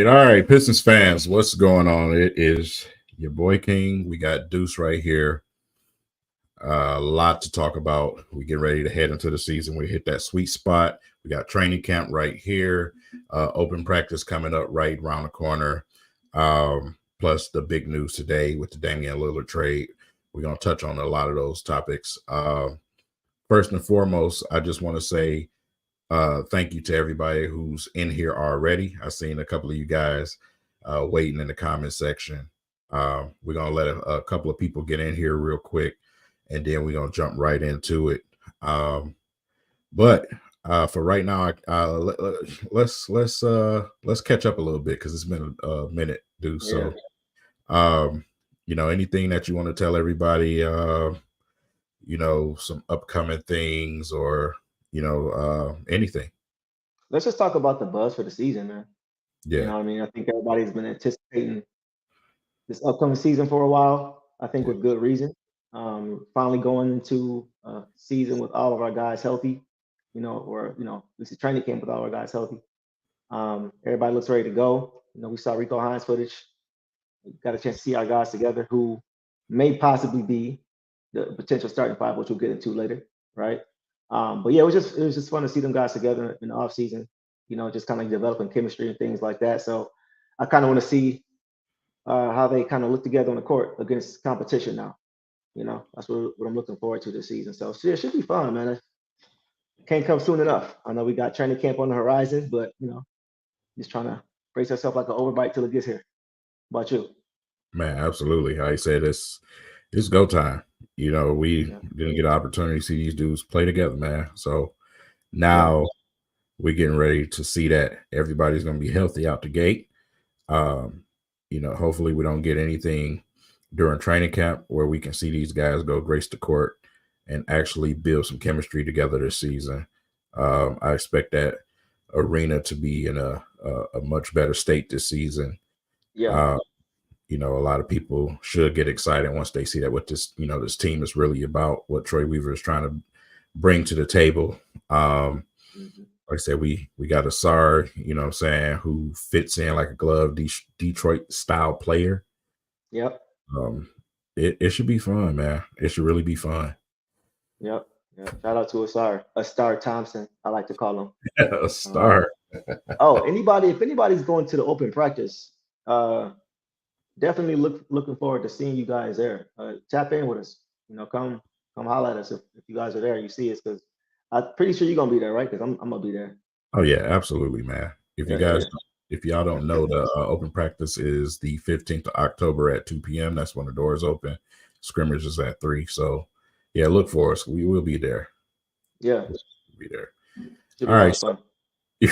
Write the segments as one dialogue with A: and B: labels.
A: All right, Pistons fans, what's going on? It is your boy King. We got Deuce right here. A lot to talk about. We get ready to head into the season. We hit that sweet spot. We got training camp right here. Open practice coming up right around the corner. Plus the big news today with the Damian Lillard trade. We're going to touch on a lot of those topics. First and foremost, I just want to say thank you to everybody who's in here already. I've seen a couple of you guys waiting in the comment section. We're going to let a couple of people get in here real quick, and then we're going to jump right into it. But for right now, let's catch up a little bit because it's been a minute, dude.
B: Yeah.
A: So, anything that you want to tell everybody, some upcoming things or, anything.
B: Let's just talk about the buzz for the season, man.
A: Yeah.
B: You know what I mean? I think everybody's been anticipating this upcoming season for a while. I think with good reason. Finally going into a season with all of our guys healthy, this is training camp with all our guys healthy. Everybody looks ready to go. We saw Rico Hines footage. We got a chance to see our guys together who may possibly be the potential starting five, which we'll get into later, right? But yeah, it was just fun to see them guys together in the off season, just kind of developing chemistry and things like that. So I kind of want to see how they kind of look together on the court against competition now. That's what I'm looking forward to this season. So it should be fun, man. It can't come soon enough. I know we got training camp on the horizon, but just trying to brace ourselves like an overbite till it gets here. How about you?
A: Man, absolutely. Like I said, it's go time. We didn't get an opportunity to see these dudes play together, man. So now we're getting ready to see that everybody's going to be healthy out the gate. Hopefully we don't get anything during training camp where we can see these guys go grace the court and actually build some chemistry together this season. I expect that arena to be in a much better state this season.
B: Yeah.
A: A lot of people should get excited once they see that what this team is really about, what Troy Weaver is trying to bring to the table. Like I said, we got a SAR, who fits in like a glove, Detroit style player.
B: Yep.
A: It should be fun, man. It should really be fun.
B: Yep. Shout out to a star Thompson, I like to call him.
A: A star.
B: If anybody's going to the open practice, definitely looking forward to seeing you guys there. Tap in with us. Come holler at us if you guys are there. You see us because I'm pretty sure you're gonna be there, right? Because I'm gonna be there.
A: Oh yeah, absolutely, man. If y'all don't know, the open practice is the 15th of October at 2 p.m. That's when the doors open. Scrimmage is at 3. So yeah, look for us. We will be there.
B: Yeah,
A: we'll be there.
B: All
A: right, so,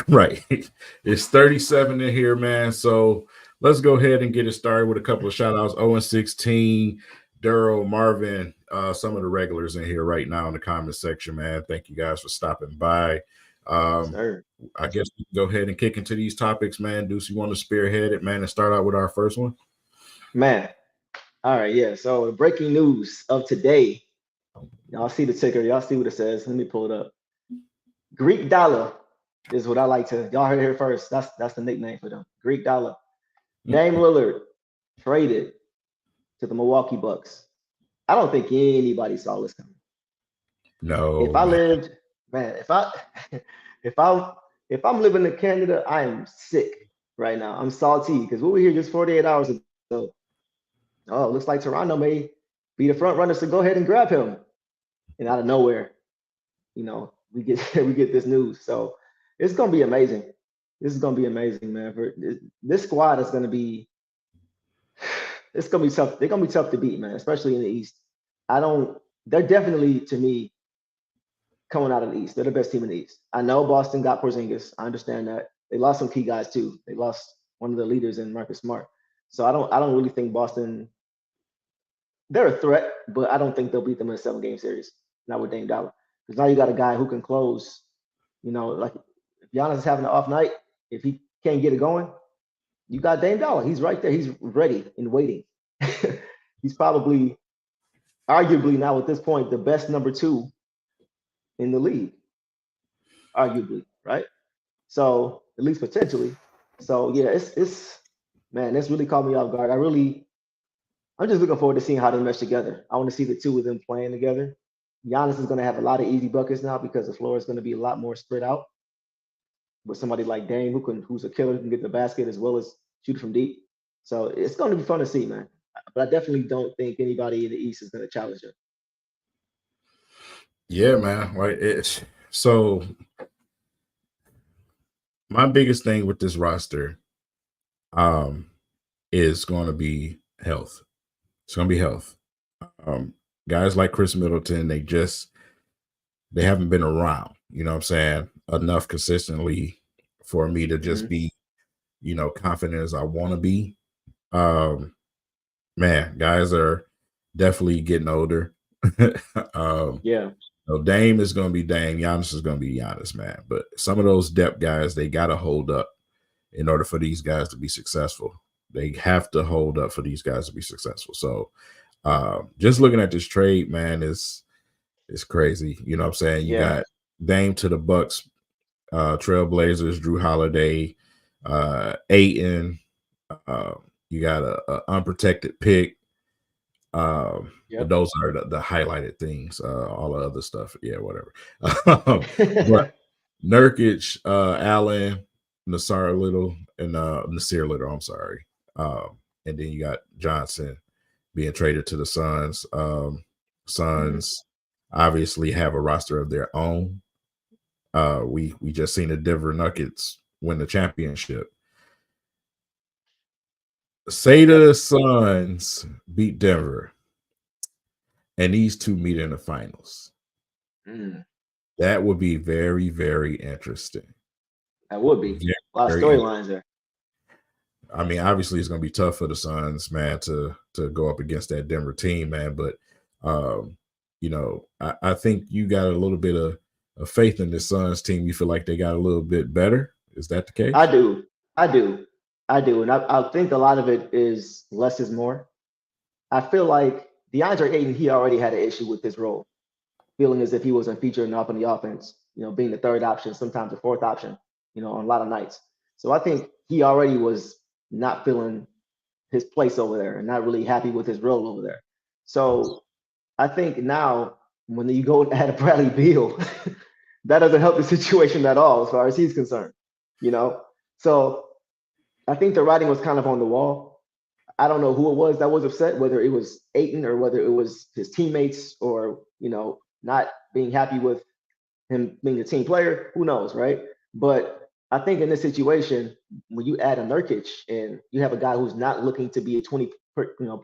A: right. It's 37 in here, man. So let's go ahead and get it started with a couple of shout outs. 0-16, Daryl, Marvin, some of the regulars in here right now in the comment section, man. Thank you guys for stopping by. I guess we can go ahead and kick into these topics, man. Deuce, you want to spearhead it, man, and start out with our first one?
B: Man. All right, yeah. So the breaking news of today. Y'all see the ticker. Y'all see what it says. Let me pull it up. Greek dollar is what I like to. Y'all heard it here first. That's the nickname for them. Greek dollar. Dame Lillard traded to the Milwaukee Bucks. I don't think anybody saw this coming.
A: No.
B: If I lived, man, if I'm living in Canada, I am sick right now. I'm salty because we were here just 48 hours ago. Oh, looks like Toronto may be the front runners to go ahead and grab him. And out of nowhere, we get this news. So it's gonna be amazing. This is gonna be amazing, man. This squad is gonna be. It's gonna be tough. They're gonna be tough to beat, man, especially in the East. They're definitely, to me, coming out of the East. They're the best team in the East. I know Boston got Porzingis. I understand that. They lost some key guys too. They lost one of the leaders in Marcus Smart. So I don't really think Boston. They're a threat, but I don't think they'll beat them in a 7-game series. Not with Dame Dollar, because now you got a guy who can close. Like if Giannis is having an off night, if he can't get it going, you got Dame Dollar. He's right there. He's ready and waiting. He's probably, arguably now at this point, the best number 2 in the league. Arguably, right? So at least potentially. So yeah, it's man, it's really caught me off guard. I'm just looking forward to seeing how they mesh together. I want to see the two of them playing together. Giannis is going to have a lot of easy buckets now because the floor is going to be a lot more spread out. With somebody like Dame who's a killer, can get the basket as well as shoot from deep. So it's going to be fun to see, man. But I definitely don't think anybody in the East is going to challenge them.
A: Yeah, man. Right. So my biggest thing with this roster is going to be health. It's going to be health. Guys like Chris Middleton, they haven't been around, you know what I'm saying, enough consistently for me to just be, confident as I want to be. Man, guys are definitely getting older.
B: Yeah.
A: Dame is going to be Dame. Giannis is going to be Giannis, man. But some of those depth guys, they got to hold up in order for these guys to be successful. They have to hold up for these guys to be successful. So just looking at this trade, man, is crazy. You know what I'm saying? You got Dame to the Bucks, Trailblazers, Drew Holiday, Ayton. You got a unprotected pick. Those are the highlighted things. All the other stuff, whatever. But Nurkic, Allen, Nasir Little, I'm sorry. And then you got Johnson being traded to the Suns. Suns obviously have a roster of their own. We just seen the Denver Nuggets win the championship. Say the Suns beat Denver, and these two meet in the finals. That would be very, very interesting.
B: That would be a lot of storylines there.
A: I mean, obviously, it's going to be tough for the Suns, man, to go up against that Denver team, man. But I think you got a little bit of faith in the Suns team. You feel like they got a little bit better. Is that the case?
B: I do. And I think a lot of it is less is more. I feel like DeAndre Ayton, he already had an issue with his role, feeling as if he wasn't featured enough in the offense, being the third option, sometimes the fourth option, on a lot of nights. So I think he already was not feeling his place over there and not really happy with his role over there. So I think now when you go add a Bradley Beal, that doesn't help the situation at all as far as he's concerned, So I think the writing was kind of on the wall. I don't know who it was that was upset, whether it was Ayton or whether it was his teammates or, not being happy with him being a team player. Who knows, right? But I think in this situation, when you add a Nurkic and you have a guy who's not looking to be a 20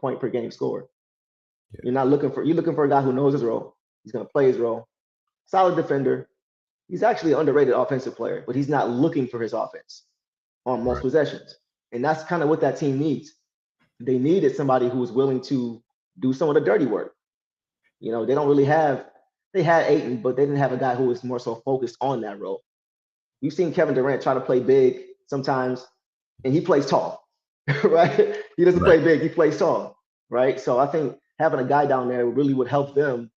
B: point per game scorer, you're looking for a guy who knows his role. He's going to play his role. Solid defender. He's actually an underrated offensive player, but he's not looking for his offense on most possessions. And that's kind of what that team needs. They needed somebody who was willing to do some of the dirty work. They don't really they had Ayton, but they didn't have a guy who was more so focused on that role. You've seen Kevin Durant try to play big sometimes, and he plays tall, right? He doesn't play big, he plays tall, right? So I think having a guy down there really would help them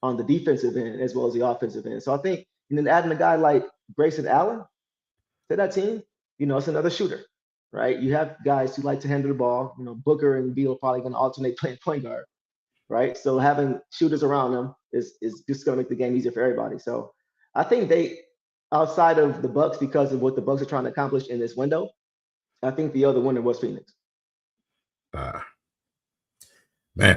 B: on the defensive end as well as the offensive end. So I think, and then adding a guy like Grayson Allen to that team, it's another shooter, right? You have guys who like to handle the ball. Booker and Beal are probably going to alternate playing point guard, right? So having shooters around them is just going to make the game easier for everybody. So I think they, outside of the Bucks, because of what the Bucks are trying to accomplish in this window, I think the other winner was Phoenix.
A: Man,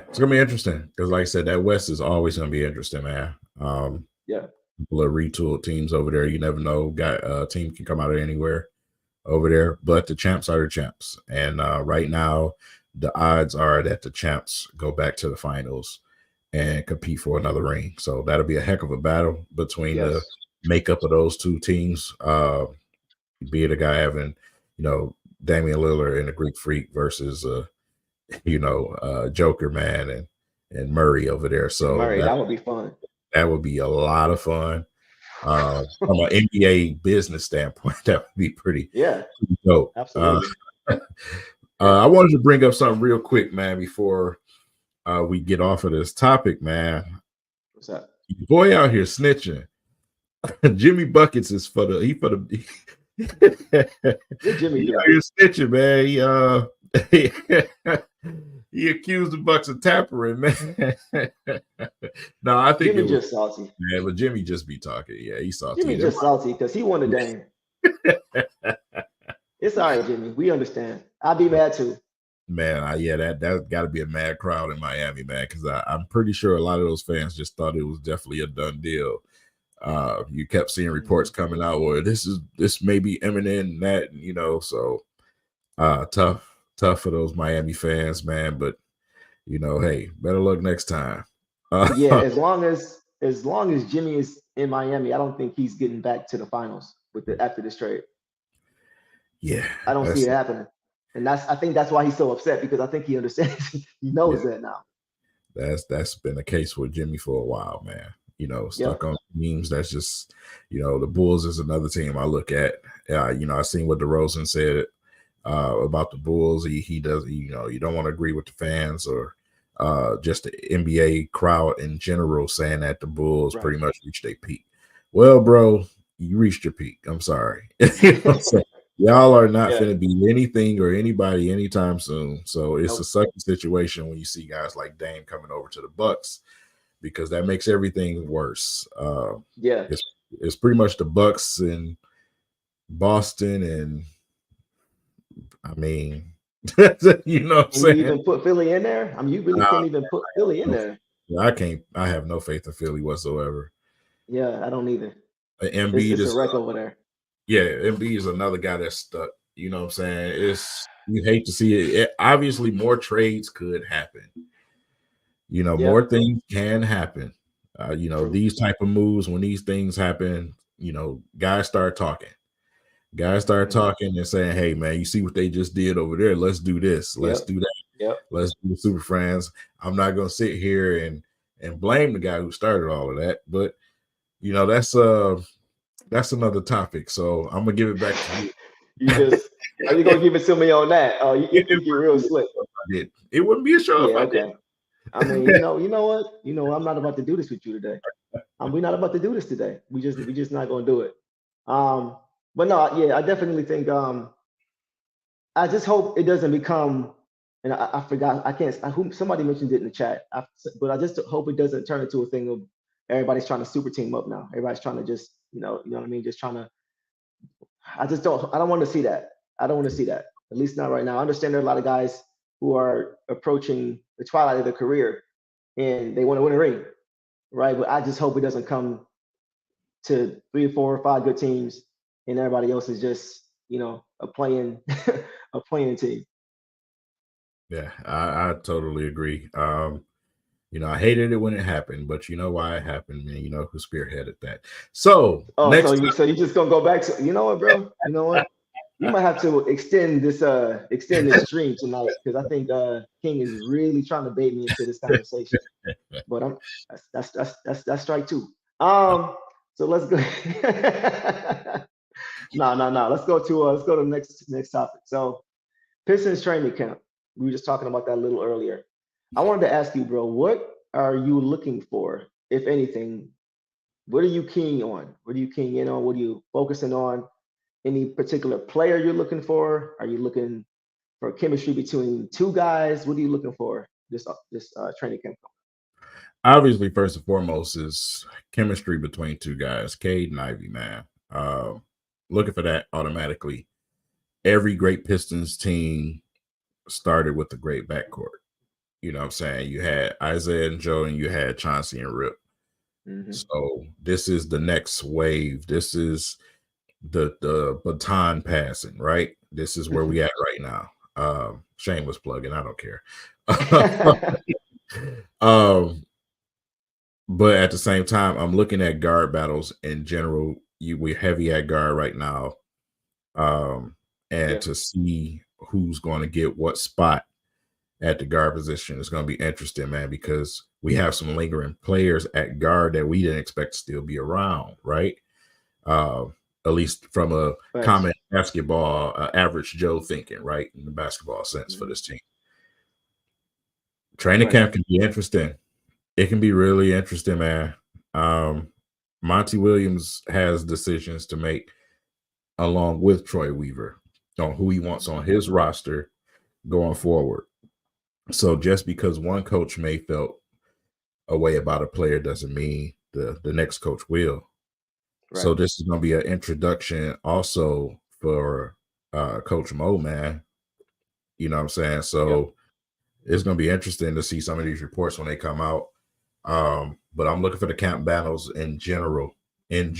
A: it's gonna be interesting because, like I said, that West is always gonna be interesting, man. People are retooled teams over there. You never know. Team can come out of anywhere over there, but the champs are the champs. And right now, the odds are that the champs go back to the finals and compete for another ring. So that'll be a heck of a battle between the makeup of those two teams. Be it a guy having, Damian Lillard and the Greek Freak versus, Joker, man, and Murray over there. So
B: that would be fun.
A: That would be a lot of fun. From an NBA business standpoint, that would be pretty dope.
B: Absolutely.
A: I wanted to bring up something real quick, man, before we get off of this topic, man.
B: What's that?
A: Boy out here snitching. Jimmy Buckets is for the
B: What Jimmy do?
A: You're snitching, man. He accused the Bucks of tampering, man. No, I think
B: Jimmy
A: it was
B: just salty.
A: man, but Jimmy just be talking. Yeah, he's salty.
B: Jimmy just salty because he won the game. It's all right, Jimmy. We understand. I'll be mad too.
A: Man, yeah, that's got to be a mad crowd in Miami, man, because I'm pretty sure a lot of those fans just thought it was definitely a done deal. You kept seeing reports coming out where this may be imminent and that, so tough for those Miami fans, man. But hey, better luck next time.
B: Yeah, as long as Jimmy is in Miami, I don't think he's getting back to the finals after this trade.
A: Yeah,
B: I don't see it happening. And I think that's why he's so upset, because I think he understands. He knows that now.
A: That's been the case with Jimmy for a while, man. Stuck on teams. That's just, the Bulls is another team I look at. I seen what DeRozan said about the Bulls. He does, you don't want to agree with the fans or just the NBA crowd in general saying that the Bulls pretty much reached their peak. Well, bro, you reached your peak. I'm sorry. Y'all are not going to be anything or anybody anytime soon. So it's a sucky situation when you see guys like Dame coming over to the Bucks, because that makes everything worse. It's pretty much the Bucks and Boston, and I mean, what I'm saying?
B: You even put Philly in there? I mean, you really can't even put Philly in there.
A: I can't. I have no faith in Philly whatsoever.
B: Yeah, I don't either.
A: Embiid
B: is a wreck over there.
A: Yeah, Embiid is another guy that's stuck. You know what I'm saying? You hate to see it. Obviously, more trades could happen. More things can happen. These type of moves, when these things happen, guys start talking. Guys start talking and saying, "Hey, man, you see what they just did over there? Let's do this. Let's do that. Let's do the Super Friends." I'm not going to sit here and blame the guy who started all of that, but that's another topic. So I'm gonna give it back to
B: you. Are you gonna give it to me on that? Oh, you think you're real slick.
A: It wouldn't be a show if I did.
B: I mean, you know what? I'm not about to do this with you today. We're not about to do this today. We just not gonna do it. But no, I definitely think. I just hope it doesn't become. And I forgot. I can't. Somebody mentioned it in the chat. But I just hope it doesn't turn into a thing of everybody's trying to super team up now. Everybody's trying to just, you know what I mean? Just trying to. I don't want to see that. I don't want to see that. At least not right now. I understand there are a lot of guys who are approaching the twilight of their career and they want to win a ring, right? But I just hope it doesn't come to 3 or 4 or 5 good teams and everybody else is just, a playing team.
A: Yeah, I totally agree. I hated it when it happened, but you know why it happened, and you know who spearheaded that. So,
B: so you just gonna go back to, you know what, bro? You know what? You might have to extend this stream tonight, because I think King is really trying to bait me into this conversation. But that's strike 2. So let's go. No. Let's go to the next topic. So Pistons training camp. We were just talking about that a little earlier. I wanted to ask you, bro, what are you looking for, if anything? What are you keying on? What are you keying in on? What are you focusing on? Any particular player you're looking for? Are you looking for chemistry between 2 guys? What are you looking for this training camp?
A: Obviously, first and foremost is chemistry between 2 guys, Cade and Ivey, man. Looking for that automatically. Every great Pistons team started with a great backcourt. You know what I'm saying? You had Isaiah and Joe, and you had Chauncey and Rip. Mm-hmm. So this is the next wave. This is the baton passing, right? This is where we at right now. Shameless plugging, I don't care. But at the same time, I'm looking at guard battles in general. We're heavy at guard right now. To see who's going to get what spot at the guard position is going to be interesting, man, because we have some lingering players at guard that we didn't expect to still be around, right? At least from a common basketball, average Joe thinking, right, in the basketball sense for this team. Training camp can be interesting. It can be really interesting, man. Monty Williams has decisions to make. along with Troy Weaver on who he wants on his roster going forward. So just because one coach may felt a way about a player doesn't mean the next coach will.
B: Right.
A: So this is going to be an introduction also for Coach Mo, man. You know what I'm saying? So it's going to be interesting to see some of these reports when they come out. But I'm looking for the camp battles in general.
B: That's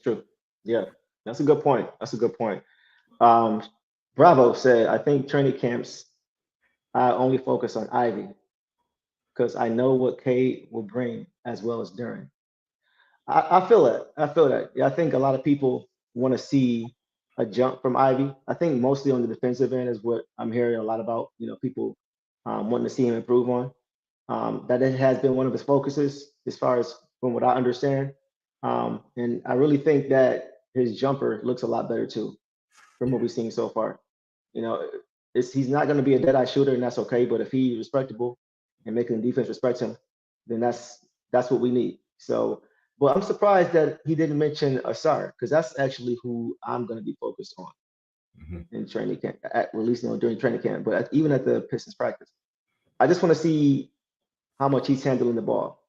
B: true. Yeah, that's a good point. That's a good point. Bravo said, I think training camps, I only focus on Ivy because I know what Cade will bring as well as during. I feel that. I feel that. Yeah, I think a lot of people want to see a jump from Ivy. I think mostly on the defensive end is what I'm hearing a lot about. People wanting to see him improve on. That it has been one of his focuses, as far as from what I understand. And I really think that his jumper looks a lot better too, from what we've seen so far. You know, he's not going to be a dead eye shooter, and that's okay. But if he's respectable and making the defense respect him, then that's what we need. So, but I'm surprised that he didn't mention Asar, because that's actually who I'm going to be focused on in training camp, at releasing during training camp. But even at the Pistons practice, I just want to see how much he's handling the ball.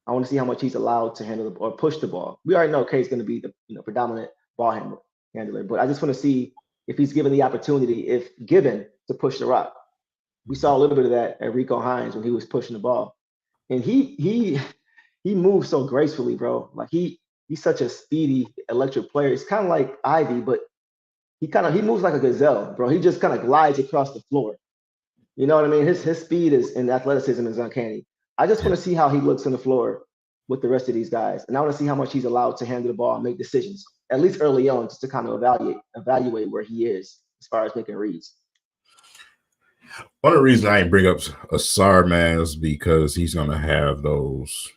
B: I want to see how much he's allowed to handle or push the ball. We already know K's going to be the predominant ball handler, but I just want to see if he's given the opportunity, if given, to push the rock. We saw a little bit of that at Rico Hines when he was pushing the ball, and he moves so gracefully, bro. Like he's such a speedy, electric player. It's kind of like Ivy, but he moves like a gazelle, bro. He just kind of glides across the floor. You know what I mean? His speed and athleticism is uncanny. I just want to see how he looks on the floor with the rest of these guys, and I want to see how much he's allowed to handle the ball and make decisions, at least early on, just to kind of evaluate where he is as far as making reads.
A: One of the reasons I didn't bring up Asar, man, is because he's going to have those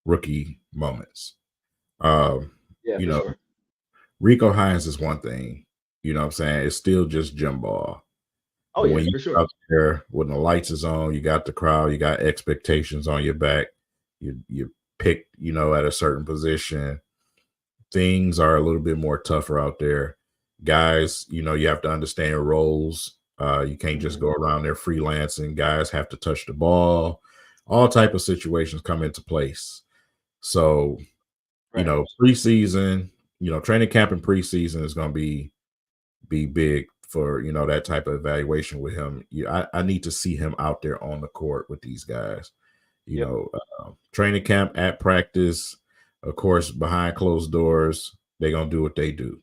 A: rookie moments.
B: Sure.
A: Rico Hines is one thing. You know what I'm saying? It's still just gym ball.
B: Oh,
A: but
B: yeah,
A: when
B: for
A: you
B: sure.
A: out there when the lights is on, you got the crowd, you got expectations on your back. You picked, at a certain position. Things are a little bit more tougher out there. Guys, you have to understand roles. You can't just go around there freelancing. Guys have to touch the ball. All type of situations come into place. So, preseason, training camp and preseason is going to be big for that type of evaluation with him. I need to see him out there on the court with these guys. Training camp, at practice, of course, behind closed doors, they're gonna do what they do.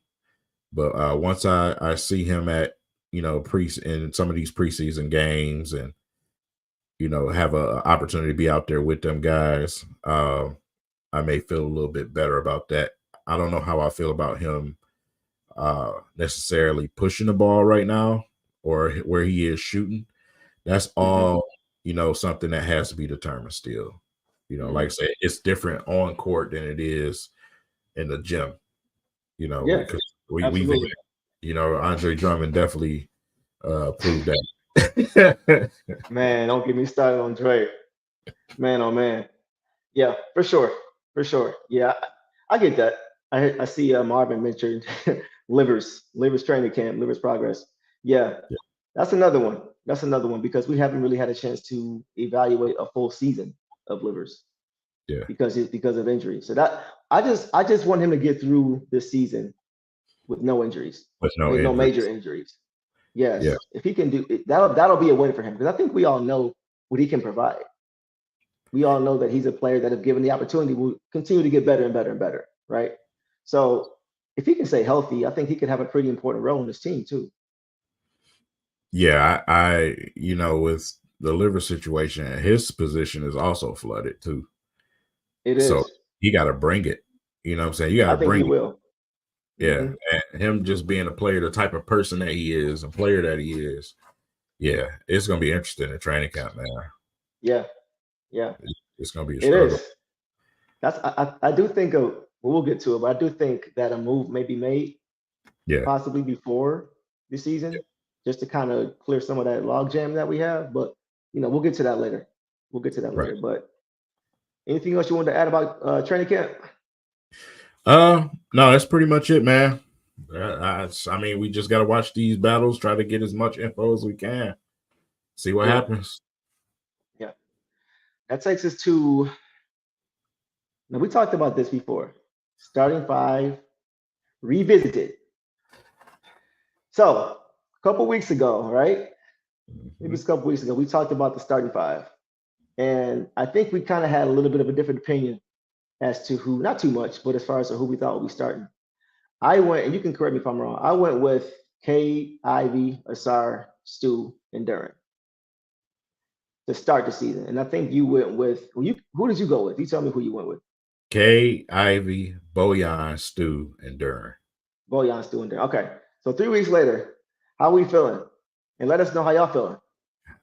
A: But once I see him at in some of these preseason games and have an opportunity to be out there with them guys, I may feel a little bit better about that. I don't know how I feel about him necessarily pushing the ball right now or where he is shooting. That's all something that has to be determined still. Like I said, it's different on court than it is in the gym. Because we've Andre Drummond definitely proved that.
B: Man, don't get me started on Dre. Man, oh man. Yeah, for sure. For sure. Yeah, I get that. I see Marvin mentioned Livers training camp, Livers progress. Yeah, that's another one. That's another one because we haven't really had a chance to evaluate a full season of Livers.
A: Yeah.
B: Because of injury. So that I just want him to get through this season with no injuries.
A: With
B: no major injuries. Yes.
A: Yeah.
B: If he can do it, that'll be a win for him because I think we all know what he can provide. We all know that he's a player that, if given the opportunity, will continue to get better and better and better, right? So if he can stay healthy, I think he could have a pretty important role in this team too.
A: Yeah, I with the liver situation, his position is also flooded too.
B: It is.
A: So he got to bring it. You know what I'm saying? You got to bring it.
B: Will.
A: Yeah. And him just being a player, the type of person that he is, a player that he is. Yeah, it's going to be interesting in training camp, man.
B: Yeah.
A: It's going to be a struggle.
B: It is. I do think we'll get to it, but I do think that a move may be made.
A: Yeah.
B: Possibly before the season, just to kind of clear some of that logjam that we have. But we'll get to that later. But anything else you wanted to add about training camp?
A: No, that's pretty much it, man. I mean, we just got to watch these battles, try to get as much info as we can, see what
B: Yeah,
A: happens.
B: yeah. That takes us to now we talked about this before. Starting five revisited. So a couple weeks ago, right? Maybe
A: Mhm.
B: it's a couple weeks ago, we talked about the starting five. And I think we kind of had a little bit of a different opinion as to who, not too much, but as far as who we thought would be starting. I went, and you can correct me if I'm wrong. I went with Cade, Ivy, Asar, Stu, and Duran to start the season. And I think you went with who did you go with? You tell me who you went with.
A: Cade, Ivy, Bojan, Stu, and Duran.
B: Bojan's Stu, and Duran. Okay. So 3 weeks later, how we feeling? And let us know how y'all feeling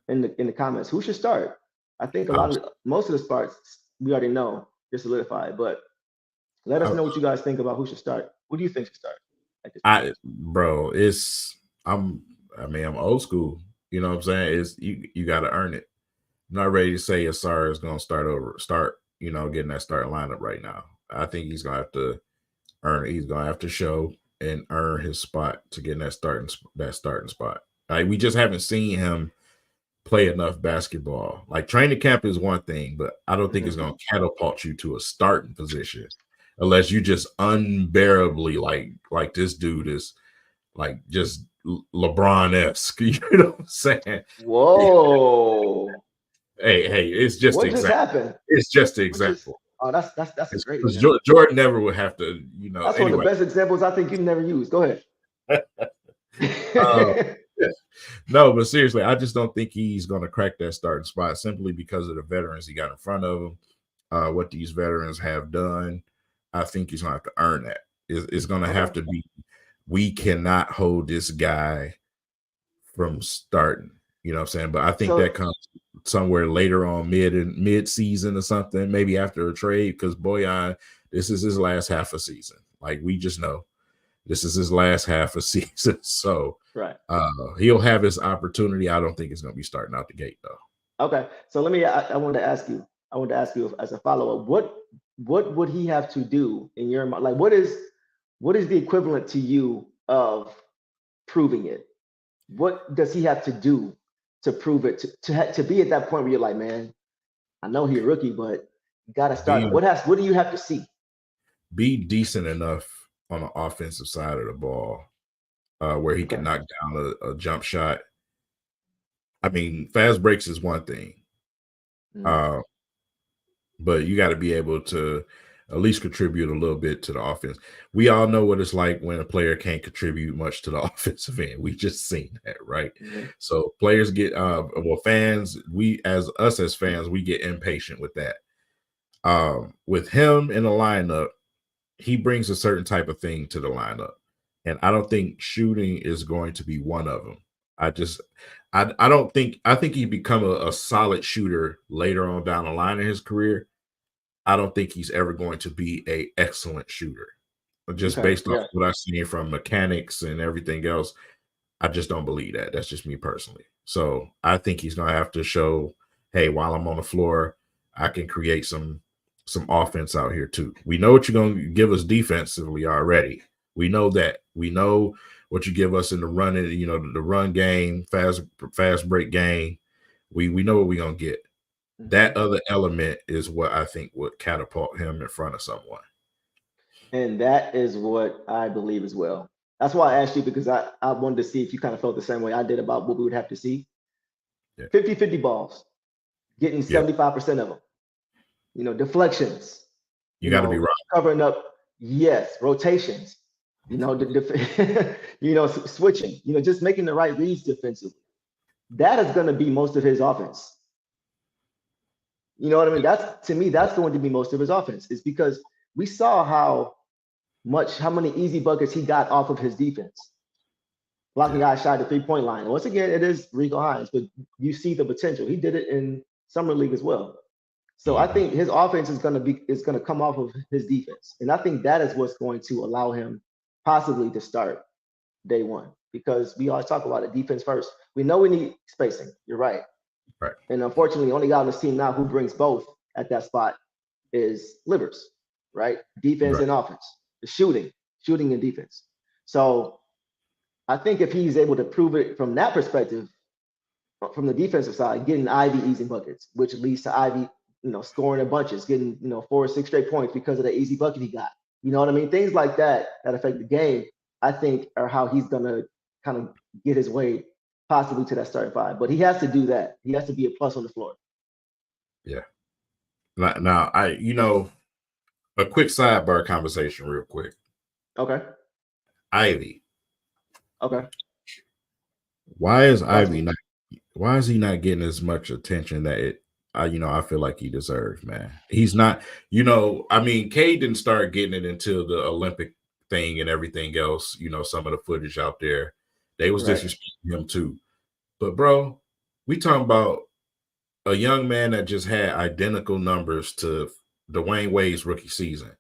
B: in the comments. Who should start? I think
A: I'm,
B: most of the spots we already know, they're solidified, but let us
A: I,
B: know what you guys think about who should start. Who do you think should start at this point?
A: bro, I'm, I mean, I'm old school. You know what I'm saying? It's you got to earn it. I'm not ready to say Asar is going to start, getting that starting lineup right now. I think he's going to have to earn it. He's going to have to show and earn his spot to get in that starting spot. Like, we just haven't seen him play enough basketball. Like, training camp is one thing, but I don't think it's
B: Mhm.
A: going to catapult you to a starting position unless you just unbearably like this dude is like just LeBron esque. You know what I'm saying?
B: Whoa.
A: Hey, it's just
B: What just
A: example.
B: happened?
A: It's just an
B: What just
A: example.
B: oh that's a great
A: Because
B: example.
A: Jordan never would have to,
B: That's one of the
A: anyway.
B: best examples I think you've never used. Go ahead.
A: Uh, yeah. No, but seriously, I just don't think he's going to crack that starting spot simply because of the veterans he got in front of him. What these veterans have done, I think he's going to have to earn that. It's going to have
B: Okay.
A: to be. We cannot hold this guy from starting. You know what I'm saying? But I think that
B: So
A: comes somewhere later on, mid season or something, maybe after a trade. Because Boyan, this is his last half a season. Like, we just know this is his last half a season. So
B: right.
A: he'll have his opportunity. I don't think it's going to be starting out the gate though.
B: Okay. So I wanted to ask you. I wanted to ask you as a follow-up, what would he have to do in your mind? Like what is the equivalent to you of proving it? What does he have to do to prove it to be at that point where you're like, man, I know he's a rookie, but you got to start him.
A: Be
B: What do you have to see?
A: be decent enough on the offensive side of the ball where he can
B: Okay.
A: knock down a jump shot. I mean, fast breaks is one thing.
B: Mhm.
A: Uh, but you got to be able to at least contribute a little bit to the offense. We all know what it's like when a player can't contribute much to the offensive end. We just seen that, right?
B: Mhm.
A: So players get fans, as fans, we get impatient with that. With him in the lineup, he brings a certain type of thing to the lineup. And I don't think shooting is going to be one of them. I just I don't think I think he become a solid shooter later on down the line in his career. I don't think he's ever going to be a excellent shooter. Just
B: Okay.
A: based off
B: Yeah.
A: what I've seen from mechanics and everything else, I just don't believe that. That's just me personally. So I think he's gonna have to show, hey, while I'm on the floor, I can create some offense out here too. We know what you're gonna give us defensively already. We know that. We know what you give us in the running, the run game, fast break game. We know what we're gonna get.
B: Mhm.
A: That other element is what I think would catapult him in front of someone.
B: And that is what I believe as well. That's why I asked you because I wanted to see if you kind of felt the same way I did about what we would have to see.
A: Yeah.
B: 50-50 balls, getting
A: Yep.
B: 75% of them. Deflections,
A: You got to be right.
B: covering up, yes, rotations, switching, just making the right reads defensively. That is going to be most of his offense. You know what I mean? That's to me, that's going to be most of his offense. Is because we saw how many easy buckets he got off of his defense. Blocking
A: Yeah.
B: guys shy the 3-point line. Once again, it is Rico Hines, but you see the potential. He did it in summer league as well. So I
A: Mhm.
B: think his offense is gonna come off of his defense, and I think that is what's going to allow him possibly to start day one because we always talk about it, defense first. We know we need spacing. You're right,
A: Right.
B: and unfortunately, the only guy on this team now who brings both at that spot is Livers, right? Defense
A: Right.
B: and offense. the shooting and defense. So I think if he's able to prove it from that perspective, from the defensive side, getting Ivy easy buckets, which leads to Ivy, scoring in bunches, getting 4 or 6 straight points because of the easy bucket he got. You know what I mean? Things like that affect the game, I think, are how he's gonna kind of get his way possibly to that starting five. But he has to do that. He has to be a plus on the floor.
A: Yeah. Now a quick sidebar conversation, real quick.
B: Okay.
A: Ivy.
B: Okay.
A: Why is he not getting as much attention that I feel like he deserves, man? He's not, Cade didn't start getting it until the Olympic thing and everything else, some of the footage out there. They was disrespecting him too. But bro, we talking about a young man that just had identical numbers to Dwayne Wade's rookie season.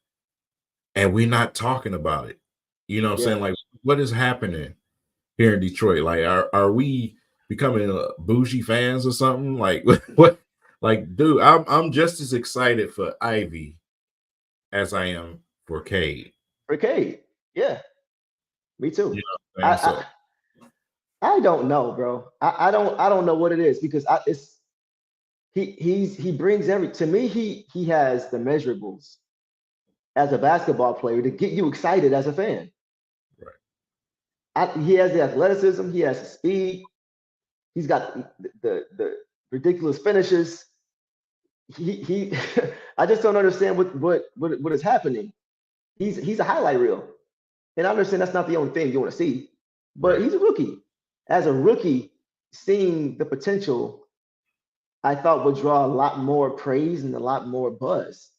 A: And we're not talking about it. You know what I'm saying? Like, what is happening here in Detroit? Like, are we becoming bougie fans or something? Like, what? Like, dude, I'm just as excited for Ivy as I am for Cade.
B: For Cade, yeah, me too.
A: You know
B: I don't know, bro. I don't know what it is because he brings to me he has the measurables as a basketball player to get you excited as a fan.
A: Right.
B: He has the athleticism, he has the speed, he's got the ridiculous finishes. He I just don't understand what is happening. He's a highlight reel. And I understand that's not the only thing you want to see, but he's a rookie. As a rookie, seeing the potential, I thought would draw a lot more praise and a lot more buzz.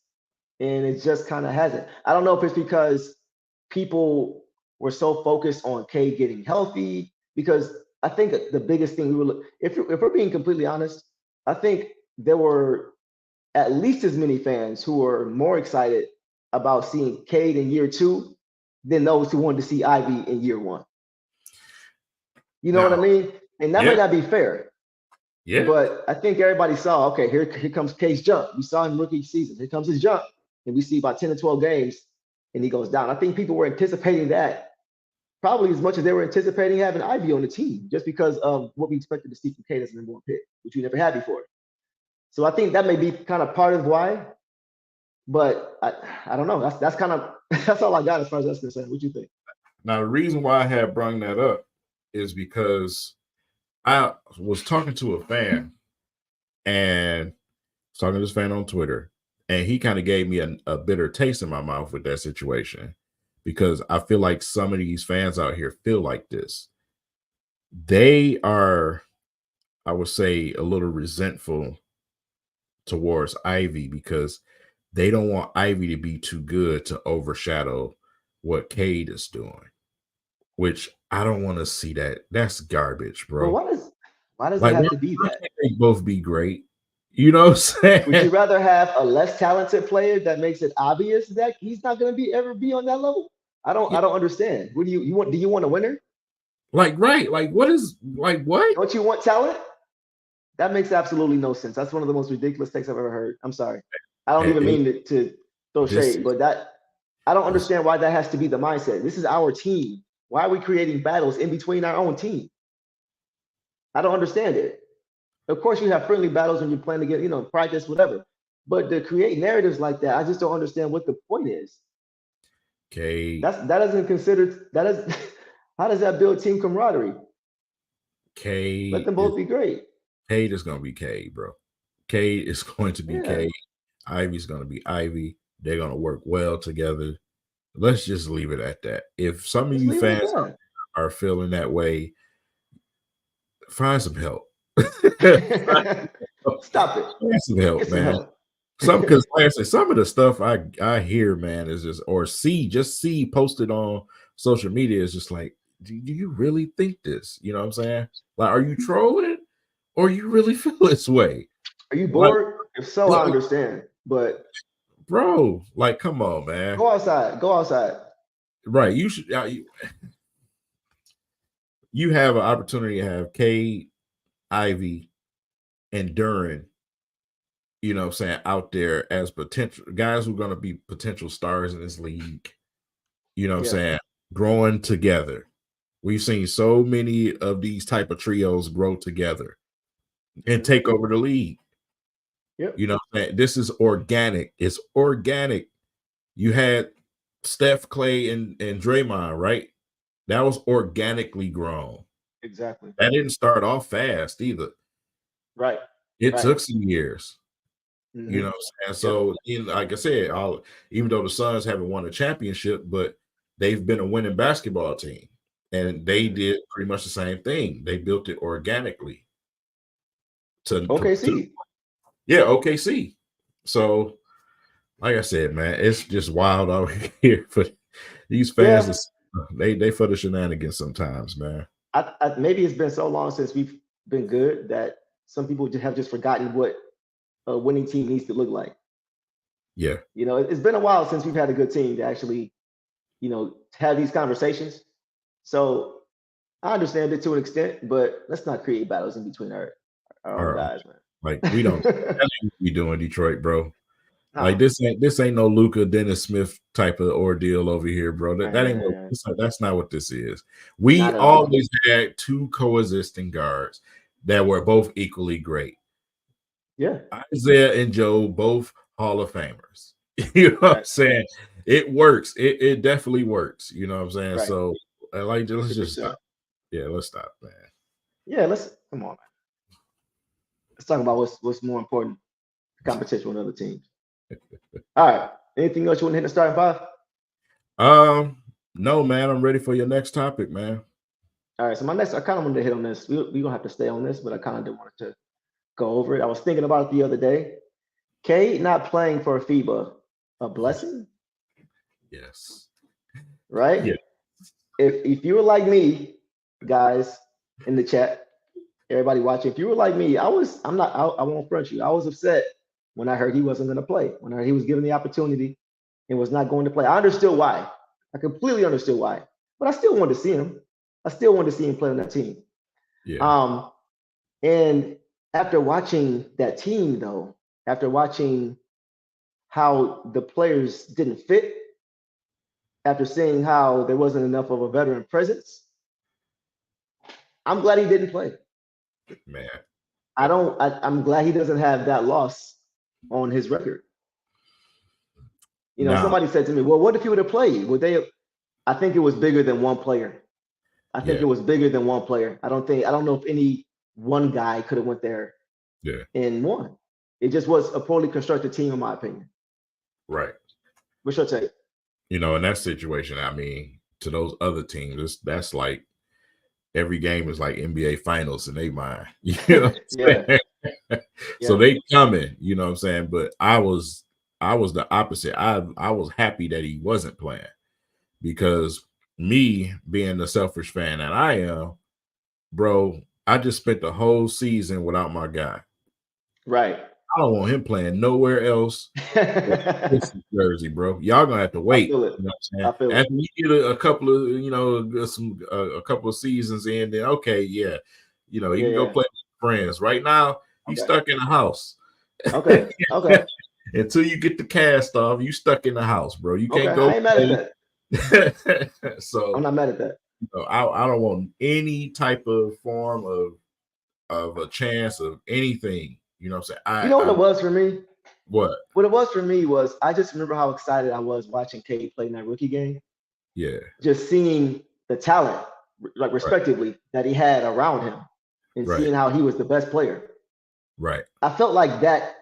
B: And it just kind of hasn't. I don't know if it's because people were so focused on Cade getting healthy, because I think the biggest thing if we're being completely honest, I think there were at least as many fans who were more excited about seeing Cade in year 2 than those who wanted to see Ivy in year 1. You know what I mean? And that might not be fair.
A: Yeah.
B: But I think everybody saw, okay, here comes Cade's jump. We saw him rookie season. Here comes his jump. And we see about 10 to 12 games, and he goes down. I think people were anticipating that probably as much as they were anticipating having Ivy on the team, just because of what we expected to see from Cade as the number 1 pick, which we never had before. So I think that may be kind of part of why. But I don't know. That's kind of that's all I got as far as that's concerned. What do you think?
A: Now, the reason why I had brung that up is because I was talking to a fan, and talking to this fan on Twitter, and he kind of gave me a bitter taste in my mouth with that situation, because I feel like some of these fans out here feel like this. They are, I would say, a little resentful towards Ivy because they don't want Ivy to be too good to overshadow what Cade is doing, which I don't want to see that. That's garbage, bro.
B: Well, why does it have to be that?
A: They both be great. You know what I'm saying?
B: Would you rather have a less talented player that makes it obvious that he's not going to ever be on that level? I don't understand. What do you want? Do you want a winner?
A: Like, right. Like, what?
B: Don't you want talent? That makes absolutely no sense. That's one of the most ridiculous takes I've ever heard. I'm sorry. I don't even mean to throw shade, but I don't understand why that has to be the mindset. This is our team. Why are we creating battles in between our own team? I don't understand it. Of course, you have friendly battles when you're playing to get, practice, whatever. But to create narratives like that, I just don't understand what the point is.
A: Okay.
B: That isn't considered. How does that build team camaraderie?
A: Cade.
B: Let them both be great.
A: Cade is going to be Cade, bro. Cade is going to be Cade. Ivy's going to be Ivy. They're going to work well together. Let's just leave it at that. If some of you fans are feeling that way, find some help.
B: Stop it.
A: Find some help, man. Because some of the stuff I hear, man, is just see posted on social media is just like, do you really think this? You know what I'm saying? Like, are you trolling, or you really feel this way?
B: Are you bored? If so, I understand. But
A: bro, like, come on, man.
B: Go outside.
A: Right. You should. You have an opportunity to have Cade, Ivy, and Duran, you know what I'm saying, out there as potential guys who are going to be potential stars in this league. you know what I'm saying, growing together. We've seen so many of these type of trios grow together and take over the league.
B: Yep.
A: You know what I'm saying? This is organic. It's organic. You had Steph, Clay, and Draymond, right? That was organically grown.
B: Exactly.
A: That didn't start off fast either.
B: Right.
A: It took some years.
B: Mm-hmm.
A: You know what I'm saying? So, like I said, even though the Suns haven't won a championship, but they've been a winning basketball team. And they did pretty much the same thing. They built it organically.
B: OKC.
A: OKC. So, like I said, man, it's just wild out here for these fans. They for the shenanigans sometimes, man.
B: Maybe it's been so long since we've been good that some people have just forgotten what a winning team needs to look like.
A: Yeah.
B: You know, it's been a while since we've had a good team to actually, you know, have these conversations. So I understand it to an extent, but let's not create battles in between our own guys, man.
A: Like we don't that's what we doing, Detroit, bro. Like this ain't no Luka Dennis Smith type of ordeal over here, bro. That's not what this is. We always had two coexisting guards that were both equally great.
B: Yeah.
A: Isaiah and Joe, both Hall of Famers. You know what I'm saying? It works. It definitely works. You know what I'm saying? Right. So let's just stop. Yeah, let's stop, man.
B: Yeah, come on, man. Let's talk about what's more important. Competition with other teams. All right. Anything else you want to hit the starting five?
A: No, man. I'm ready for your next topic, man.
B: All right. So my next, I kind of wanted to hit on this. We're gonna have to stay on this, but I kind of did want to go over it. I was thinking about it the other day. Cade not playing for FIBA, a blessing?
A: Yes.
B: Right?
A: Yeah.
B: If you were like me, guys in the chat, everybody watching, if you were like me, I won't front you. I was upset when I heard he wasn't going to play, when I heard he was given the opportunity and was not going to play. I understood why. I completely understood why. But I still wanted to see him. I still wanted to see him play on that team.
A: Yeah.
B: And after watching that team, though, after watching how the players didn't fit, after seeing how there wasn't enough of a veteran presence, I'm glad he didn't play.
A: Man.
B: I'm glad he doesn't have that loss on his record. You know, somebody said to me, well, what if he would have played? I think it was bigger than one player. I think it was bigger than one player. I don't know if any one guy could have went there and won. It just was a poorly constructed team, in my opinion.
A: Right.
B: What's your take?
A: You know, in that situation, I mean, to those other teams, that's like every game is like NBA Finals in their mind. You know So they coming, you know what I'm saying? But I was the opposite. I was happy that he wasn't playing, because me being the selfish fan that I am, bro, I just spent the whole season without my guy.
B: Right.
A: I don't want him playing nowhere else. This is Jersey, bro. Y'all gonna have to wait.
B: I feel it.
A: You know what I'm saying? After you get a couple of, a couple of seasons in, then okay, you can go play with friends. Right now, he's stuck in the house.
B: Okay.
A: Until you get the cast off, you stuck in the house, bro. You can't go.
B: I ain't mad at
A: that. So
B: I'm not mad at that.
A: I don't want any type of form of a chance of anything. You know what I'm saying?
B: What it was for me?
A: What?
B: What it was for me was, I just remember how excited I was watching Cade play in that rookie game.
A: Yeah.
B: Just seeing the talent, like respectively, that he had around him, and seeing how he was the best player.
A: Right.
B: I felt like that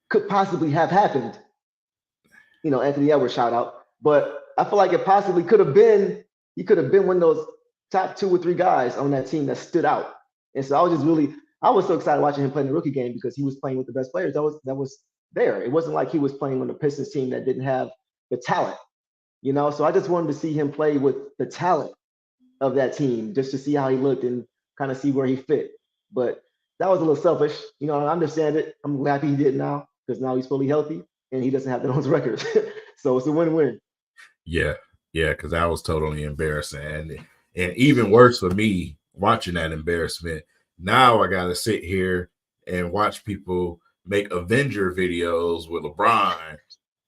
B: could possibly have happened. You know, Anthony Edwards, shout out. But I feel like it possibly could have been, he could have been one of those top 2 or 3 guys on that team that stood out. And so I was so excited watching him play in the rookie game, because he was playing with the best players that was there. It wasn't like he was playing on the Pistons team that didn't have the talent, you know? So I just wanted to see him play with the talent of that team, just to see how he looked and kind of see where he fit. But that was a little selfish. You know, I understand it. I'm happy he did now, because now he's fully healthy and he doesn't have that on his record. So it's a win-win.
A: Yeah, because that was totally embarrassing. And even worse for me, watching that embarrassment, now I got to sit here and watch people make Avenger videos with LeBron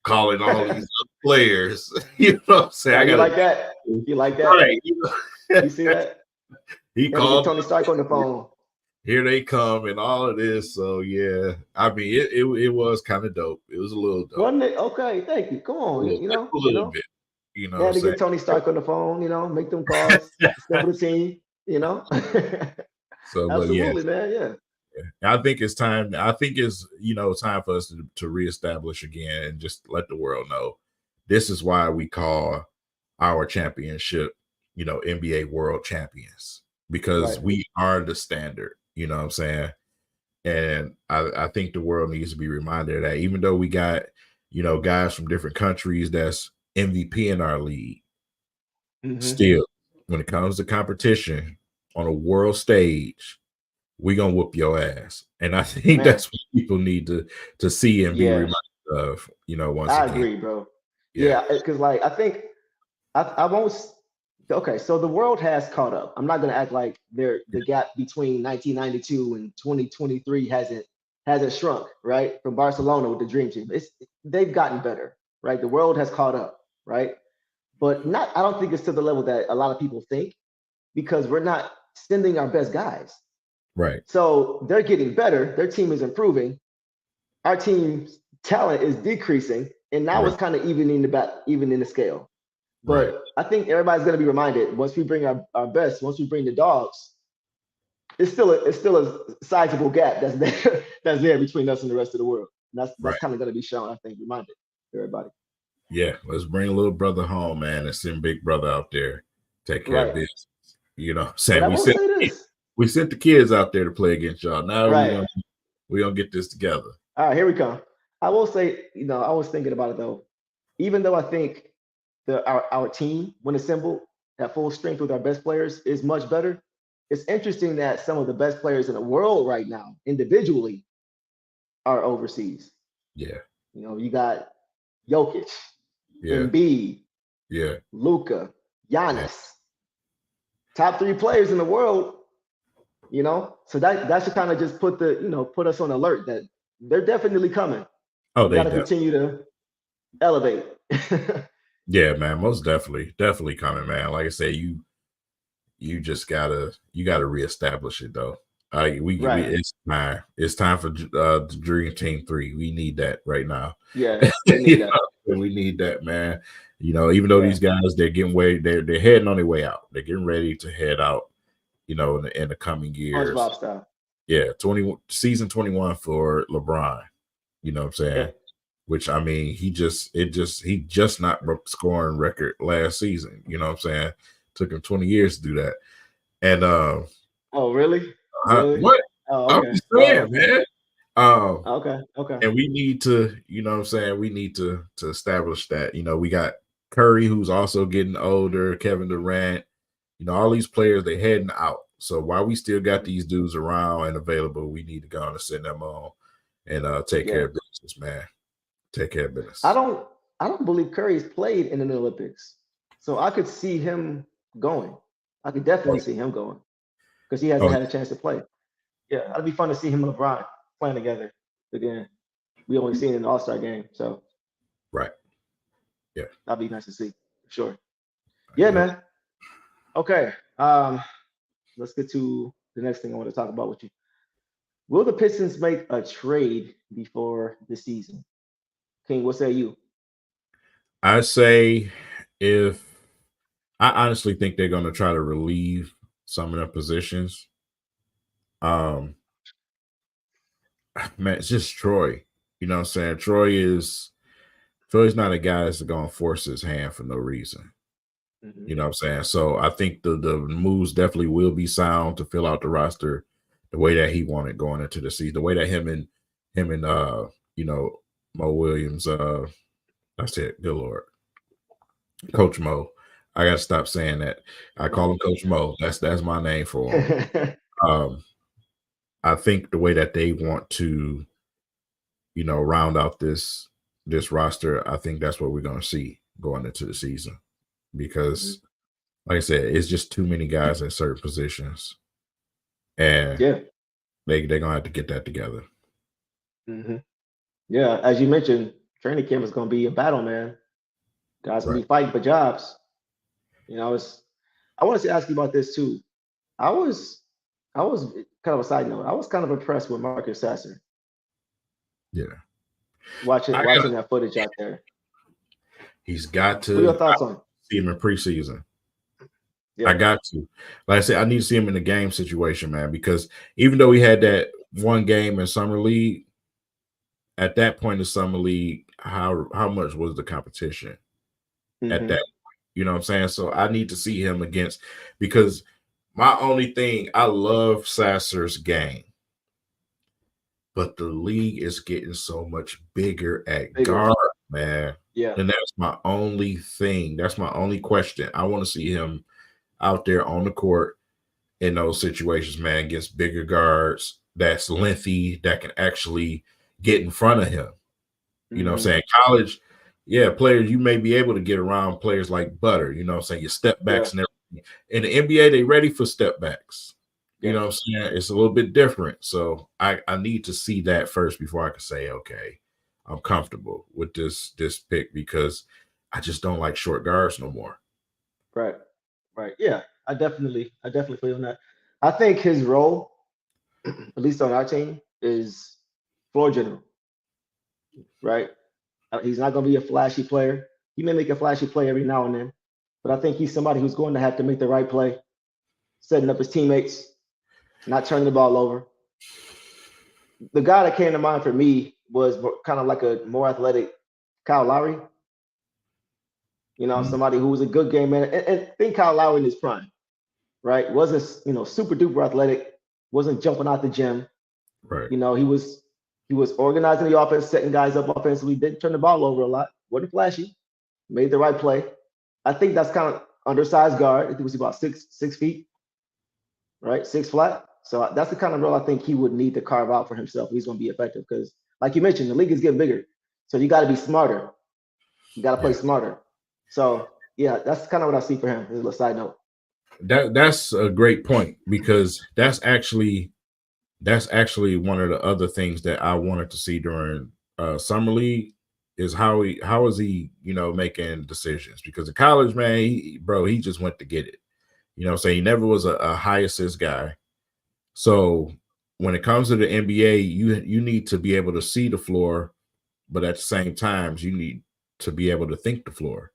A: calling all these other players. You know what I'm saying?
B: Oh,
A: I
B: you
A: gotta
B: like that? You like that?
A: right.
B: You see that?
A: He
B: Gotta get
A: called.
B: Tony Stark on the phone.
A: Here they come and all of this. So yeah, I mean it was kind of dope. It was a little dope.
B: Wasn't it? Okay, thank you. Come on,
A: A little bit. You know
B: They
A: what
B: had
A: I'm
B: to get Tony Stark on the phone, make them calls, step for the team,
A: So, but yeah,
B: Absolutely, man. Yeah.
A: I think it's time. I think it's time for us to reestablish again and just let the world know this is why we call our championship, NBA World Champions, because
B: Right.
A: we are the standard. You know what I'm saying? And I think the world needs to be reminded of that. Even though we got guys from different countries that's MVP in our league, still when it comes to competition on a world stage, we're gonna whoop your ass. And I think that's what people need to see and be reminded of, once
B: I
A: again.
B: agree, bro. Yeah, because like I think I won't. Okay, so the world has caught up. I'm not gonna act like the gap between 1992 and 2023 hasn't shrunk, right? From Barcelona with the Dream Team, they've gotten better, right? The world has caught up, right? But not. I don't think it's to the level that a lot of people think, because we're not sending our best guys.
A: Right.
B: So they're getting better. Their team is improving. Our team's talent is decreasing, and now it's kind of even in the scale. But I think everybody's going to be reminded, once we bring our best, once we bring the dogs, it's still a sizable gap that's there between us and the rest of the world. And that's kind of going to be shown, I think, reminded everybody.
A: Yeah, let's bring little brother home, man, and send big brother out there, take care of business. Saying we sent the kids out there to play against y'all. Now we're gonna get this together.
B: All right, here we come. I will say, I was thinking about it though. Even though I think our team, when assembled at full strength with our best players, is much better, it's interesting that some of the best players in the world right now, individually, are overseas.
A: Yeah.
B: You got Jokic,
A: Embiid,
B: Luka, Giannis, top 3 players in the world. So that should kind of just put us on alert that they're definitely coming.
A: Oh,
B: they got to continue to elevate.
A: Yeah, man, most definitely coming, man. Like I say, you just gotta reestablish it though. It's time for the Dream Team 3. We need that right now.
B: Yeah, we need that.
A: We need that, man. Even though these guys, they're heading on their way out. They're getting ready to head out. In the coming years.
B: SpongeBob style.
A: Yeah, season 21 for LeBron. You know what I'm saying?
B: Yeah.
A: Which I mean, he just not broke the scoring record last season. You know what I'm saying? Took him 20 years to do that. And
B: oh, really?
A: What?
B: Oh, okay.
A: I'm just saying, man.
B: Okay.
A: And we need to, what I'm saying, we need to establish that. We got Curry, who's also getting older, Kevin Durant, all these players, they heading out. So while we still got these dudes around and available, we need to go on and send them on and take care of business, man. Take care of business.
B: I don't believe Curry's played in the Olympics, so I could see him going. I could definitely see him going because he hasn't had a chance to play. Yeah, it'd be fun to see him and LeBron playing together again. We only seen it in the All-Star game, so
A: yeah,
B: that'd be nice to see for sure. Yeah, man. Okay, let's get to the next thing I want to talk about with you. Will the Pistons make a trade before the season? King, what say you?
A: I say I honestly think they're going to try to relieve some of their positions. Man, it's just Troy. You know what I'm saying? Troy's not a guy that's going to force his hand for no reason. You know what I'm saying? So I think the moves definitely will be sound to fill out the roster the way that he wanted going into the season, the way that him and Mo Williams, that's it, good Lord. Coach Mo. I gotta stop saying that. I call him Coach Mo. That's my name for him. I think the way that they want to, round out this roster, I think that's what we're gonna see going into the season. Because like I said, it's just too many guys at certain positions. And they're gonna have to get that together.
B: Yeah, as you mentioned, training camp is going to be a battle, man. Guys going to
A: Right.
B: be fighting for jobs. I wanted to ask you about this too. I was, I was kind of a side note. I was kind of impressed with Marcus Sasser
A: Yeah.
B: watching
A: I
B: watching that footage out there.
A: He's got
B: What are your
A: to
B: thoughts on?
A: see him in preseason. I
B: Yeah.
A: got to. Like I said, I need to see him in the game situation, man, because even though he had that one game in summer league, at that point in summer league, how much was the competition at
B: Mm-hmm.
A: that? You know what I'm saying? So I need to see him against, because my only thing, I love Sasser's game, but the league is getting so much bigger at
B: Bigger.
A: guard, man.
B: Yeah.
A: And that's my only thing. That's my only question. I want to see him out there on the court in those situations, man, against bigger guards that's lengthy, that can actually get in front of him. You know what I'm
B: Mm-hmm.
A: saying? College, yeah, players, you may be able to get around players like butter, you know what I'm saying? Your step backs
B: Yeah.
A: and everything. In the NBA, they ready for step backs. You
B: Yeah.
A: know what I'm saying? It's a little bit different. So I need to see that first before I can say, okay, I'm comfortable with this pick, because I just don't like short guards no more.
B: Right. Right. Yeah. I definitely feel on that. I think his role, at least on our team, is floor general. Right. He's not going to be a flashy player. He may make a flashy play every now and then, but I think he's somebody who's going to have to make the right play, setting up his teammates, not turning the ball over. The guy that came to mind for me was kind of like a more athletic Kyle Lowry.
A: Mm,
B: Somebody who was a good game man. And think Kyle Lowry in his prime, right? Wasn't super duper athletic, wasn't jumping out the gym.
A: right.
B: He was organizing the offense, setting guys up offensively, didn't turn the ball over a lot, wasn't flashy, made the right play. I think that's kind of undersized guard. I think he was about 6 feet, right? 6 flat. So that's the kind of role I think he would need to carve out for himself if he's going to be effective. Because, like you mentioned, the league is getting bigger, so you got to be smarter. You got to play
A: Yeah.
B: smarter. So yeah, that's kind of what I see for him. As a little side note.
A: That's a great point, because that's actually one of the other things that I wanted to see during summer league, is how is he making decisions, because in college, man, he just went to get it. You know what I'm saying? He never was a high assist guy. So when it comes to the NBA, you need to be able to see the floor, but at the same time, you need to be able to think the floor,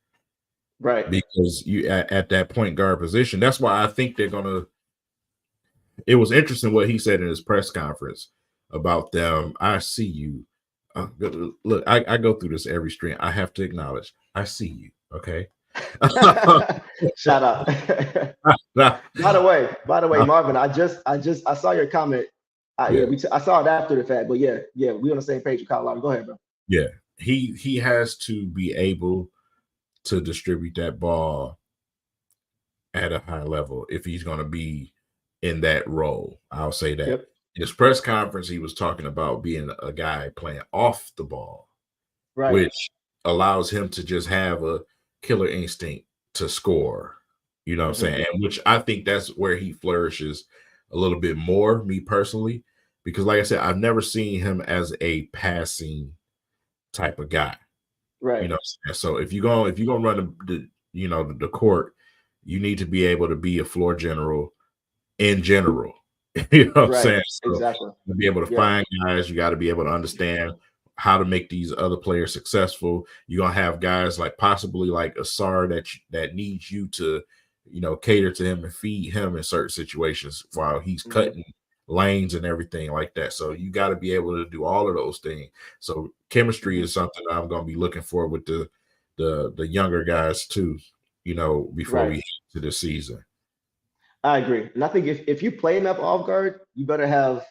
B: Right.
A: because you at that point guard position. That's why I think they're gonna. It was interesting what he said in his press conference about them. I see you. Look, I go through this every stream. I have to acknowledge, I see you. Okay.
B: Shout out. By the way, Marvin, I saw your comment.
A: Yeah.
B: I saw it after the fact, but yeah, we on the same page with Kyle Lowry. Go ahead, bro.
A: Yeah. He has to be able to distribute that ball at a high level if he's going to be in that role. I'll say that.
B: Yep.
A: In his press conference, he was talking about being a guy playing off the ball,
B: Right.
A: which allows him to just have a killer instinct to score. You know what I'm saying? And which I think that's where he flourishes a little bit more, me personally, because like I said, I've never seen him as a passing type of guy.
B: Right.
A: You know what I'm saying? So if you're gonna run the court, you need to be able to be a floor general in general. You know what I'm
B: Right.
A: saying? So
B: Exactly.
A: to be able to
B: Yeah.
A: find guys, you got to be able to understand how to make these other players successful. You're gonna have guys like possibly like Asar that needs you to, cater to him and feed him in certain situations while he's cutting lanes and everything like that. So you got to be able to do all of those things. So chemistry is something that I'm gonna be looking for with the younger guys too, before
B: Right.
A: we hit to the season.
B: I agree, and I think if you play him up off guard, you better have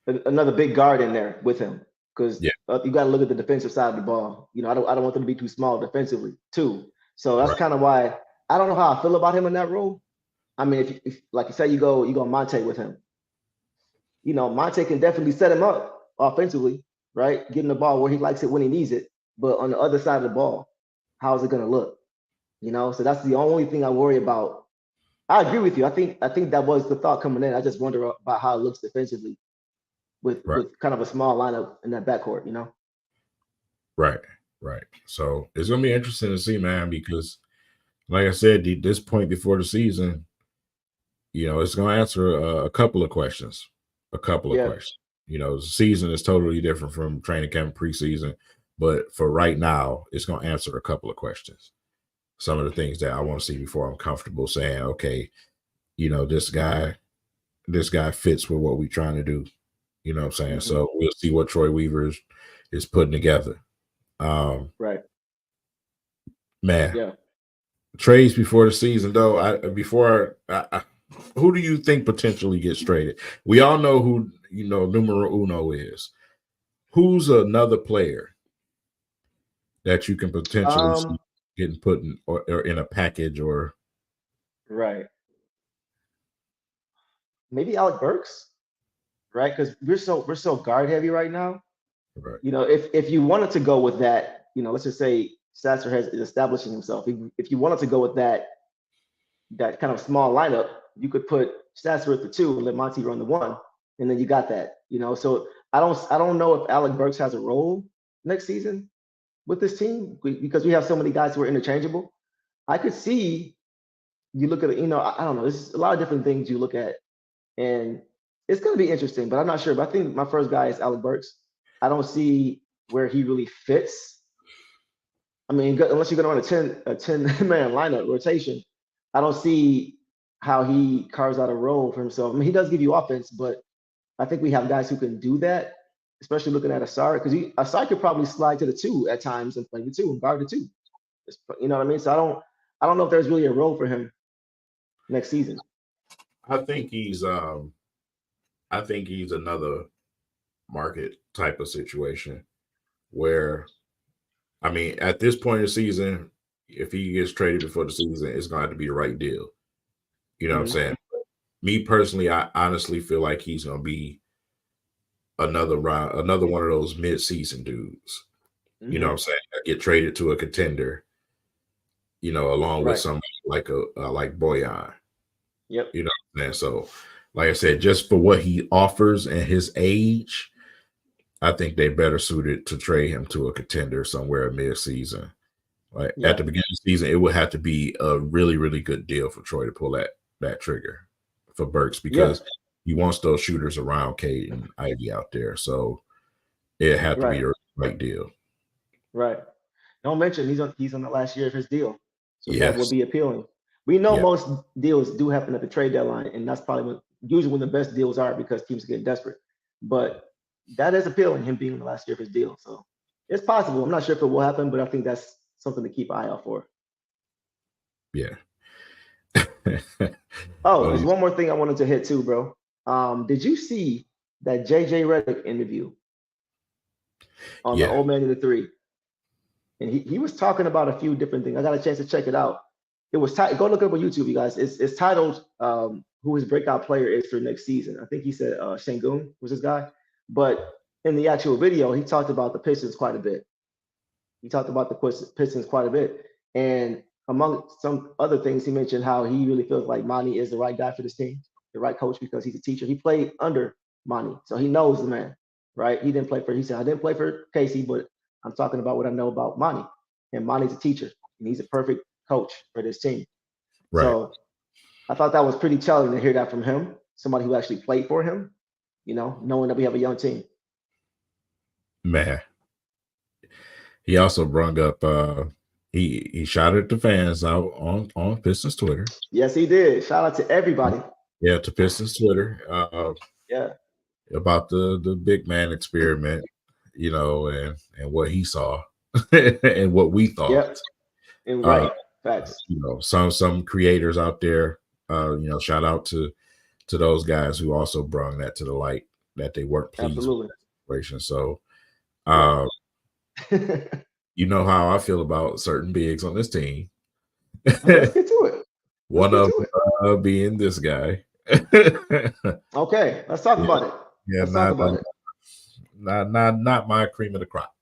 B: another big guard in there with him, because
A: Yeah.
B: you got to look at the defensive side of the ball. I don't want them to be too small defensively too. So that's
A: Right.
B: kind of why I don't know how I feel about him in that role. I mean, if like you say, you go Monte with him. Monte can definitely set him up offensively, right? Getting the ball where he likes it when he needs it. But on the other side of the ball, how is it going to look? So that's the only thing I worry about. I agree with you. I think that was the thought coming in. I just wonder about how it looks defensively with
A: Right.
B: kind of a small lineup in that backcourt.
A: Right. Right. So it's gonna be interesting to see, man, because like I said, this point before the season, it's going to answer a couple of questions. A couple of
B: Yeah,
A: questions. The season is totally different from training camp preseason, but for right now, it's going to answer a couple of questions. Some of the things that I want to see before I'm comfortable saying, okay, this guy fits with what we're trying to do. You know what I'm saying?
B: hmm
A: So we'll see what Troy Weaver is putting together.
B: right.
A: Man,
B: Yeah.
A: trades before the season, though. Who do you think potentially gets traded? We all know who numero uno is. Who's another player that you can potentially see
B: Um,
A: getting put in or in a package or
B: right. Maybe Alec Burks, right? Because we're so guard heavy right now.
A: right?
B: If you wanted to go with that, let's just say Sasser is establishing himself. If you wanted to go with that kind of small lineup, you could put Sasser at the 2 and let Monty run the 1, and then you got that. So I don't know if Alec Burks has a role next season with this team because we have so many guys who are interchangeable. I could see you look at I don't know. There's a lot of different things you look at, and it's going to be interesting. But I'm not sure. But I think my first guy is Alec Burks. I don't see where he really fits. I mean, unless you're going to run a ten man lineup rotation, I don't see how he carves out a role for himself. I mean, he does give you offense, but I think we have guys who can do that, especially looking at Asar, because Asar could probably slide to the 2 at times and play the 2 and guard the 2. You know what I mean? So I don't know if there's really a role for him next season.
A: I think he's another market type of situation where I mean at this point in the season, if he gets traded before the season, it's going to have to be the right deal. You know what I'm
B: hmm
A: saying? Me personally, I honestly feel like he's going to be another one of those mid-season dudes. You know what
B: hmm
A: I'm saying? Get traded to a contender, along with
B: Right.
A: somebody like like Boyan.
B: Yep.
A: You know what I'm saying? So, like I said, just for what he offers and his age, I think they better suited to trade him to a contender somewhere mid-season. Like at
B: Yeah.
A: the beginning of the season, it would have to be a really, really good deal for Troy to pull that trigger for Burks
B: Yeah.
A: because he wants those shooters around Cade and Ivy out there. So it had to be
B: Right.
A: a right deal.
B: Right. Don't mention he's on the last year of his deal, so that would
A: Yes.
B: be appealing. We know
A: Yeah.
B: most deals do happen at the trade deadline, and that's probably usually when the best deals are because teams get desperate. But that is appealing, him being in the last year of his deal. So it's possible. I'm not sure if it will happen, but I think that's something to keep an eye out for.
A: Yeah.
B: Oh,
A: Oh,
B: there's one more thing I wanted to hit too, bro. Did you see that JJ Redick interview on the
A: yeah.
B: Old Man of the Three? And he was talking about a few different things. I got a chance to check it out. It was go look it up on YouTube, you guys. It's titled "Who His Breakout Player Is for Next Season." I think he said Shangun was his guy, but in the actual video, he talked about the Pistons quite a bit. He talked about the Pistons quite a bit, and among some other things, he mentioned how he really feels like Monty is the right guy for this team, the right coach because he's a teacher. He played under Monty, so he knows the man, right? He didn't play for. He said I didn't play for Casey, but I'm talking about what I know about Monty, and Monty's a teacher, and he's a perfect coach for this team.
A: Right.
B: So I thought that was pretty telling to hear that from him, somebody who actually played for him, knowing that we have a young team.
A: Man. He also brought up he shouted at the fans out on Pistons Twitter.
B: Yes, he did. Shout out to everybody.
A: Yeah, to Pistons Twitter.
B: Yeah.
A: About the big man experiment, and what he saw and what we thought.
B: Yep. And
A: Uh,
B: right. Facts.
A: some creators out there, shout out to those guys who also brought that to the light that they weren't pleased with
B: Absolutely.
A: that situation. So,
B: Yeah.
A: you know how I feel about certain bigs on this team.
B: Let's get to it.
A: One of them being this guy.
B: Okay, let's talk about it.
A: Yeah,
B: Let's talk about it.
A: not my cream of the crop.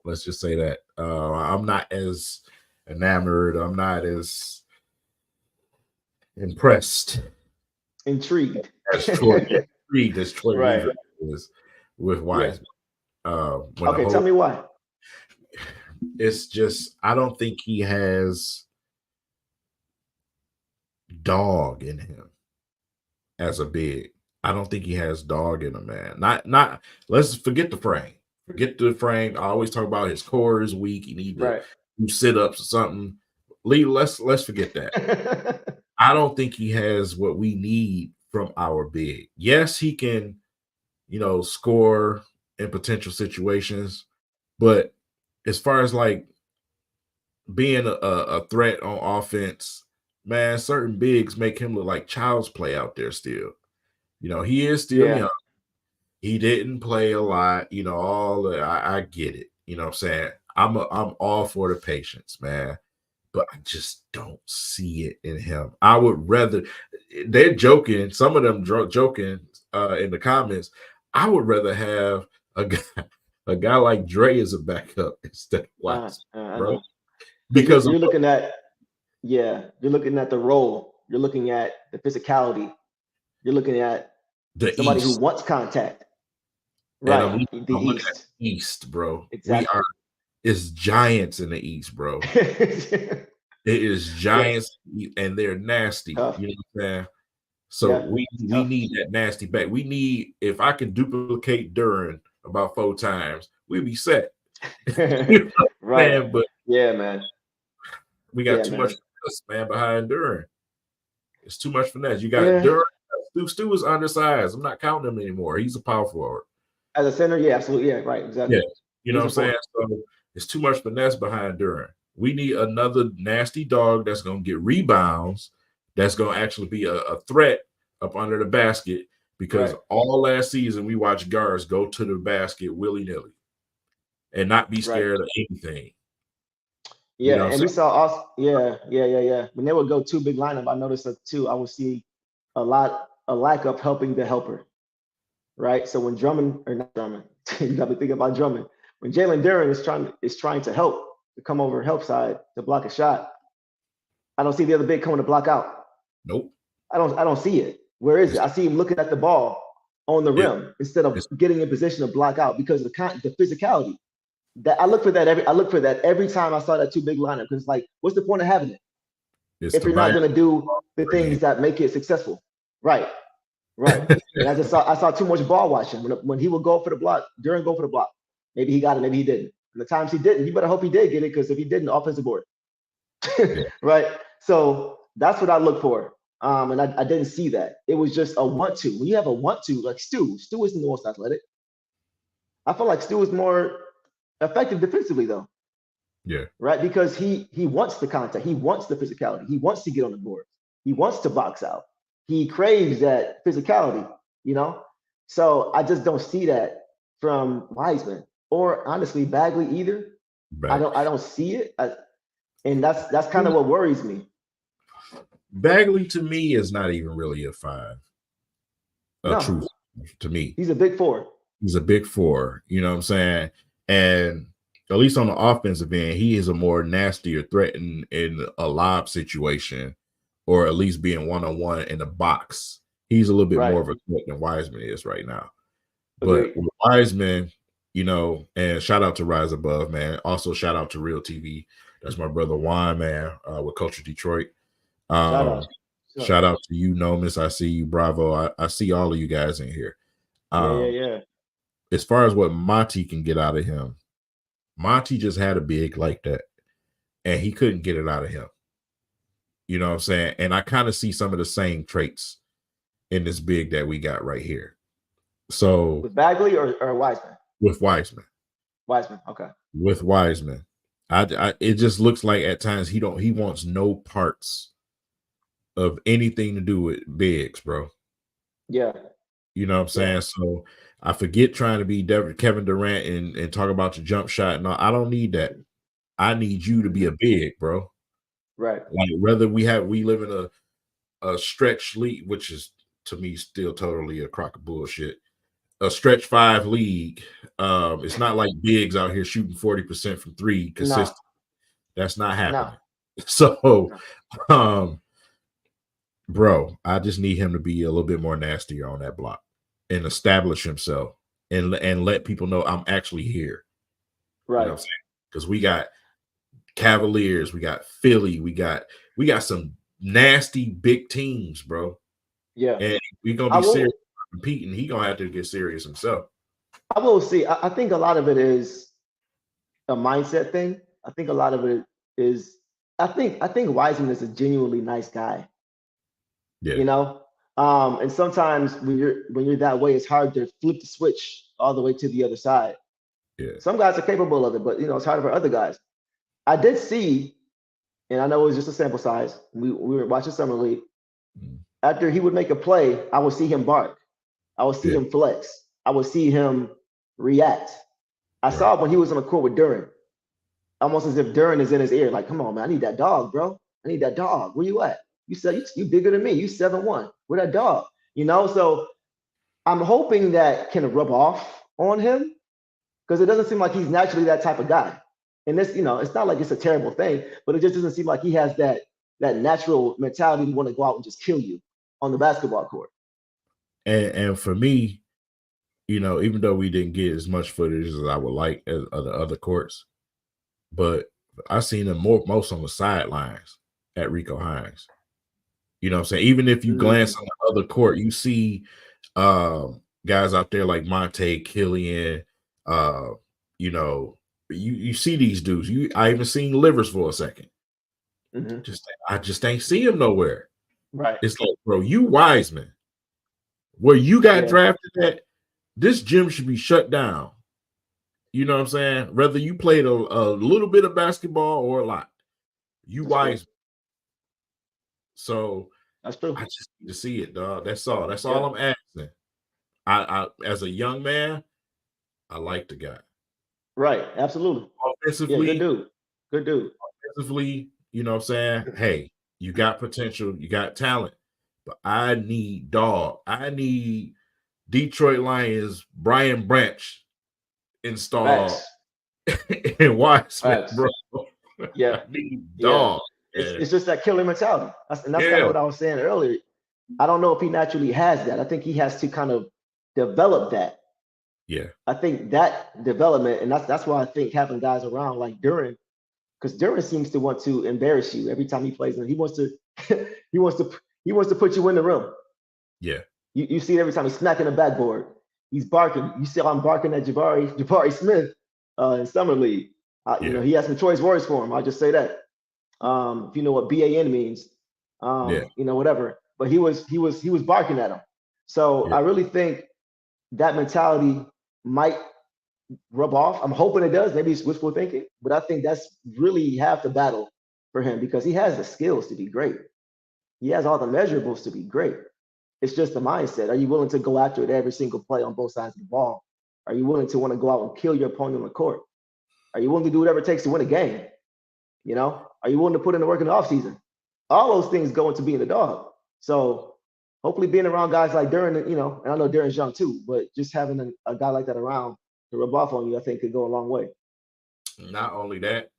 A: Let's just say that I'm not as enamored. I'm not as impressed.
B: Intrigued.
A: As Troy
B: Right.
A: Weaver is with Wiseman.
B: Okay, tell me why.
A: It's just I don't think he has dog in him as a big. I don't think he has dog in him, man. Not. Let's forget the frame. Forget the frame. I always talk about his core is weak. He need to do sit-ups or something. Lee, let's forget that. I don't think he has what we need from our big. Yes, he can, score in potential situations, but as far as like being a threat on offense, man, certain bigs make him look like child's play out there still. He is still young. He didn't play a lot, all that. I get it. You know what I'm saying? I'm all for the patience, man. But I just don't see it in him. I would rather they're joking, some of them joking in the comments. I would rather have a guy like Dre as a backup instead of Watson, bro. Because
B: you're looking at you're looking at the role, you're looking at the physicality, you're looking at somebody who wants contact. Right.
A: The East, bro. Exactly. It's giants in the East, bro. It is giants, and they're nasty.
B: Tough.
A: You know what I'm saying? So we need that nasty back. We need, if I can duplicate Duran about 4 times, we'd be set.
B: Right.
A: Man, but
B: man.
A: We got too much finesse, man, behind Duran. It's too much finesse. You got Duran. Stu is undersized. I'm not counting him anymore. He's a power forward.
B: As a center, absolutely. Yeah, right. Exactly.
A: Yeah. You know what I'm saying? So it's too much finesse behind Duran. We need another nasty dog that's going to get rebounds, that's going to actually be a threat up under the basket, because all last season we watched guards go to the basket willy-nilly and not be scared of anything.
B: Yeah, and we saw also, when they would go 2 big lineup, I noticed that too. I would see a lack of helping the helper. Right. So when Drummond, or not Drummond, you got to think about Drummond. When Jalen Duran is trying to help, to come over help side to block a shot, I don't see the other big coming to block out.
A: Nope.
B: I don't see it. Where is it? I see him looking at the ball on the rim instead of getting in position to block out, because of the physicality. That I look for that every time I saw that 2 big lineup, because like, what's the point of having it if you're not going to do the things that make it successful? Right. And I saw too much ball watching. When he would go for the block, Duran go for the block. Maybe he got it, maybe he didn't. And the times he didn't, you better hope he did get it, because if he didn't, offensive board. Right. So that's what I look for. And I didn't see that. It was just a want-to. When you have a want-to, like Stu isn't the most athletic. I feel like Stu is more effective defensively, though.
A: Yeah.
B: Right. Because he wants the contact. He wants the physicality. He wants to get on the board. He wants to box out. He craves that physicality, So I just don't see that from Wiseman, or honestly Bagley either. I don't see it, and that's kind of what worries me.
A: Bagley to me is not even really a 5. Truth to me.
B: He's a big 4.
A: He's a big 4. You know what I'm saying? And at least on the offensive end, he is a more nastier threat in a lob situation, or at least being one-on-one in the box. He's a little bit more of a threat than Wiseman is right now. But with Wiseman, and shout out to Rise Above, man. Also shout out to Real TV. That's my brother Juan, man, with Culture Detroit. Shout out to you, Nomis. I see you, Bravo. I see all of you guys in here. As far as what Monty can get out of him, Monty just had a big like that, and he couldn't get it out of him. You know what I'm saying? And I kind of see some of the same traits in this big that we got right here. So
B: with Bagley or Wiseman?
A: With Wiseman.
B: Okay.
A: With Wiseman. It just looks like at times he wants no parts of anything to do with bigs, bro.
B: Yeah.
A: You know what I'm saying? So I forget trying to be Kevin Durant and talk about your jump shot. No, I don't need that. I need you to be a big, bro.
B: Right.
A: Like whether we live in a stretch league, which is to me still totally a crock of bullshit. A stretch 5 league. It's not like bigs out here shooting 40% from 3 consistent. No. That's not happening. No. So, bro, I just need him to be a little bit more nastier on that block and establish himself and let people know I'm actually here.
B: Right.
A: You know what I'm saying? because we got Cavaliers, we got Philly, we got some nasty big teams, bro.
B: Yeah.
A: And we're gonna be serious competing. He gonna have to get serious himself.
B: I will see. I think a lot of it is a mindset thing. I think a lot of it is. I think Wiseman is a genuinely nice guy.
A: Yeah.
B: You know, and sometimes when you're that way, it's hard to flip the switch all the way to the other side.
A: Yeah.
B: Some guys are capable of it, but it's harder for other guys. I did see, and I know it was just a sample size. We were watching Summer League. After he would make a play, I would see him bark. I would see him flex. I would see him react. I saw it when he was on the court with Duran. Almost as if Duran is in his ear, like, come on, man, I need that dog, bro. I need that dog. Where you at? You said you bigger than me. You 7'1". Where that dog? So I'm hoping that can rub off on him because it doesn't seem like he's naturally that type of guy. And this, it's not like it's a terrible thing, but it just doesn't seem like he has that natural mentality to want to go out and just kill you on the basketball court.
A: And for me, even though we didn't get as much footage as I would like as the other courts, but I seen him most on the sidelines at Rico Hines. You know what I'm saying? Even if you glance on the other court, you see guys out there like Monte, Killian, you see these dudes. I even seen Livers for a second. I just ain't see him nowhere.
B: Right.
A: It's like, bro, you Wiseman. Where you got drafted at, this gym should be shut down. You know what I'm saying? Whether you played a little bit of basketball or a lot. You Wiseman. So
B: that's true.
A: I just need to see it, dog. That's all. That's all I'm asking. I as a young man, I like the guy.
B: Right. Absolutely.
A: Offensively,
B: good dude.
A: Offensively, you know what I'm saying? Hey, you got potential, you got talent, but I need Detroit Lions Brian Branch installed in Wiseman, bro.
B: Yeah.
A: I need dog.
B: It's just that killer mentality. That's kind of what I was saying earlier. I don't know if he naturally has that. I think he has to kind of develop that.
A: Yeah.
B: I think that development, and that's why I think having guys around like Duran, because Duran seems to want to embarrass you every time he plays, and he wants to he wants to put you in the room.
A: Yeah.
B: You see it every time he's smacking the backboard. He's barking. You see I'm barking at Jabari Smith in Summer League. He has some choice words for him. I'll just say that. If you know what BAN means, whatever. But he was barking at him. So I really think that mentality might rub off. I'm hoping it does. Maybe it's wishful thinking, but I think that's really half the battle for him because he has the skills to be great. He has all the measurables to be great. It's just the mindset. Are you willing to go after it every single play on both sides of the ball? Are you willing to want to go out and kill your opponent on the court? Are you willing to do whatever it takes to win a game? Are you willing to put in the work in the offseason? All those things go into being a dog. So hopefully being around guys like Duran, and I know Duran's young too, but just having a guy like that around to rub off on you, I think could go a long way.
A: Not only that,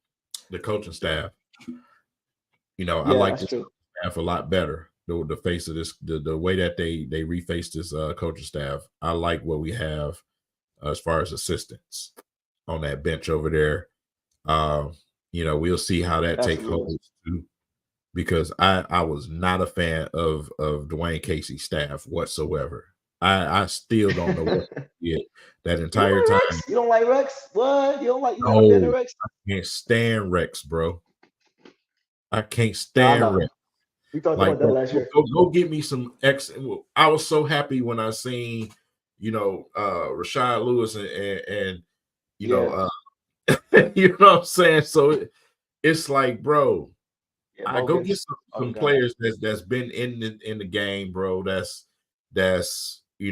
A: the coaching staff. I like this staff a lot better. The face of this, the way that they reface this coaching staff. I like what we have as far as assistants on that bench over there. We'll see how that takes hold too. Because I was not a fan of Dwayne Casey's staff whatsoever. I still don't know what he did that entire time.
B: Rex? You don't like Rex? What? You don't like Rex?
A: I can't stand Rex, bro. I can't stand Rex.
B: We talked about that last year.
A: Go get me some X. I was so happy when I seen, Rashad Lewis and you know what I'm saying? So it's like, bro, I go get some players that's been in the game, bro. That's what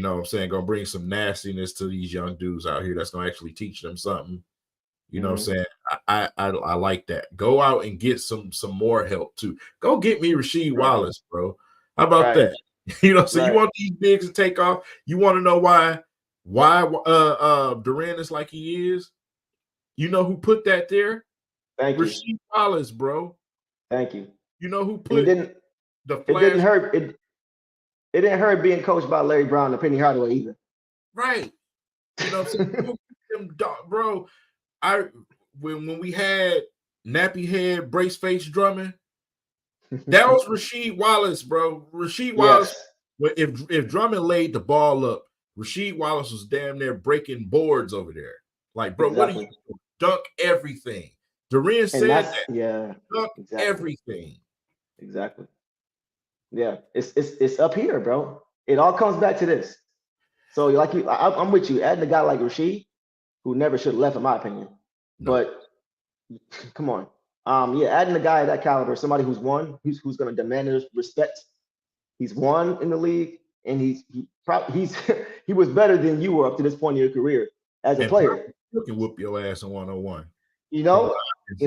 A: I'm saying, gonna bring some nastiness to these young dudes out here. That's gonna actually teach them something. You know what I'm saying? I like that. Go out and get some more help too. Go get me Rasheed Wallace, bro. How about that? You know, so you want these bigs to take off. You want to know why Durant is like he is? You know who put that there?
B: Thank you.
A: Rasheed Wallace, bro.
B: Thank you.
A: You know who put
B: it didn't hurt. It didn't hurt being coached by Larry Brown and Penny Hardaway either.
A: Right. You know what I'm saying? Bro, when we had nappy head, brace face Drummond, that was Rasheed Wallace, bro. Rasheed Wallace.
B: Yes,
A: If Drummond laid the ball up, Rasheed Wallace was damn near breaking boards over there. Like, bro, what are you
B: exactly.
A: doing? Dunk everything. Duran
B: And
A: said
B: that's
A: that.
B: yeah,
A: Dunk
B: exactly,
A: everything.
B: exactly. Yeah, it's up here, bro. It all comes back to this. So like I'm with you. Adding a guy like Rasheed, who never should have left, in my opinion.
A: No.
B: But come on, yeah, adding a guy of that caliber, somebody who's won, who's going to demand his respect. He's won in the league, and he's he was better than you were up to this point in your career as a
A: And
B: player.
A: you can whoop your ass in 101.
B: You
A: From what
B: know,
A: I can see.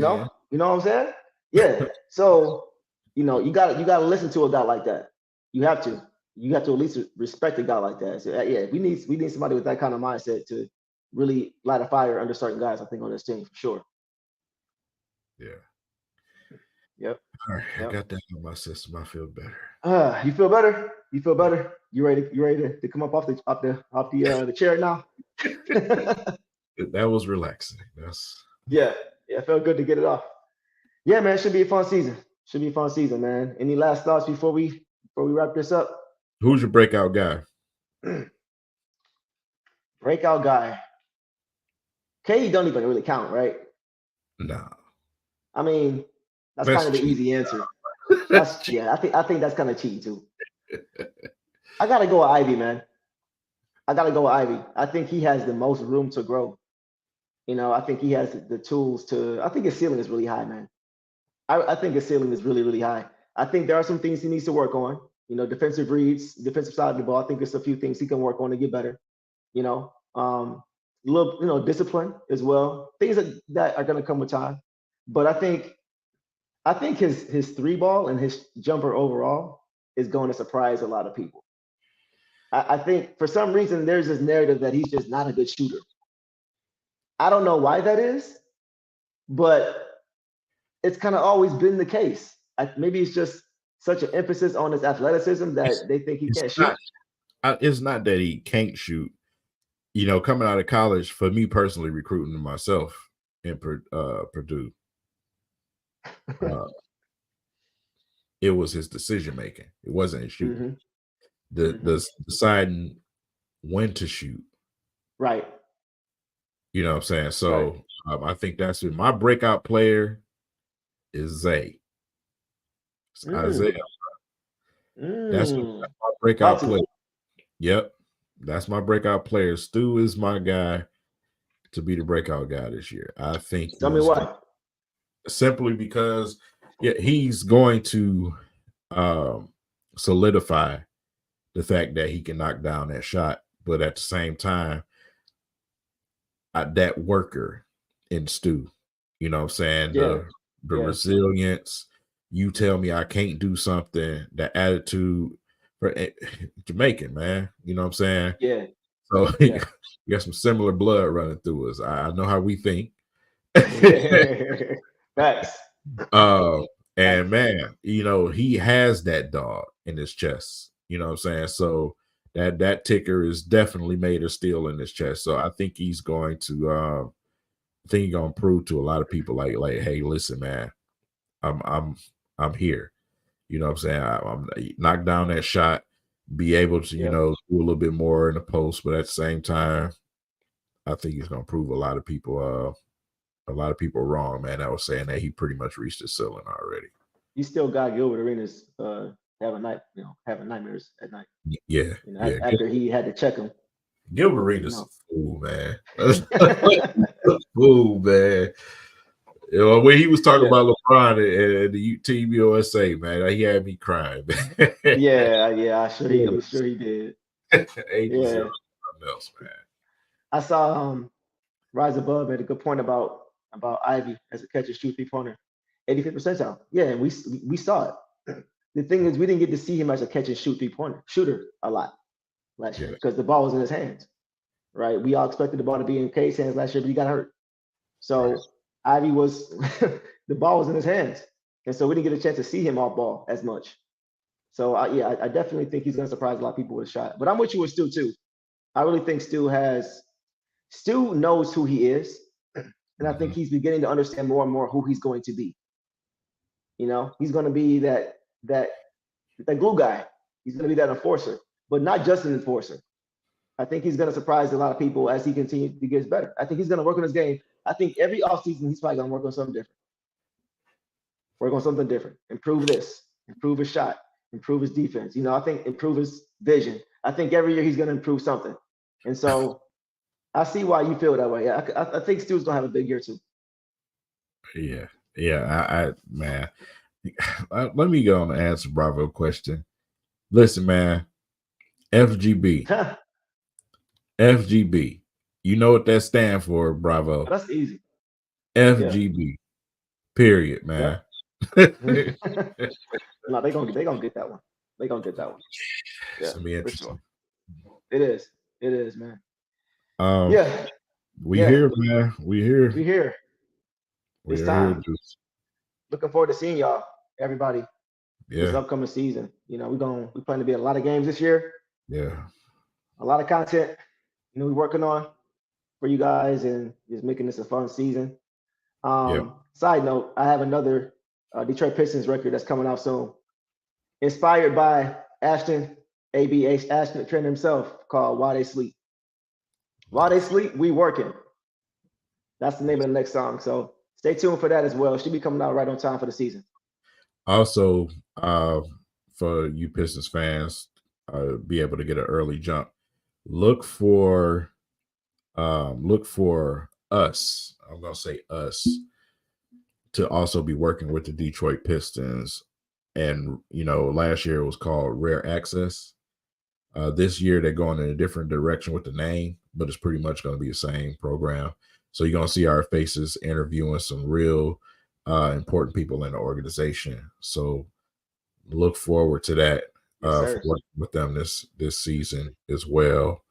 B: you know what I'm saying? Yeah. So you got to listen to a guy like that. You have to. You have to at least respect a guy like that. So yeah, we need somebody with that kind of mindset to really light a fire under certain guys. I think on this team for sure.
A: Yeah.
B: Yep.
A: All right,
B: Yep.
A: I got that in my system. I feel better.
B: You feel better? You feel better? You ready? You ready to come up off the chair now?
A: That was relaxing. That's
B: Yeah. Yeah. It felt good to get it off. Yeah, man. Should be a fun season. Should be a fun season, man. Any last thoughts before we wrap this up?
A: who's your breakout guy?
B: Breakout guy. Cade don't even really count, right?
A: Nah.
B: I mean, that's kind
A: That's
B: of the
A: cheap.
B: easy answer. That's yeah. I think that's kind of cheating too. I gotta go with Ivy, man. I gotta go with Ivy. I think he has the most room to grow. I think he has the tools to. I think his ceiling is really high, man. I think his ceiling is really, really high. I think there are some things he needs to work on. Defensive reads, defensive side of the ball. I think there's a few things he can work on to get better. A little, discipline as well. Things that are gonna come with time. But I think his three ball and his jumper overall is going to surprise a lot of people. I think for some reason there's this narrative that he's just not a good shooter. I don't know why that is, but it's kind of always been the case. Maybe it's just such an emphasis on his athleticism that they think he
A: It's
B: can't shoot.
A: not. It's not that he can't shoot. Coming out of college, for me personally, recruiting myself in Purdue, it was his decision making. It wasn't his shooting. The deciding when to shoot.
B: Right.
A: You know what I'm saying? So I think that's it. My breakout player is Zay. It's Isaiah. That's my breakout player. Yep. That's my breakout player. Stu is my guy to be the breakout guy this year. I think.
B: Tell me why.
A: Simply because he's going to solidify the fact that he can knock down that shot, but at the same time, that worker in Stu, you know what I'm saying? The resilience. You tell me I can't do something, the attitude for Jamaican, man. You know what I'm saying?
B: Yeah.
A: So you got some similar blood running through us. I know how we think.
B: Facts.
A: And man, he has that dog in his chest. You know what I'm saying? So that ticker is definitely made of steel in his chest. So I think he's going to prove to a lot of people like, hey, listen, man, I'm here. You know what I'm saying? I'm knock down that shot, be able to, do a little bit more in the post, but at the same time, I think he's gonna prove a lot of people wrong, man. That was saying that he pretty much reached his ceiling already.
B: You still got Gilbert Arenas having nightmares at night.
A: Yeah.
B: After he had to check him.
A: Gilbert Arenas is a fool, man. Fool, man. When he was talking about LeBron and the Team USA, man, he had me crying, man.
B: I'm sure he did.
A: Else, man.
B: I saw Rise Above made a good point about Ivy as a catch and shoot 3-pointer, 85th percentile. Yeah, and we saw it. The thing is, we didn't get to see him as a catch and shoot 3-pointer shooter a lot last year because the ball was in his hands. Right? We all expected the ball to be in Cade's hands last year, but he got hurt. So Ivy was the ball was in his hands, and so we didn't get a chance to see him off ball as much. So I definitely think he's going to surprise a lot of people with a shot. But I'm with you with Stu too. I really think Stu knows who he is, And I think he's beginning to understand more and more who he's going to be. You know, he's going to be that glue guy. He's going to be that enforcer, but not just an enforcer. I think he's going to surprise a lot of people as he continues to get better. I think he's going to work on his game. I think every offseason he's probably going to work on something different. Work on something different. Improve this. Improve his shot. Improve his defense. You know, I think improve his vision. I think every year he's going to improve something. And so I see why you feel that way. I think Stu's going to have a big year too.
A: Yeah. I man, let me go on and answer Bravo question. Listen, man, FGB. FGB. You know what that stands for, Bravo?
B: That's easy.
A: FGB. Yeah. Period, man.
B: Yeah. No, they're gonna get that one. They're gonna get that one. Yeah,
A: it's gonna be interesting.
B: Sure. It is. It is, man.
A: Yeah. We here, man. We here.
B: We here. It's time. Looking forward to seeing y'all, everybody. This upcoming season. You know, we plan to be at a lot of games this year.
A: Yeah.
B: A lot of content, you know, we're working on for you guys and just making this a fun season. Side note, I have another Detroit Pistons record that's coming out soon. Inspired by Ashton, A.B.H. Ashton Trent himself, called Why They Sleep. While they sleep, we working. That's the name of the next song. So stay tuned for that as well. It should be coming out right on time for the season.
A: Also, for you Pistons fans, be able to get an early jump. Look for us. I'm gonna say us to also be working with the Detroit Pistons. And you know, last year it was called Rare Access. This year they're going in a different direction with the name, but it's pretty much going to be the same program. So you're going to see our faces interviewing some real important people in the organization. So look forward to that for working with them this season as well.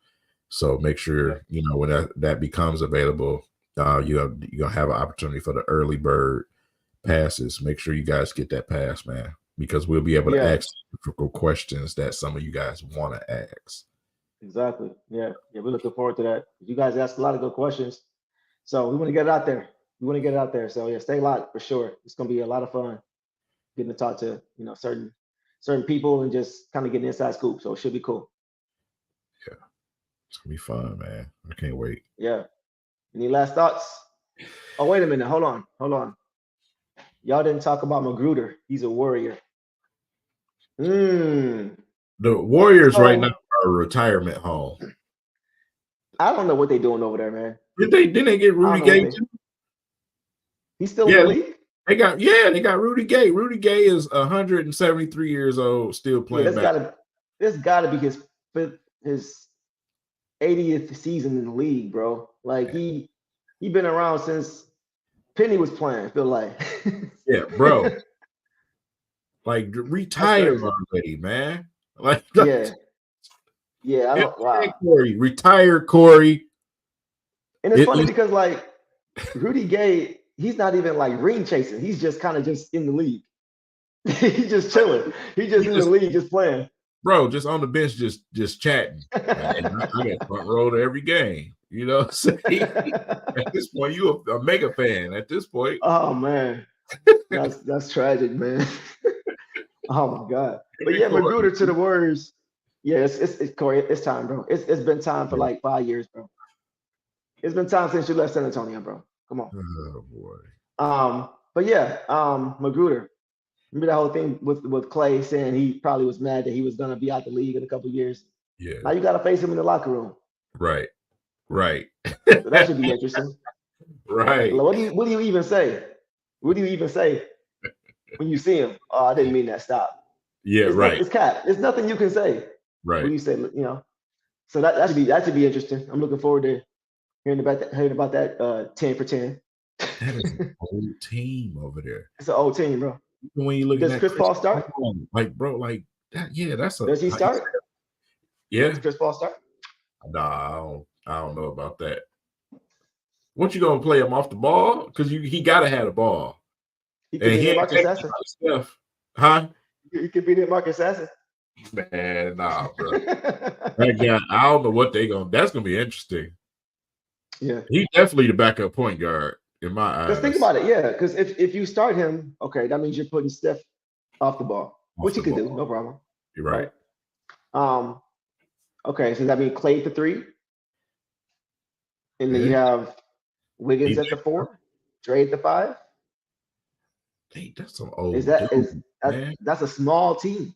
A: So make sure, you know, when that becomes available, you're going to have an opportunity for the early bird passes. Make sure you guys get that pass, man, because we'll be able to ask difficult questions that some of you guys want to ask.
B: Exactly. Yeah, we're looking forward to that. You guys ask a lot of good questions. So we want to get it out there. So yeah, stay locked for sure. It's going to be a lot of fun getting to talk to, you know, certain people and just kind of getting inside scoop. So it should be cool.
A: Yeah. It's going to be fun, man. I can't wait.
B: Yeah. Any last thoughts? Oh, wait a minute. Hold on. Y'all didn't talk about Magruder. He's a Warrior.
A: The Warriors right now are a retirement home.
B: I don't know what they're doing over there, man.
A: Didn't they get Rudy Gay too?
B: He's still in the league?
A: They got Rudy Gay. Rudy Gay is 173 years old, still playing.
B: This gotta be his 80th season in the league, bro. Like he been around since Penny was playing, I feel like.
A: Yeah, bro. Like retire already, man. Like
B: yeah. I don't. Wow.
A: Retire, Corey.
B: And it's funny because like Rudy Gay, he's not even like ring chasing. He's just kind of just in the league. He's just chilling. He's just in the league, just playing.
A: Bro, just on the bench, just chatting. I got front row to every game. You know what I'm saying? At this point, you a mega fan. At this point.
B: Oh man, that's tragic, man. Oh my God. But yeah, Magruder to the Warriors. Yeah, it's Corey. It's time, bro. It's been time for like 5 years, bro. It's been time since you left San Antonio, bro. Come on.
A: Oh boy.
B: But yeah, Magruder. Remember that whole thing with Clay saying he probably was mad that he was gonna be out the league in a couple of years.
A: Yeah.
B: Now you gotta face him in the locker room.
A: Right.
B: So that should be interesting.
A: Right.
B: What do you even say? What do you even say when you see him? Oh, I didn't mean that. Stop.
A: Yeah, right.
B: It's cap. There's nothing you can say.
A: Right.
B: What do you say? You know. So that should be interesting. I'm looking forward to hearing about that 10 for 10.
A: That is an old team over there.
B: It's an old team, bro.
A: When you look
B: at Chris Paul start?
A: Like, bro, like that. Yeah, that's a.
B: Does he start?
A: Yeah.
B: Does Chris Paul start?
A: Nah, I don't know about that. What you gonna play him off the ball? Because he gotta have the ball.
B: He could be Marcus Sasson.
A: Huh?
B: He could be Marcus Sasson.
A: Man, nah, bro. That guy, I don't know what they gonna. That's gonna be interesting.
B: Yeah,
A: he's definitely the backup point guard. in my
B: Because think
A: eyes,
B: about it, yeah. Because if you start him, okay, that means you're putting Steph off the ball,
A: off
B: which he
A: the
B: could do,
A: ball.
B: no problem,
A: You're right.
B: right? Um, okay, so that means Clay at the 3, and then
A: Yeah.
B: you have Wiggins
A: DJ,
B: at the 4, Dre at the 5.
A: hey, that's some
B: Is
A: old
B: that
A: dude,
B: is
A: man.
B: that's a small team?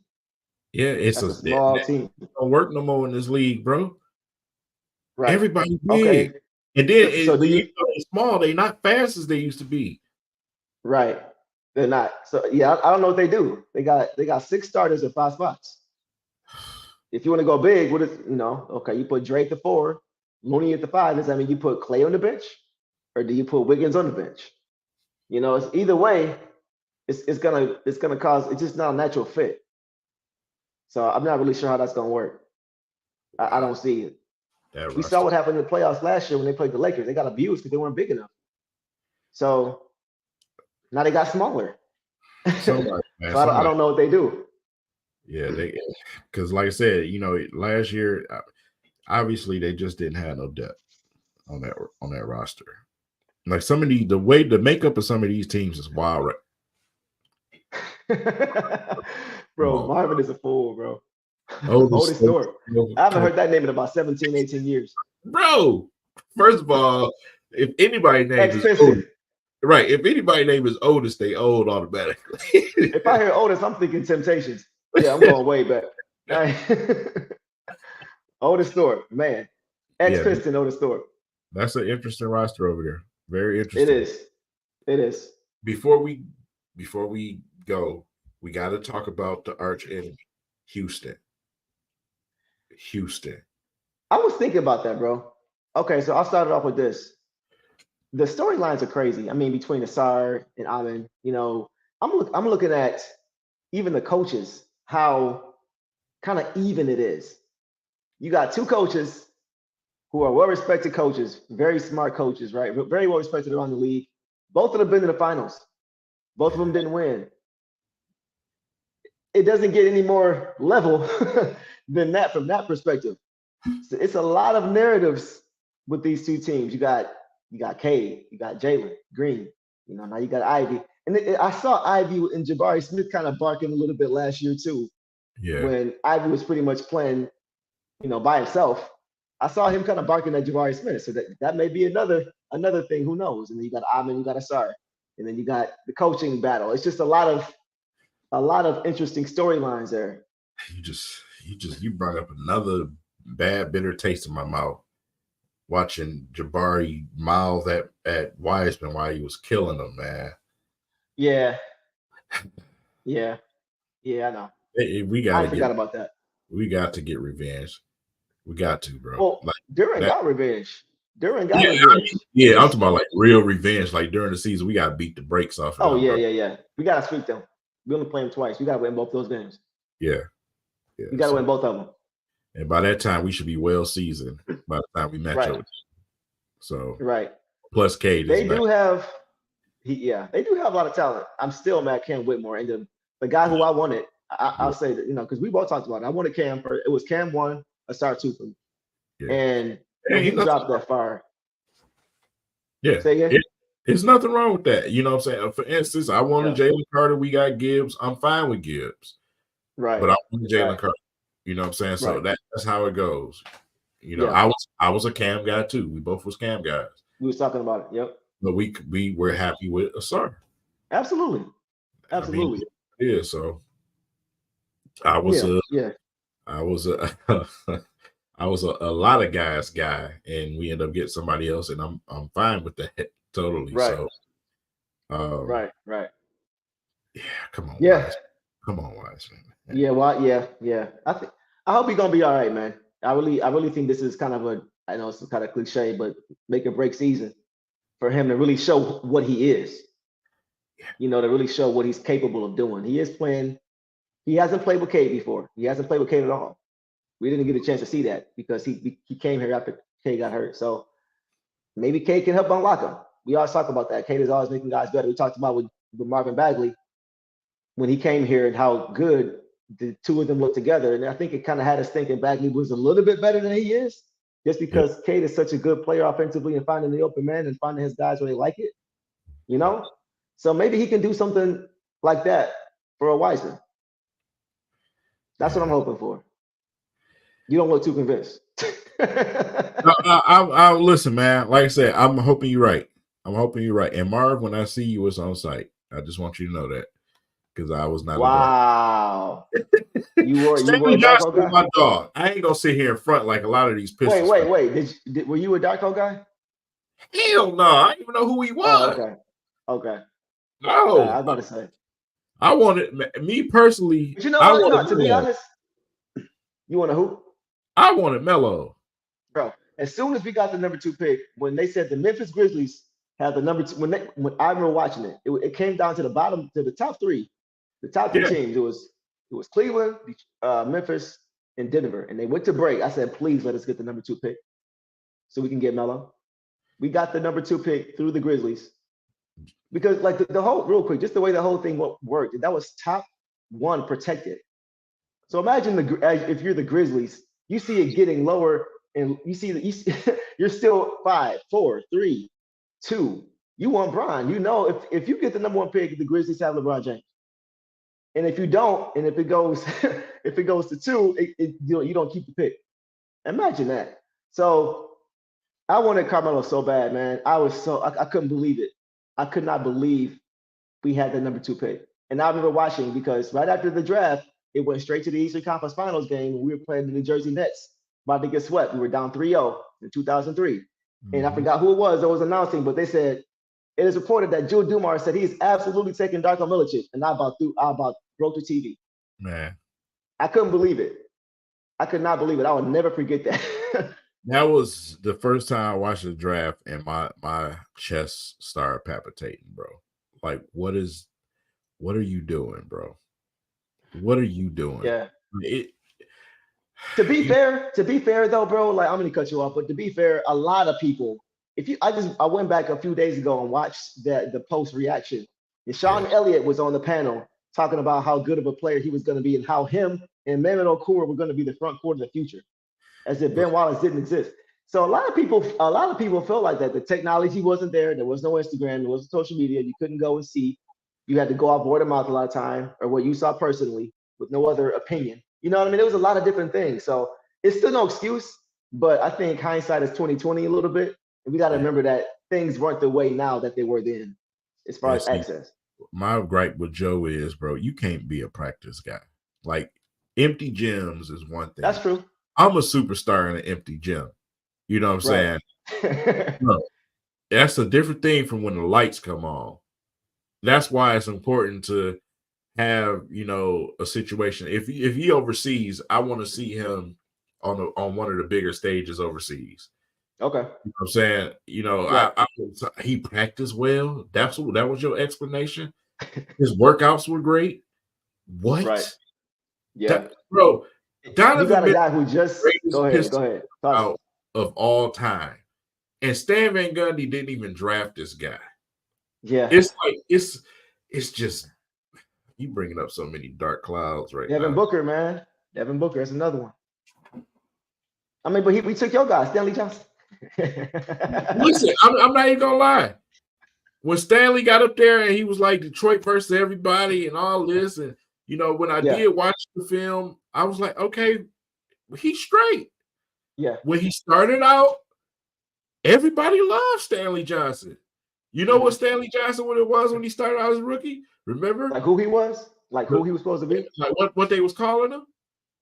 A: Yeah, it's
B: That's
A: a
B: a
A: that
B: small team,
A: don't work no more in this league, bro.
B: right?
A: Everybody
B: Okay,
A: big. And then
B: so do
A: even
B: you
A: though they're small, they not fast as they used to be.
B: right? They're not. So yeah, I don't know what they do. They got 6 starters at 5 spots. If you want to go big, what is okay, you put Drake at the 4, Looney at the 5. Does that mean you put Clay on the bench? Or do you put Wiggins on the bench? It's either way, it's gonna cause it's just not a natural fit. So I'm not really sure how that's gonna work. I
A: Wow,
B: don't see it.
A: that
B: We saw
A: roster.
B: what happened in the playoffs last year when they played the Lakers. They got abused because they weren't big enough. So now they got smaller.
A: Somebody, man,
B: So I
A: somebody.
B: don't know what they do.
A: Yeah, they because like I said, last year, obviously they just didn't have no depth on that roster. Like some of the way the makeup of some of these teams is wild. Come
B: Bro,
A: on,
B: Marvin is a fool, bro.
A: oldest,
B: Otis Thorpe. I haven't
A: come
B: heard that name in about 17, 18 years.
A: bro. First of all, if anybody name is
B: Ex-Piston.
A: Otis, right? If anybody name is Otis, they old automatically.
B: If I hear Otis, I'm thinking Temptations. Yeah, I'm going way back. Otis Thorpe, man.
A: Yeah,
B: Ex-Piston Otis Thorpe.
A: that's an interesting roster over there. Very
B: It
A: interesting.
B: is. It is.
A: Before we go, we got to talk about the arch enemy, Houston. Houston.
B: I was thinking about that, bro. Okay, so I'll start it off with this. The storylines are crazy. I mean, between Asar and Amin, I'm looking at even the coaches, how kind of even it is. You got 2 coaches who are well-respected coaches, very smart coaches, right? Very well-respected around the league. Both of them been in the finals. Both of them didn't win. It doesn't get any more level than that from that perspective. So it's a lot of narratives with these 2 teams. You got Cade, you got Jalen Green. Now you got Ivy, and I saw Ivy and Jabari Smith kind of barking a little bit last year too,
A: Yeah.
B: when Ivy was pretty much playing, by himself. I saw him kind of barking at Jabari Smith, so that may be another thing. Who knows? And then you got Amin, you got Asar, and then you got the coaching battle. It's just a lot of interesting storylines there.
A: You brought up another bad bitter taste in my mouth watching Jabari mouth at Wiseman while he was killing him, man.
B: Yeah, I know.
A: We
B: I
A: gotta
B: forgot about that.
A: We got to get revenge. We got to, bro.
B: Well,
A: Like
B: Duran
A: that,
B: got revenge. Duran got
A: yeah,
B: revenge.
A: I'm talking about like real revenge. Like during the season, we gotta beat the brakes off of
B: Oh
A: them, bro.
B: yeah. We gotta sweep them. We only play them twice. We gotta win both those games.
A: Yeah.
B: We gotta win both of them.
A: And by that time, we should be well seasoned by the time we match up with them. So
B: right.
A: Plus Cade
B: They
A: is
B: do
A: back.
B: have they do have a lot of talent. I'm still mad Cam Whitmore. And the guy who I wanted, I'll say that, because we both talked about it. I wanted Cam first. It was Cam 1, Asar 2 for me.
A: Yeah.
B: And when he dropped that fire.
A: Yeah.
B: Say again?
A: There's nothing wrong with that. You know what I'm saying? For instance, I wanted Jalen Carter. We got Gibbs. I'm fine with Gibbs.
B: Right.
A: But I wanted Jalen Carter. You know what I'm saying? So that's how it goes. I was a Cam guy too. We both was Cam guys.
B: We was talking about it. Yep.
A: But we were happy with Asar.
B: Absolutely.
A: I mean, yeah. So I was I was a lot of guys guy, and we end up getting somebody else, and I'm fine with that totally.
B: Right.
A: So
B: right.
A: Yeah, come on.
B: Yeah.
A: Wiseman. Come on, Wiseman.
B: Yeah, well, yeah. I hope he's gonna be all right, man. I really think this is kind of I know it's kind of cliche, but make or break season for him to really show what he is. To really show what he's capable of doing. He hasn't played with Cade before. He hasn't played with Cade at all. We didn't get a chance to see that because he came here after Cade got hurt. So maybe Cade can help unlock him. We always talk about that. Cade is always making guys better. We talked about with Marvin Bagley when he came here and how good the 2 of them look together. And I think it kind of had us thinking Bagley was a little bit better than he is, just because Cade is such a good player offensively and finding the open man and finding his guys where they like it. you know? So maybe he can do something like that for a Wiseman. That's what I'm hoping for. You don't look too convinced.
A: I listen, man. Like I said, I'm hoping you're right. I'm hoping you're right. And Marv, when I see you, it's on site. I just want you to know that because I was not
B: wow.
A: a dog.
B: You were
A: Stanley
B: a Darko
A: Johnson is
B: guy?
A: my dog. I ain't gonna sit here in front like a lot of these Pistons.
B: Wait. Were you a Darko guy?
A: Hell no. I didn't even know who he was.
B: Oh, okay.
A: No.
B: I was about to say.
A: I wanted me personally.
B: But you know what? No, to be honest, you want to who?
A: I wanted Melo.
B: Bro, as soon as we got the number 2 pick, when they said the Memphis Grizzlies had the number 2, when I remember watching it came down to the bottom, to the top 3. The top 3 teams. It was Cleveland, Memphis, and Denver. And they went to break. I said, please let us get the number 2 pick so we can get Melo. We got the number 2 pick through the Grizzlies. Because like the whole, real quick, just the way the whole thing worked, that was top 1 protected. So imagine if you're the Grizzlies, you see it getting lower, and you see that you're still 5, 4, 3, 2. You want Bron. You know, if you get the number 1 pick, the Grizzlies have LeBron James. And if you don't, and if it goes to 2, you don't keep the pick. Imagine that. So I wanted Carmelo so bad, man. I couldn't believe it. I could not believe we had the number 2 pick. And I remember watching, because right after the draft, it went straight to the Eastern Conference Finals game, and we were playing the New Jersey Nets, about to get swept. We were down 3-0 in 2003. Mm-hmm. And I forgot who it was that was announcing, but they said, it is reported that Joe Dumars said he's absolutely taking Darko Milicic, and I about broke the TV.
A: Man.
B: I couldn't believe it. I could not believe it. I will never forget that.
A: That was the first time I watched the draft, and my chest started palpitating, bro. Like, what are you doing, bro? What are you doing?
B: Yeah. To be fair though, bro, like, I'm gonna cut you off, but to be fair, a lot of people, I went back a few days ago and watched the post reaction, and Sean Elliott was on the panel talking about how good of a player he was going to be, and how him and Mehmet Okur were going to be the front court of the future, as if Ben Wallace didn't exist. So a lot of people felt like that. The technology wasn't there. There was no Instagram. There wasn't social media. You couldn't go and see. You had to go off word of mouth a lot of time, or what you saw personally, with no other opinion. You know what I mean? There was a lot of different things. So it's still no excuse, but I think hindsight is 2020 a little bit. And we got to remember that things weren't the way now that they were then, as far as access.
A: My gripe with Joe is, bro, you can't be a practice guy. Like, empty gyms is one thing.
B: That's true.
A: I'm a superstar in an empty gym. You know what I'm saying? Bro, that's a different thing from when the lights come on. That's why it's important to have, a situation. If he overseas, I want to see him on one of the bigger stages overseas.
B: Okay.
A: You know what I'm saying? He practiced well. That was your explanation. His workouts were great. What?
B: Right. Yeah.
A: Bro, Donovan,
B: you got a guy who just go ahead.
A: Out of all time. And Stan Van Gundy didn't even draft this guy.
B: Yeah.
A: It's like it's just, you bringing up so many dark clouds right now.
B: Devin Booker, man. Devin Booker is another one. I mean, but we took your guy, Stanley Johnson.
A: Listen, I'm not even gonna lie. When Stanley got up there and he was like Detroit versus everybody and all this, and when I did watch the film, I was like, okay, he's straight.
B: Yeah.
A: When he started out, everybody loved Stanley Johnson. You know what Stanley Johnson was when he started out as a rookie? Remember?
B: Like who he was? Like who he was supposed to be?
A: Like what they was calling him?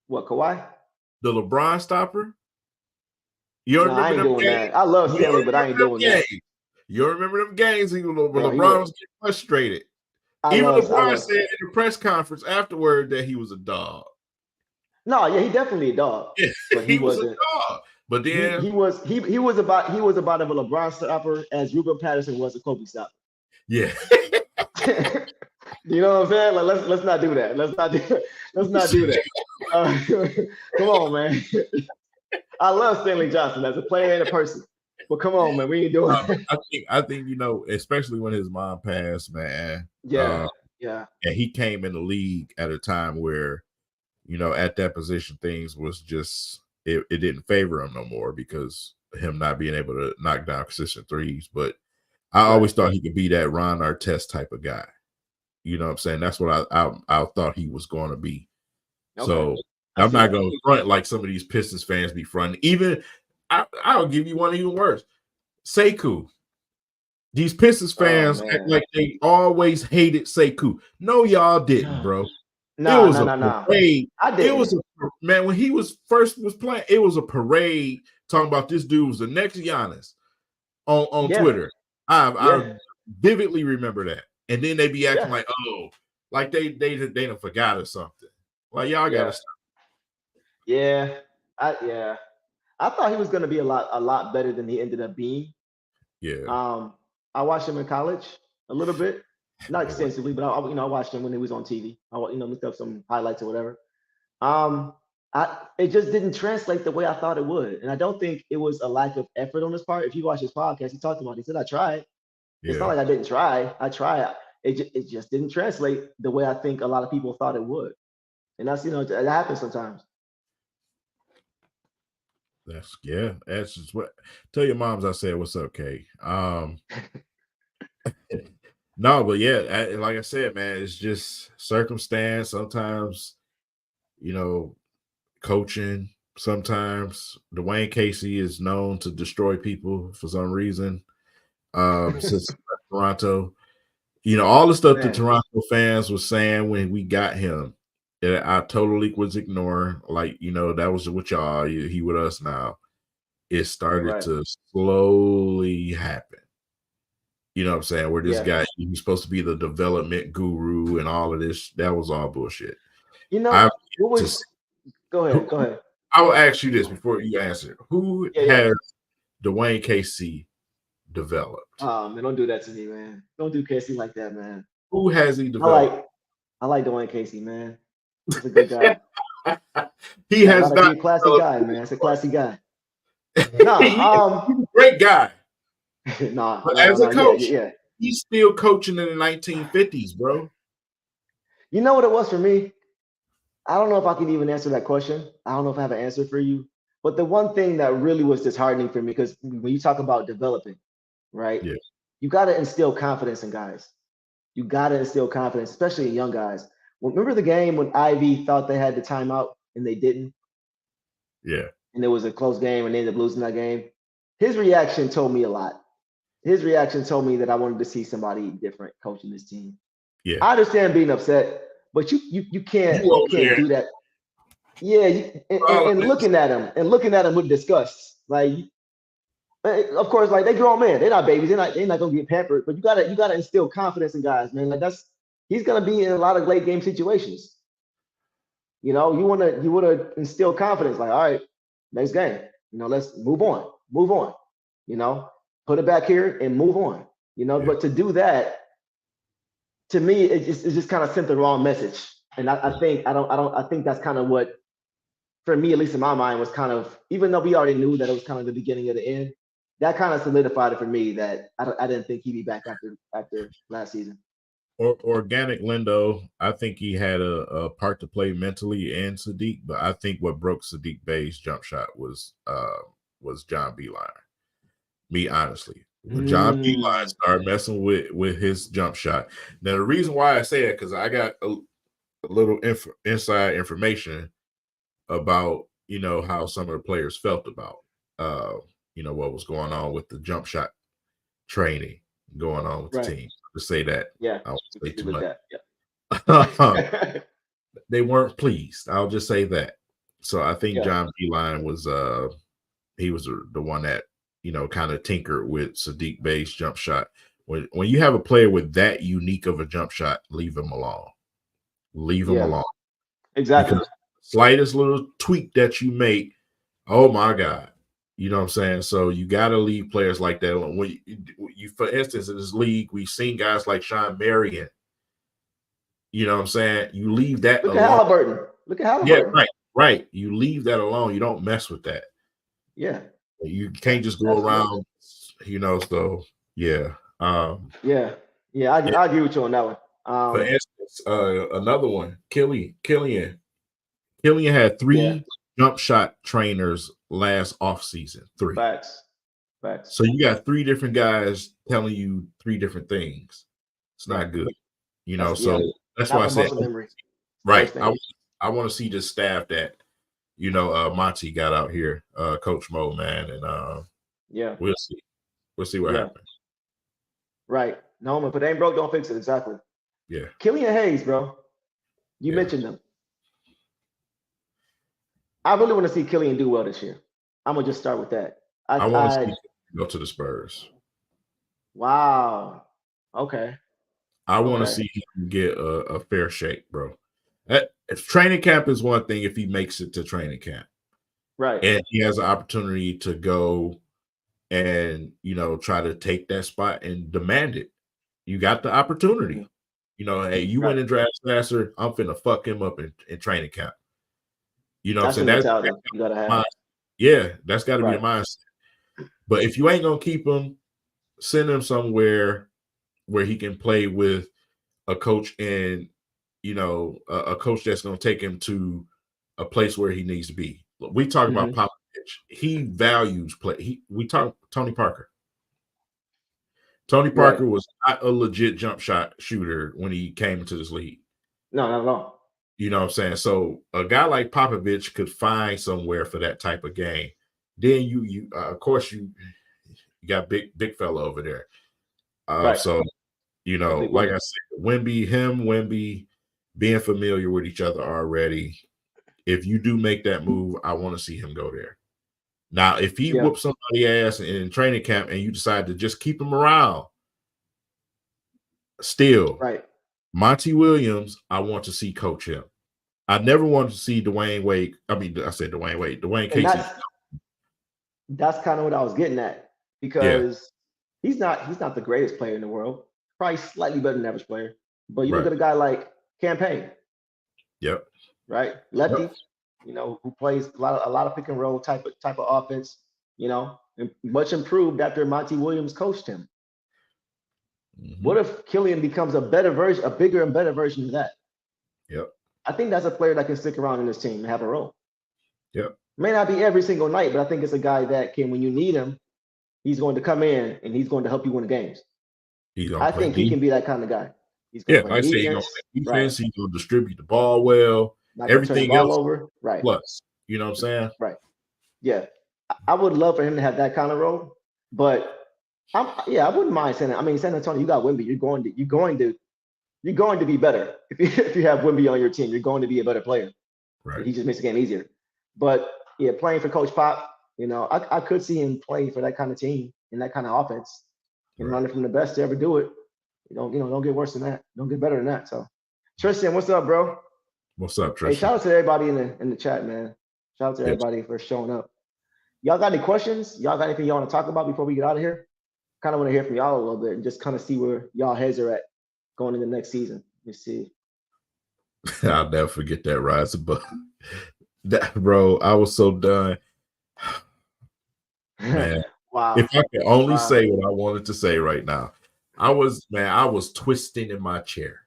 B: What, Kawhi?
A: The LeBron stopper. You don't remember
B: I ain't
A: them
B: doing
A: games?
B: that. I love Stanley, but I ain't doing that.
A: You remember them games when LeBron was getting frustrated. Even LeBron said in the press conference afterward that he was a dog.
B: No, yeah, he definitely a dog.
A: Yeah,
B: but he wasn't
A: a dog. But then
B: he was about a LeBron stopper as Ruben Patterson was a Kobe stopper.
A: Yeah.
B: You know what I'm saying? Like let's not do that. Let's not do that. Come on, man. I love Stanley Johnson as a player and a person. But come on, man, we ain't doing it.
A: I think especially when his mom passed, man.
B: Yeah.
A: And he came in the league at a time where, at that position, things was just it didn't favor him no more because of him not being able to knock down consistent threes. But I always thought he could be that Ron Artest type of guy. You know what I'm saying? That's what I thought he was going to be.
B: Okay.
A: So I'm not going to front like some of these Pistons fans be fronting. Even I'll give you one even worse. Sekou. These Pistons fans act like they always hated Sekou. No, y'all didn't, bro.
B: No.
A: Parade.
B: I didn't.
A: It was man when he was playing. It was a parade talking about this dude was the next Giannis on Twitter. I vividly remember that. And then they be acting like, oh, like they done forgot or something. Like y'all gotta stop.
B: Yeah, I thought he was gonna be a lot better than he ended up being.
A: Yeah.
B: I watched him in college a little bit, not extensively, but I watched him when he was on TV. I looked up some highlights or whatever. It just didn't translate the way I thought it would, and I don't think it was a lack of effort on his part. If you watch his podcast, he talked about it. He said, "I tried. It's not like I didn't try. I tried. It just didn't translate the way I think a lot of people thought it would." And that's it happens sometimes.
A: That's just what tell your moms I said what's up, Kay. No, but like I said, man, it's just circumstance. Sometimes, coaching. Sometimes Dwayne Casey is known to destroy people for some reason. Since Toronto, all the stuff the Toronto fans were saying when we got him, that I totally was ignoring. Like, that was with y'all. He with us now. It started to slowly happen. You know what I'm saying? Where this guy, he's supposed to be the development guru and all of this. That was all bullshit.
B: Go ahead.
A: I will ask you this before you answer. Who has Dwayne Casey developed?
B: Man, don't do that to me, man. Don't do Casey like that, man.
A: Who has he developed?
B: I like Dwayne Casey, man. He's a good guy.
A: He has not
B: be a classy guy, man. It's a classy guy.
A: He's a great guy. But as a coach, he's still coaching in the 1950s, bro.
B: You know what it was for me? I don't know if I can even answer that question. I don't know if I have an answer for you. But the one thing that really was disheartening for me, because when you talk about developing, right?
A: Yeah.
B: You got to instill confidence in guys. You got to instill confidence, especially in young guys. Remember the game when Ivy thought they had the timeout and they didn't?
A: Yeah.
B: And it was a close game and they ended up losing that game. His reaction told me a lot. His reaction told me that I wanted to see somebody different coaching this team.
A: Yeah.
B: I understand being upset, but you can't do that. Yeah, and looking at him with disgust. Like, of course, like they grown men, they're not babies, they're not gonna get pampered. But you gotta instill confidence in guys, man. Like he's gonna be in a lot of late game situations. You wanna instill confidence. Like, all right, next game, let's move on. Put it back here and move on. But to do that, to me, it just kind of sent the wrong message. And I think that's kind of what, for me, at least in my mind, was kind of, even though we already knew that it was kind of the beginning of the end, that kind of solidified it for me that I didn't think he'd be back after last season.
A: Organic Lindo, I think he had a part to play mentally and Sadiq, but I think what broke Sadiq Bey's jump shot was John Beilein. Me, honestly. When John Beilein started messing with his jump shot. Now, the reason why I say it, because I got a little inside information about, how some of the players felt about, what was going on with the jump shot training going on with the team. To say that, I won't say too much. They weren't pleased. I'll just say that. So I think John Beilein was he was the one that kind of tinkered with Sadiq Bey's jump shot. When you have a player with that unique of a jump shot, leave him alone. Leave him alone.
B: Exactly.
A: Because slightest little tweak that you make, oh my God. You know what I'm saying? So you got to leave players like that alone. When you, for instance, in this league, we've seen guys like Sean Marion. You know what I'm saying? You leave that alone.
B: Look at Halliburton.
A: Yeah, right. You leave that alone. You don't mess with that.
B: Yeah.
A: You can't just go around, so yeah.
B: I agree with you on that one.
A: For instance, another one, Killian. Killian had 3 jump shot trainers last offseason. 3.
B: Facts.
A: So you got 3 different guys telling you 3 different things. It's not good. You know,
B: Yeah.
A: so that's
B: Not
A: why I
B: the
A: said
B: muscle memory.
A: right. I want to see this staff that Monty got out here, Coach Mo, man, and
B: yeah,
A: we'll see. We'll see what happens.
B: Right. No, if it ain't broke, don't fix it. Exactly.
A: Yeah.
B: Killian Hayes, bro. You mentioned them. I really want to see Killian do well this year. I'm gonna just start with that.
A: I want to see him go to the Spurs.
B: Wow. Okay.
A: I want to see him get a fair shake, bro. If training camp is one thing, if he makes it to training camp,
B: right,
A: and he has an opportunity to go and try to take that spot and demand it, you got the opportunity. Hey, you went and draft Sasser, I'm finna fuck him up in training camp. You know what I'm saying?
B: That's you gotta have.
A: Yeah, that's got to be the mindset. But if you ain't gonna keep him, send him somewhere where he can play with a coach and a coach that's going to take him to a place where he needs to be. We talk about Popovich. He values play. We talk Tony Parker. Tony Parker was not a legit jump shot shooter when he came into this league.
B: No, not at all.
A: You know what I'm saying? So a guy like Popovich could find somewhere for that type of game. Then you of course you got big fella over there. So like I said, Wemby being familiar with each other already. If you do make that move, I want to see him go there. Now, if he whoops somebody's ass in training camp and you decide to just keep him around, still, Monty Williams, I want to see coach him. I never wanted to see Dwayne Wade. I mean, I said Dwayne Wade, Dwayne Casey.
B: That's kind of what I was getting at, because he's not the greatest player in the world. Probably slightly better than average player. But you look at a guy like Campaign.
A: Yep.
B: Right? Lefty, who plays a lot of pick and roll type of offense, and much improved after Monty Williams coached him. What if Killian becomes a bigger and better version of that?
A: Yep.
B: I think that's a player that can stick around in this team and have a role.
A: Yep.
B: May not be every single night, but I think it's a guy that can, when you need him, he's going to come in and he's going to help you win games. I think he can be that kind of guy. He's going to play defense. He's going to play
A: defense. He's going to distribute the ball well.
B: Not everything
A: turn the ball
B: else over. Right.
A: Plus, you know what I'm saying?
B: Right. Yeah. I would love for him to have that kind of role, but I wouldn't mind saying that. I mean, San Antonio, you got Wemby. You're going to be better if you have Wemby on your team. You're going to be a better player.
A: Right.
B: He just makes the game easier. But yeah, playing for Coach Pop, I could see him play for that kind of team and that kind of offense and learning from the best to ever do it. Don't get worse than that. Don't get better than that. So, Tristan, what's up, bro?
A: What's up, Tristan?
B: Hey, shout out to everybody in the chat, man. Shout out to everybody for showing up. Y'all got any questions? Y'all got anything y'all want to talk about before we get out of here? Kind of want to hear from y'all a little bit and just kind of see where y'all heads are at going into next season. Let's see.
A: I'll never forget that rise above. That, bro, I was so done. Man,
B: wow.
A: If I could only say what I wanted to say right now, I was twisting in my chair.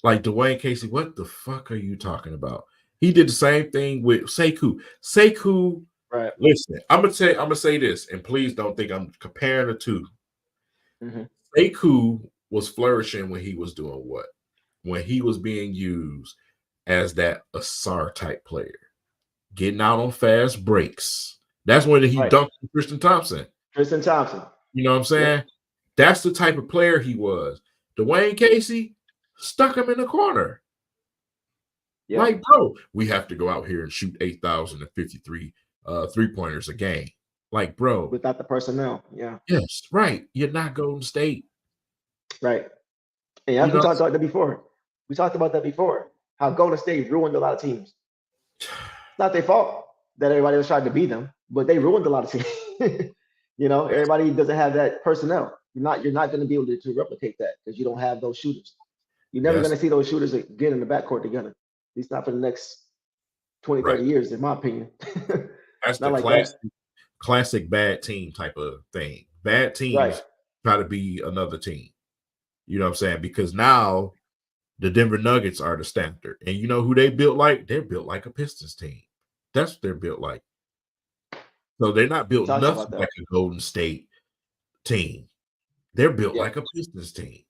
A: Like Dwayne Casey, what the fuck are you talking about? He did the same thing with Sekou. Sekou,
B: right?
A: Listen, I'm gonna say this, and please don't think I'm comparing the two. Sekou was flourishing when he was doing what? When he was being used as that Asar type player, getting out on fast breaks. That's when he dunked Tristan Thompson. You know what I'm saying? Yep. That's the type of player he was. Dwayne Casey stuck him in the corner. Yep. Like, bro, we have to go out here and shoot 8,053 3-pointers a game. Like, bro.
B: Without the personnel. Yeah.
A: Yes, right. You're not Golden State.
B: Right. And we talked about that before. We talked about that before. How Golden State ruined a lot of teams. It's not their fault that everybody was trying to beat them, but they ruined a lot of teams. Everybody doesn't have that personnel. You're not going to be able to replicate that because you don't have those shooters. You're never going to see those shooters again in the backcourt together. At least not for the next 20, 30 years, in my opinion.
A: That's the classic bad team type of thing. Bad teams try to be another team. You know what I'm saying? Because now the Denver Nuggets are the standard. And you know who they built like? They're built like a Pistons team. That's what they're built like. So they're not built nothing like a Golden State team. They're built
B: Yeah.
A: like a Pistons team.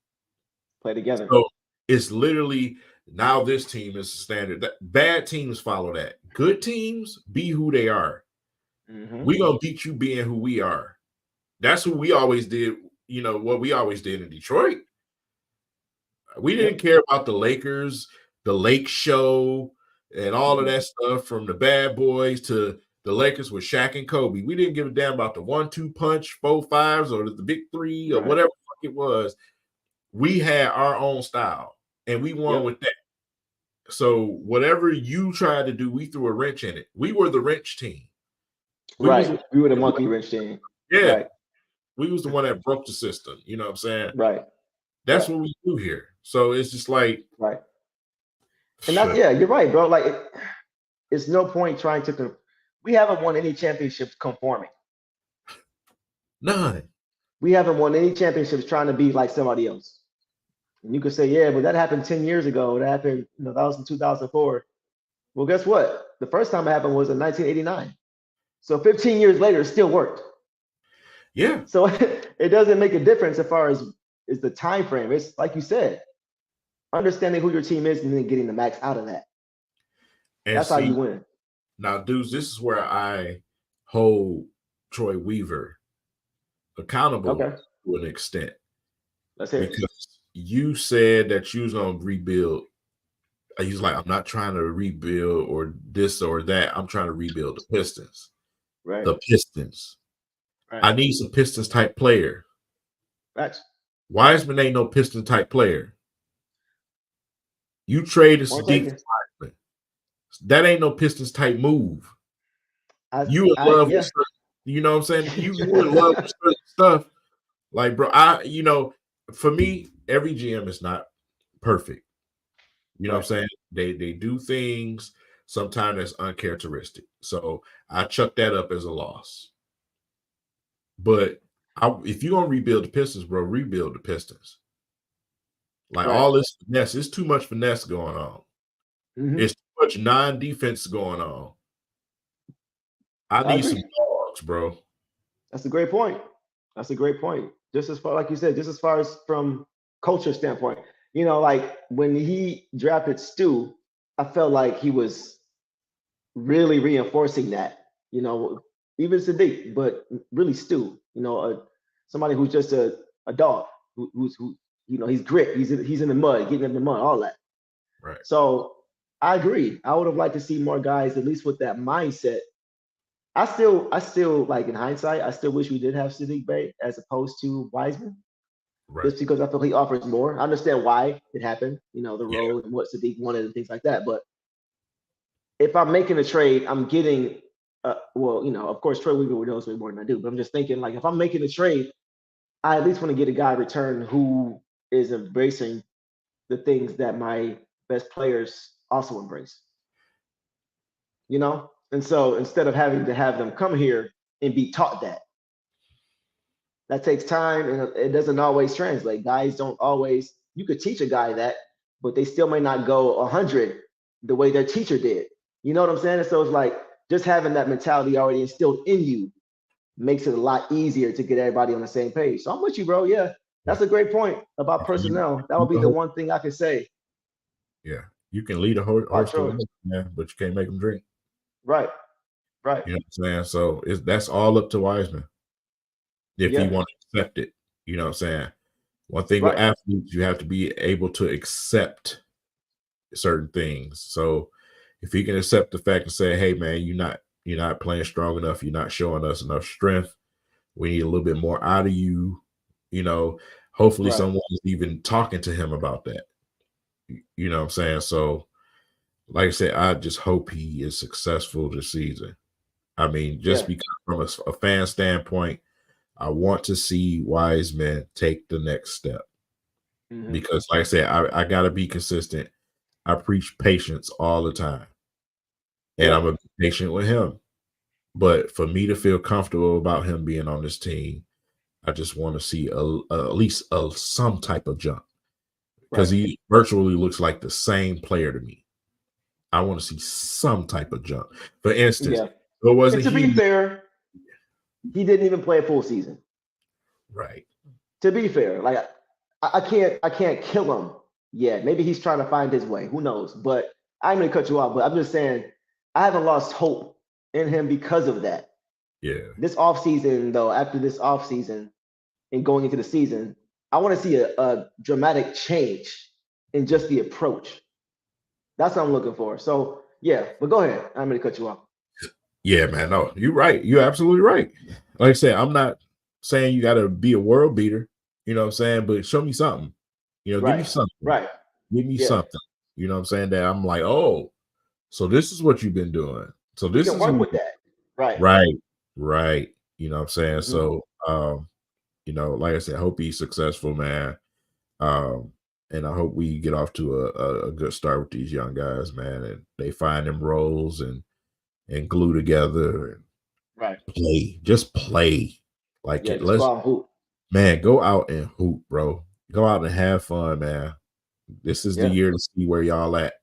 B: Play together.
A: So it's literally now this team is the standard. Bad teams follow that. Good teams be who they are. We gonna beat you being who we are. That's who we always did. You know what we always did in Detroit. We didn't care about the Lakers, the Lake Show, and all of that stuff from the Bad Boys to the Lakers with Shaq and Kobe. We didn't give a damn about the 1-2 punch, 4-5s, or the big three, or whatever the fuck it was. We had our own style, and we won with that. So whatever you tried to do, we threw a wrench in it. We were the wrench team.
B: We were the monkey wrench team.
A: Yeah.
B: Right.
A: We was the one that broke the system. You know what I'm saying?
B: Right.
A: That's what we do here. So it's just like
B: And that's you're right, bro. Like it's no point trying to we haven't won any championships conforming.
A: None.
B: We haven't won any championships trying to be like somebody else. And you could say, yeah, but that happened 10 years ago. That happened, that was in 2004. Well, guess what? The first time it happened was in 1989. So 15 years later, it still worked.
A: Yeah.
B: So it doesn't make a difference as far as the time frame. It's like you said, understanding who your team is and then getting the max out of that. And that's how you win.
A: Now, dudes, this is where I hold Troy Weaver accountable to an extent.
B: Let's hear it.
A: Because you said that you was going to rebuild. He's like, I'm not trying to rebuild or this or that. I'm trying to rebuild the Pistons.
B: Right.
A: The Pistons. Right. I need some Pistons type player.
B: That's
A: Wiseman ain't no Piston type player. You traded Sadiq Wiseman. That ain't no Pistons type move. You would love with certain, you know what I'm saying? You would love with certain stuff. Like, bro, for me, every GM is not perfect. You know what I'm saying? They do things sometimes that's uncharacteristic. So I chuck that up as a loss. But if you're going to rebuild the Pistons, bro, rebuild the Pistons. Like all this finesse, it's too much finesse going on. It's too much non-defense going on. I need some dogs, bro.
B: That's a great point. That's a great point. Just as far, like you said, just as far as from culture standpoint, like when he drafted Stu, I felt like he was really reinforcing that, even Sadiq, but really Stu, somebody who's just a dog who's he's grit. He's in the mud, getting in the mud, all that.
A: Right.
B: So I agree. I would have liked to see more guys, at least with that mindset. I still like in hindsight, I still wish we did have Sadiq Bey as opposed to Wiseman. Right. Just because I feel he offers more. I understand why it happened, the role and what Sadiq wanted and things like that. But if I'm making a trade, I'm getting, of course, Troy Weaver knows way more than I do. But I'm just thinking, like, if I'm making a trade, I at least want to get a guy return who is embracing the things that my best players also embrace. And so instead of having to have them come here and be taught that takes time and it doesn't always translate. Guys don't always, you could teach a guy that, but they still may not go 100 the way their teacher did. You know what I'm saying? And so it's like just having that mentality already instilled in you makes it a lot easier to get everybody on the same page. So I'm with you, bro. Yeah, that's a great point about personnel. That would be the one thing I could say.
A: Yeah, you can lead a horse to water, man, but you can't make them drink.
B: Right.
A: You know what I'm saying? So that's all up to Wiseman. If you want to accept it, you know what I'm saying? One thing with athletes, you have to be able to accept certain things. So if he can accept the fact and say, hey man, you're not playing strong enough, you're not showing us enough strength. We need a little bit more out of you. Hopefully someone is even talking to him about that. You know what I'm saying? So like I said, I just hope he is successful this season. I mean, just because from a fan standpoint, I want to see Wiseman take the next step. Because like I said, I got to be consistent. I preach patience all the time. And I'm a patient with him. But for me to feel comfortable about him being on this team, I just want to see at least some type of jump. Because he virtually looks like the same player to me. I want to see some type of jump. For instance,
B: to be fair, he didn't even play a full season.
A: Right.
B: To be fair, like I can't kill him yet. Maybe he's trying to find his way. Who knows? But I'm gonna cut you off. But I'm just saying I haven't lost hope in him because of that.
A: Yeah.
B: This offseason, though, after this offseason and going into the season, I want to see a dramatic change in just the approach. That's what I'm looking for. So yeah, but go ahead. I'm gonna cut you off.
A: Yeah, man. No, you're right. You're absolutely right. Like I said, I'm not saying you got to be a world beater. You know what I'm saying? But show me something. You know, give me
B: Right.
A: something.
B: Right.
A: Give me
B: Yeah.
A: something. You know what I'm saying? That I'm like, oh, so this is what you've been doing. So
B: We
A: this
B: can
A: is
B: work with that. Right.
A: right. You know what I'm saying?
B: Mhm.
A: So you know, like I said, I hope he's successful, man. And I hope we get off to a good start with these young guys, man, and they find them roles and glue together and
B: Right.
A: play. Just play. Like
B: Yeah.
A: it.
B: Just go out and hoop.
A: Man, go out and hoop, bro. Go out and have fun, man. This is the
B: Yeah.
A: year to see where y'all at.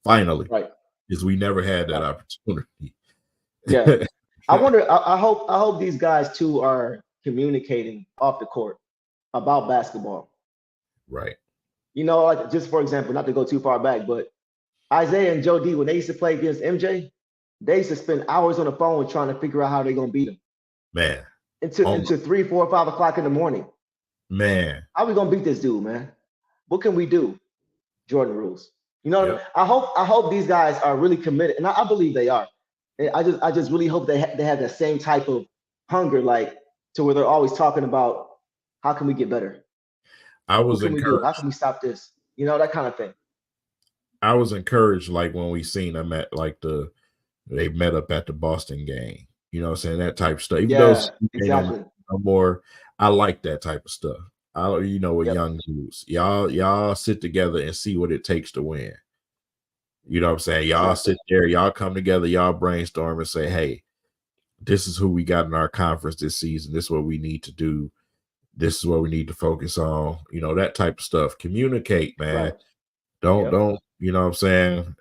A: Finally,
B: Right.
A: because we never had that
B: Right.
A: opportunity.
B: Yeah. I wonder. I hope these guys too are communicating off the court about basketball.
A: Right.
B: You know, like just for example, not to go too far back, but Isaiah and Joe D, when they used to play against MJ, they used to spend hours on the phone trying to figure out how they're gonna beat him
A: Man.
B: into 3, 4, 5 o'clock in the morning.
A: Man.
B: How we gonna beat this dude, man? What can we do? Jordan rules. You know,
A: Yep.
B: I hope these guys are really committed, and I believe they are. And I just really hope they they have that same type of hunger, like to where they're always talking about how can we get better?
A: I
B: What
A: was
B: can we do? How
A: encouraged.
B: can we stop this? You know, that kind of thing.
A: I was encouraged, like when we seen them at like they met up at the Boston game. You know what I'm saying? That type of stuff. Even though
B: Yeah,
A: ain't
B: exactly.
A: no more, I like that type of stuff. You know, with
B: Yep.
A: young dudes. Y'all sit together and see what it takes to win. You know what I'm saying? Y'all
B: Exactly.
A: sit there, y'all come together, y'all brainstorm and say, hey, this is who we got in our conference this season. This is what we need to do. This is what we need to focus on. You know, that type of stuff. Communicate, man.
B: Right.
A: Don't, you know what I'm saying?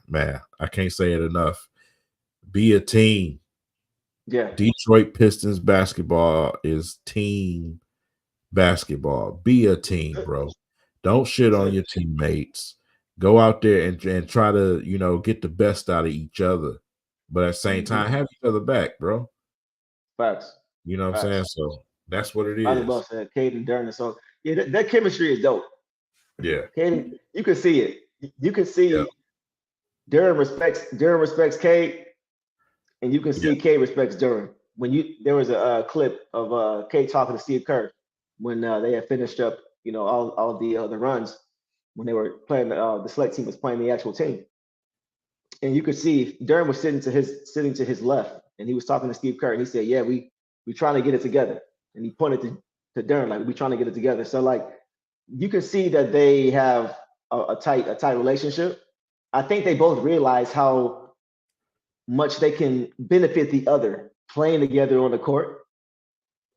A: Man, I can't say it enough. Be a team.
B: Yeah.
A: Detroit Pistons basketball is team basketball. Be a team, bro. Don't shit on your teammates. Go out there and try to, you know, get the best out of each other. But at the same time, have each other back, bro.
B: Facts.
A: You know what I'm saying? So that's what it
B: I was
A: is.
B: about to say Cade and Durden. So yeah, that chemistry is dope.
A: Yeah.
B: Cade, you can see it. You can see
A: Yeah.
B: Durden respects Cade, and you can see Cade respects Durden. When there was a clip of Cade talking to Steve Kerr when they had finished up, you know, all the runs when they were playing the select team was playing the actual team, and you could see Durden was sitting to his left, and he was talking to Steve Kerr, and he said, "Yeah, we trying to get it together," and he pointed to Durden like, "We trying to get it together." So like, you can see that they have a tight relationship. I think they both realize how much they can benefit the other playing together on the court.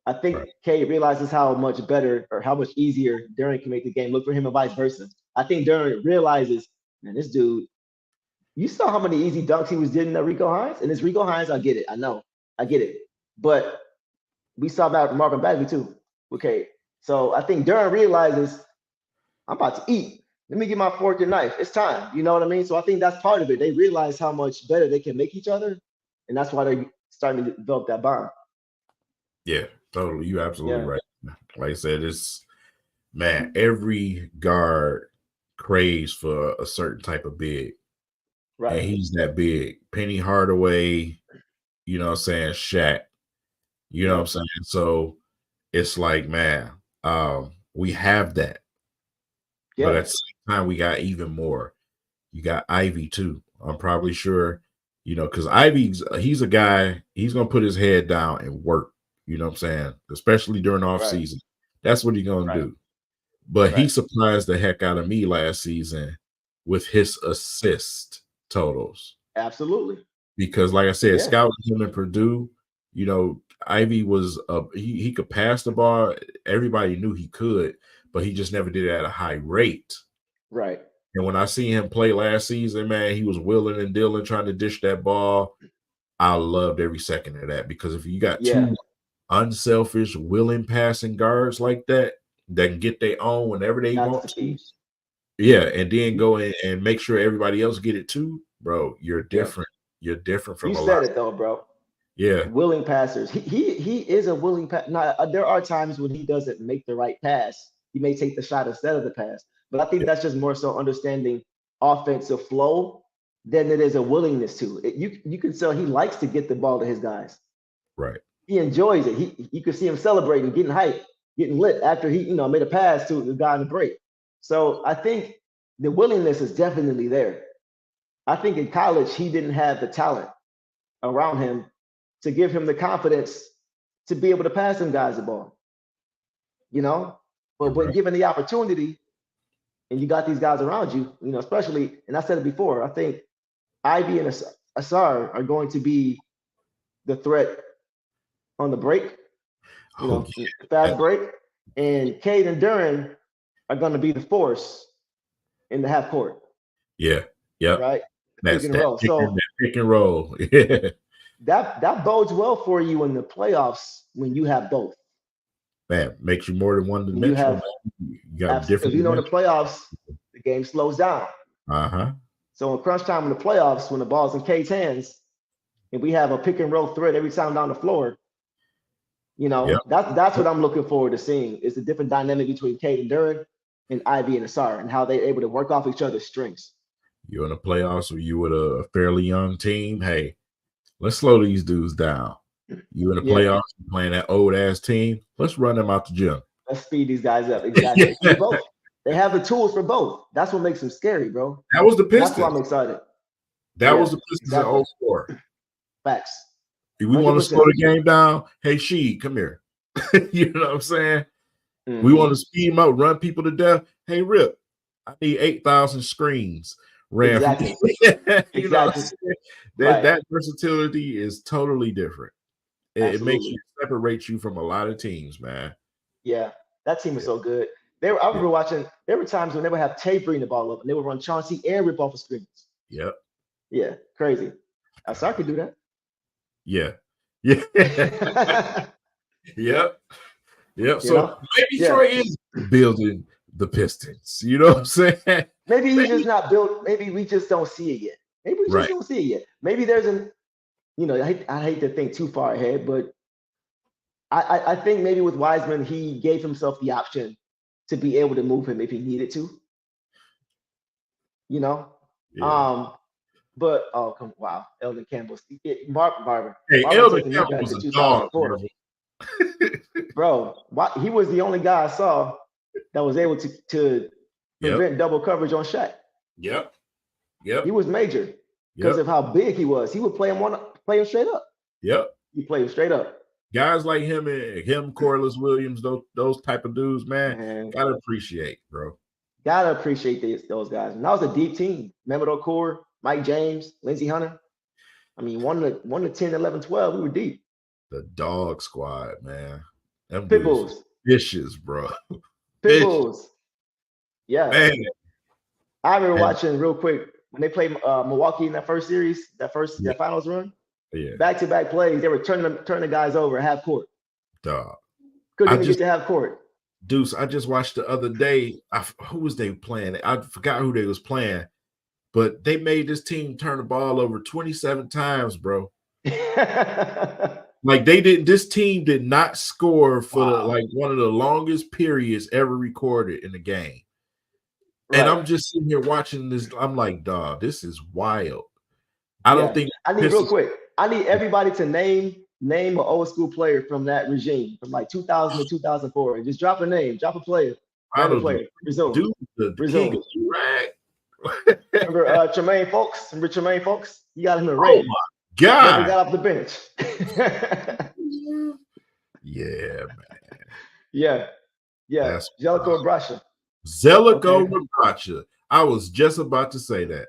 B: I think Cade realizes how much better or how much easier Durden can make the game look for him and vice versa. I think Durden realizes, man, this dude, you saw how many easy dunks he was getting at Rico Hines? And it's Rico Hines, I get it. I know. I get it. But we saw that from Marvin Bagley too. Okay. So I think Durden realizes I'm about to eat. Let me get my fork and knife. It's time. You know what I mean? So I think that's part of it. They realize how much better they can make each other. And that's why they're starting to develop that bond.
A: Yeah, totally. You're absolutely
B: Yeah.
A: right. Like I said, it's man, every guard craves for a certain type of big.
B: Right.
A: And he's that big. Penny Hardaway, you know what I'm saying, Shaq. You know what I'm saying? So it's like, man, we have that.
B: Yeah.
A: But at the same time, we got even more. You got Ivy too. I'm probably sure, you know, because he's a guy, he's gonna put his head down and work, you know what I'm saying? Especially during off season. That's what he's gonna do. But he surprised the heck out of me last season with his assist totals.
B: Absolutely.
A: Because like I said, scouting him in Purdue, you know, Ivy was he could pass the ball. Everybody knew he could, but he just never did it at a high rate.
B: Right.
A: And when I see him play last season, man, he was willing and dealing, trying to dish that ball. I loved every second of that because if you got unselfish, willing passing guards like that can get their own whenever they
B: That's
A: want
B: the
A: to.
B: key.
A: Yeah, and then go in and make sure everybody else get it too, bro. You're
B: Yeah.
A: different. You're different from
B: You
A: a lot.
B: said it though, bro.
A: Yeah,
B: Willing passers. He is a willing pass. Now, there are times when he doesn't make the right pass. He may take the shot instead of the pass. But I think
A: yeah,
B: that's just more so understanding offensive flow than it is a willingness to. You can tell he likes to get the ball to his guys.
A: right.
B: He enjoys it. You can see him celebrating, getting hyped, getting lit after he made a pass to the guy in the break. So I think the willingness is definitely there. I think in college he didn't have the talent around him to give him the confidence to be able to pass them guys the ball, you know. But
A: You're
B: when
A: right.
B: given the opportunity and you got these guys around you, especially, and I said it before, I think Ivy and Asar are going to be the threat on the break,
A: Oh
B: fast
A: yeah,
B: break, and Cade and Duran are going to be the force in the half court,
A: yeah, yep.
B: right? The pick
A: That's
B: and
A: that
B: roll. So
A: pick and roll. Yeah,
B: that bodes well for you in the playoffs when you have both.
A: man, makes you more than one
B: When you
A: dimensional.
B: have
A: Man. You got
B: because
A: different
B: in the
A: dimensions.
B: playoffs, the game slows down.
A: Uh-huh.
B: So in crunch time in the playoffs, when the ball's in Cade's hands, and we have a pick and roll threat every time down the floor,
A: Yep.
B: that's what I'm looking forward to seeing is the different dynamic between Cade and Duran and Ivy and Asar and how they're able to work off each other's strengths.
A: You're in the playoffs or you with a fairly young team. Hey, let's slow these dudes down. You in the
B: Yeah,
A: playoffs playing that old ass team. Let's run them out the gym.
B: let's speed these guys up. Exactly.
A: Yeah.
B: They both. They have the tools for both. That's what makes them scary, bro.
A: That was the
B: That's why I'm
A: Pistons.
B: excited.
A: That was
B: Yeah,
A: the Pistons in
B: exactly.
A: 04.
B: Facts.
A: If we want to slow
B: 100%.
A: the game down, hey, She, come here. You know what I'm saying? We want
B: Mm-hmm.
A: to speed them up, run people to death. Hey, Rip, I need 8,000 screens ran from
B: Exactly.
A: you know what I'm
B: Exactly.
A: saying?
B: Right.
A: That versatility is totally different. It makes you
B: Absolutely.
A: separate you from a lot of teams, man.
B: Yeah. That team is
A: Yeah,
B: so good. I
A: yeah,
B: remember watching, there were times when they would have Tay bring the ball up and they would run Chauncey and rip off the screens.
A: yep,
B: Yeah. Crazy. Asar could do
A: yeah, yeah,
B: that.
A: yep, yep.
B: you
A: So
B: know?
A: maybe
B: Yeah.
A: Troy is building the Pistons. You know what I'm saying?
B: Maybe he's just
A: Maybe,
B: not built. Maybe we just don't see it yet. Maybe we just
A: right.
B: don't see it yet. Maybe there's I hate to think too far ahead, but I think maybe with Wiseman, he gave himself the option to be able to move him if he needed to, you know?
A: Yeah.
B: Um, but wow, Eldon Campbell,
A: Hey,
B: Marvin
A: Elder
B: took me
A: Campbell
B: back
A: was
B: to
A: a dog,
B: 2004,
A: Marvel.
B: bro. He was the only guy I saw that was able to
A: Yep,
B: prevent double coverage on Shaq.
A: yep,
B: He
A: yep,
B: was major because
A: yep,
B: of how big he was. He would play him straight up.
A: yep.
B: He played him straight up,
A: Guys like him, Corliss Williams, those type of dudes, man,
B: man.
A: gotta appreciate, bro.
B: Gotta appreciate those guys. And that was a deep team. Mehmet Okur, Mike James, Lindsey Hunter. I mean, 1 to 10, 11, 12, we were deep.
A: The dog squad, man. Them
B: Pit
A: dudes was
B: Bulls.
A: vicious, bro.
B: Pit
A: Vicious,
B: Bulls. Yeah.
A: man.
B: I remember
A: And
B: watching real quick when they played Milwaukee in that first series,
A: yeah,
B: that finals run.
A: yeah,
B: Back-to-back plays, they were turning the guys over at half court.
A: dog.
B: Couldn't
A: I
B: even get
A: just
B: to half court.
A: Deuce, I just watched the other day. Who was they playing? I forgot who they was playing, but they made this team turn the ball over 27 times, bro. Like this team did not score for
B: Wow.
A: one of the longest periods ever recorded in the game. And
B: Right.
A: I'm just sitting here watching this. I'm like, dog, this is wild. I don't
B: Yeah.
A: think
B: I need real
A: Pistons.
B: quick. I need everybody to name an old school player from that regime, from like 2000 to 2004, and just drop a name, drop a player,
A: I
B: random
A: don't do
B: player. Resume.
A: dude, the king
B: Resume.
A: of Iraq.
B: Remember Tremaine Folks? Remember Tremaine Folks? You got him in the
A: Oh
B: ring.
A: my
B: Never
A: god.
B: got off the bench.
A: Yeah, man.
B: Yeah. Yeah.
A: That's
B: Jellicoe Brasha.
A: Zeliko
B: Okay.
A: Rabacha. I was just about to say that.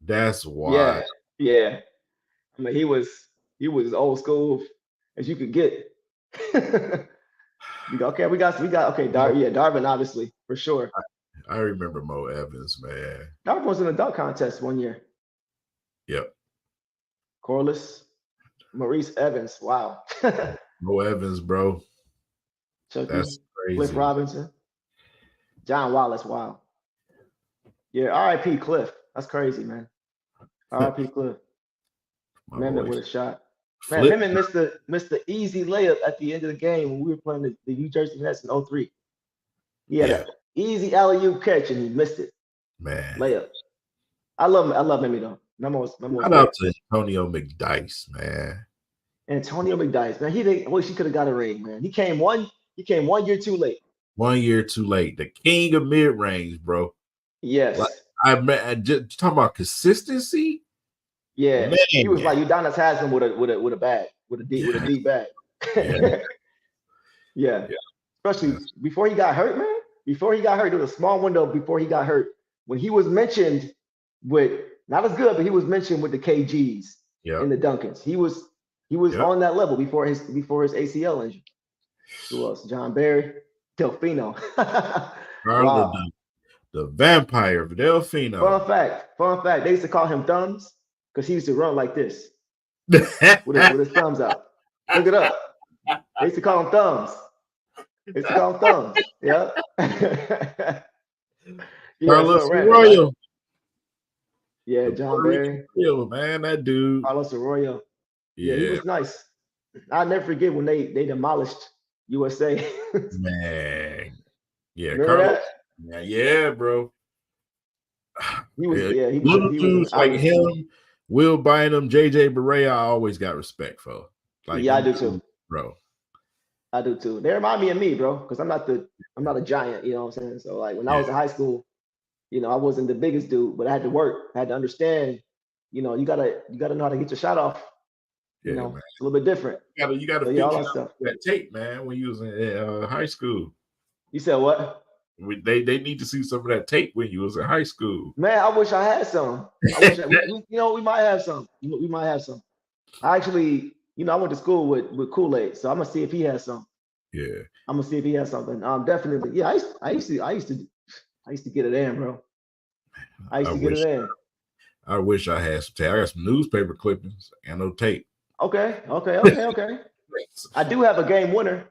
A: That's
B: Yeah.
A: wild.
B: Yeah. I mean, he was as old school as you could get. Okay, we got okay, Darvin, obviously, for sure.
A: I remember Mo Evans, man.
B: Darvin was in a dunk contest one year.
A: Yep.
B: Corliss, Maurice Evans. Wow.
A: Mo Evans, bro.
B: Chucky,
A: That's crazy.
B: Cliff Robinson, John Wallace. Wow. Yeah, R.I.P. Cliff. That's crazy, man. R.I.P. Cliff. Mehmet with a shot. Man,
A: Flip.
B: Mehmet missed the easy layup at the end of the game when we were playing the New Jersey Nets in 03. He had an easy alley-oop catch and he missed it.
A: Man.
B: Layup. I love Mehmet though.
A: Shout out to Antonio McDyess, man.
B: Antonio McDyess, man. He wish he could have got a ring, man. He came 1 year too late.
A: 1 year too late. The king of mid-range, bro.
B: Yes.
A: Like, I just talking about consistency.
B: Yeah, man. He was like Udonis Haslam with a bag, with a deep bag. Yeah. Especially before he got hurt, man. Before he got hurt, there was a small window before he got hurt when he was mentioned with not as good, but he was mentioned with the KGs and the Duncans. He was on that level before his ACL injury. Who else? John Barry, Delfino.
A: Wow. The vampire of Delfino.
B: Fun fact. They used to call him Thumbs because he used to run like this with his thumbs out. Look it up. They used to call him Thumbs. Yeah.
A: Carlos Arroyo.
B: Yeah, John Barry.
A: Man, that dude.
B: Carlos Arroyo. Yeah, he was nice. I'll never forget when they demolished USA.
A: Man. Yeah,
B: remember
A: Carlos.
B: That?
A: Yeah, bro.
B: He was
A: little dudes like him, Will Bynum, JJ Barea, I always got respect for. Like,
B: I do too,
A: bro.
B: I do too. They remind me of me, bro, because I'm not a giant, you know what I'm saying? So like when I was in high school, I wasn't the biggest dude, but I had to work, I had to understand, you gotta know how to get your shot off.
A: Man.
B: It's a little bit different.
A: You gotta figure
B: all that stuff.
A: That tape, man, when you was in high school.
B: You said what?
A: They need to see some of that tape when you was in high school.
B: Man, I wish I had some. We might have some. We might have some. I actually, I went to school with Kool-Aid, so I'm gonna see if he has some.
A: Yeah.
B: I'm gonna see if he has something. Definitely. Yeah, I used to get it in, bro. I used to get it in.
A: I wish I had some tape. I got some newspaper clippings and no tape.
B: Okay. I do have a game winner.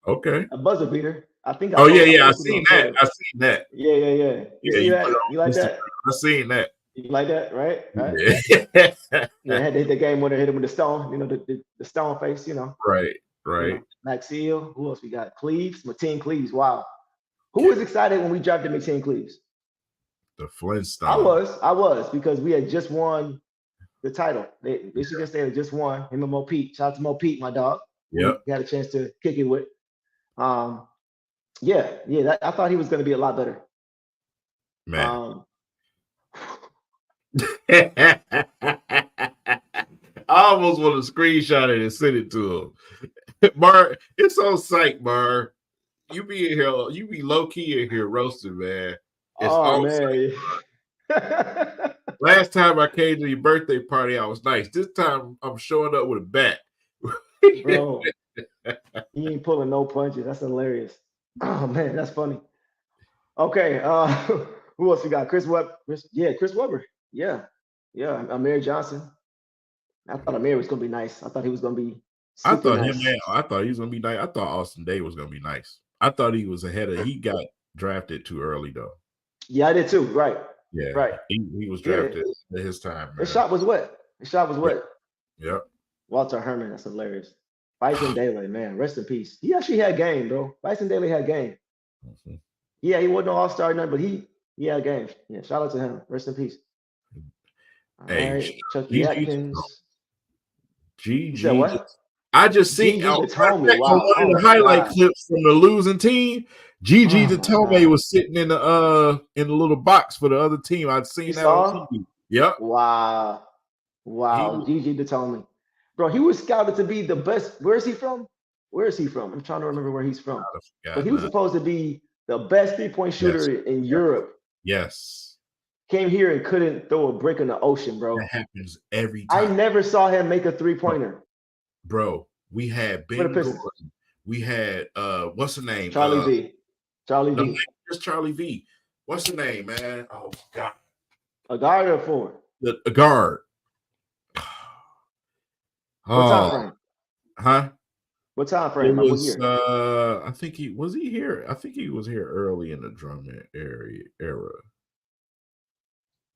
A: Okay.
B: A buzzer beater. I think.
A: I seen that.
B: Yeah. You like that?
A: I seen that.
B: You like that, right?
A: Yeah.
B: I had to hit the game winner, hit him with the stone. The stone face.
A: Right.
B: Maxfield. Who else we got? Cleaves, Mateen Cleaves. Wow. Who was excited when we drafted Mateen Cleaves?
A: The Flintstones.
B: I was because we had just won the title. Michigan State had just won. Him and Mo Pete. Shout out to Mo Pete, my dog.
A: Yep.
B: Got a chance to kick it with. I thought he was going to be a lot better.
A: Man. I almost want to screenshot it and send it to him. Mar, it's on site, Mar. You be in here, you be low key in here roasting, man. It's
B: man.
A: Last time I came to your birthday party, I was nice. This time I'm showing up with a bat.
B: Bro, he ain't pulling no punches. That's hilarious. Oh man, that's funny. Okay, who else we got? Chris Webber. Chris Webber. Yeah. Amir Johnson. I thought Amir was gonna be nice. I thought he was gonna be.
A: I thought he was gonna be nice. I thought Austin Day was gonna be nice. I thought he was ahead of. He got drafted too early though.
B: Yeah, I did too. Right.
A: Yeah.
B: Right.
A: He was drafted at his time. Man.
B: His shot was wet.
A: Yep.
B: Walter Herman. That's hilarious. Bison Daly, man, rest in peace. He actually had game, bro. Bison Daly had game. Mm-hmm. Yeah, he wasn't no all-star, but he had game. Yeah, shout out to him. Rest in peace. All right, Chucky Atkins.
A: GG.
B: Said what?
A: I just seen
B: one of
A: the highlight clips from the losing team. Gigi Datome was sitting in the little box for the other team. I'd seen that on TV. Yep.
B: Wow. Gigi Datome. Bro, he was scouted to be the best. Where is he from? I'm trying to remember where he's from. But he was supposed to be the best three-point shooter in Europe.
A: Yes.
B: Came here and couldn't throw a brick in the ocean, bro.
A: That happens every time.
B: I never saw him make a three-pointer.
A: Bro, we had Ben Gordon. We had what's the name?
B: Charlie V.
A: V. Just Charlie V. What's the name, man? Oh God.
B: A guard or a forward?
A: A guard.
B: What time frame?
A: Huh?
B: What time
A: It
B: frame? Like what
A: was
B: year?
A: I think he was he here. I think he was here early in the Drummond era.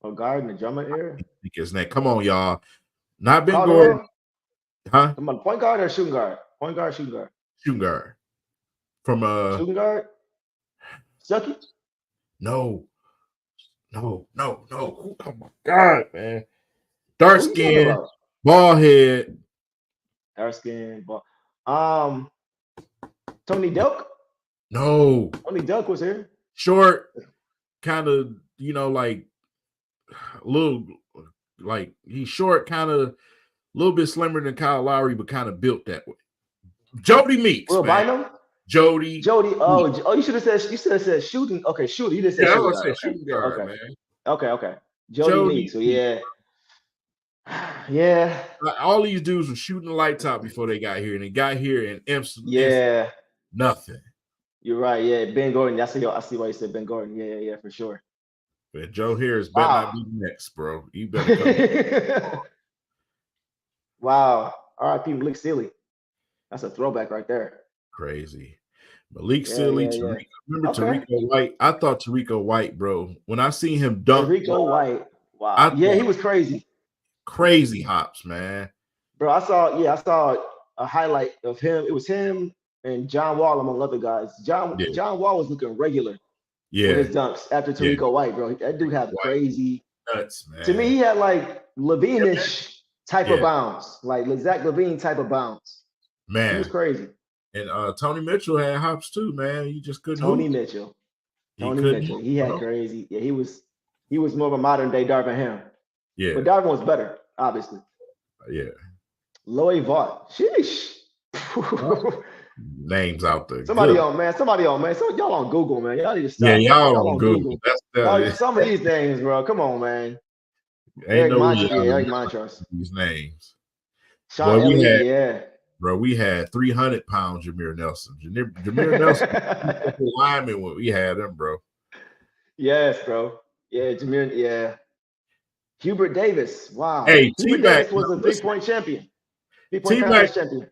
B: Oh, guard in the Drummond era?
A: I think his name. Come on, y'all. Not Ben Gordon.
B: Calderon?
A: Huh?
B: I'm on point guard or shooting guard? Point guard, shooting guard.
A: Shooting guard. From
B: Shooting guard? Stucky?
A: no. Oh my god, man. Dark
B: Who you talking
A: skin,
B: about?
A: bald head.
B: Dark skin, but Tony Delk?
A: No.
B: Tony Delk was here.
A: Short, kind of, like a little, like he's short, kind of a little bit slimmer than Kyle Lowry, but kind of built that way. Jody Meeks,
B: Will
A: man.
B: Bynum?
A: Jody.
B: Oh, you should have said shooting. Okay, shooting. You didn't say
A: Yeah, I
B: shooting
A: was
B: guard.
A: say
B: Okay.
A: shooting guard,
B: Okay.
A: man.
B: Okay. Jody Meeks. So yeah. Yeah.
A: Like, all these dudes were shooting the lights out before they got here, and they got here and
B: Yeah.
A: nothing.
B: You're right. Yeah, Ben Gordon. I see why you said Ben Gordon. Yeah, for sure.
A: But Joe Harris better not be next, bro. You better come.
B: Wow. R.I.P. Malik Sealy. That's a throwback right there.
A: Crazy. Malik Sealy,
B: Yeah.
A: Remember Tarico White? I thought Tarico White, bro. When I seen him dunk,
B: Tarico White. Wow. Yeah, he was crazy.
A: Crazy hops, man.
B: Bro, I saw a highlight of him. It was him and John Wall among other guys. John Wall was looking regular with his dunks after Tarico White, bro. That dude had crazy
A: nuts, man.
B: To me, he had like Levine-ish type of bounce, like Zach Levine type of bounce.
A: Man,
B: he was crazy.
A: And Tony Mitchell had hops too, man. You just couldn't.
B: Tony Mitchell, he had crazy. Yeah, he was more of a modern day Darvin Ham.
A: Yeah,
B: but Darvin was better, obviously.
A: Yeah.
B: Lloyd Vaught. Sheesh.
A: Names out there.
B: Somebody on, man. So y'all on Google, man. Y'all need to stop.
A: Yeah, y'all on Google.
B: Some of these names, bro. Come on, man.
A: Eric
B: Montrose.
A: These names.
B: Sean Elliott,
A: Bro, we had 300-pound Jameer Nelson. Jameer Nelson, lineman when we had him, bro.
B: Yes, bro. Yeah, Jameer. Yeah. Hubert Davis. Wow.
A: Hey,
B: Hubert Davis was a three-point champion. Three-point champion.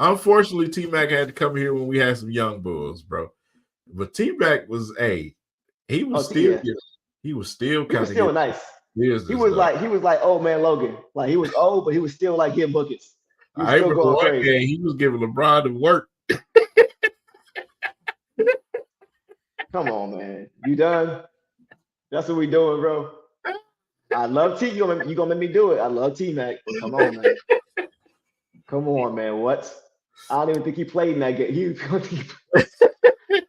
A: Unfortunately, T-Mac had to come here when we had some young bulls, bro. But T-Mac was he was still
B: nice. He was like old man Logan. Like he was old, but he was still like getting buckets. He was still going crazy.
A: He was giving LeBron the work.
B: Come on, man. You done? That's what we doing, bro. I love T. You gonna make me do it. I love T-Mac. But come on, man. Come on, man. What? I don't even think he played in that game. He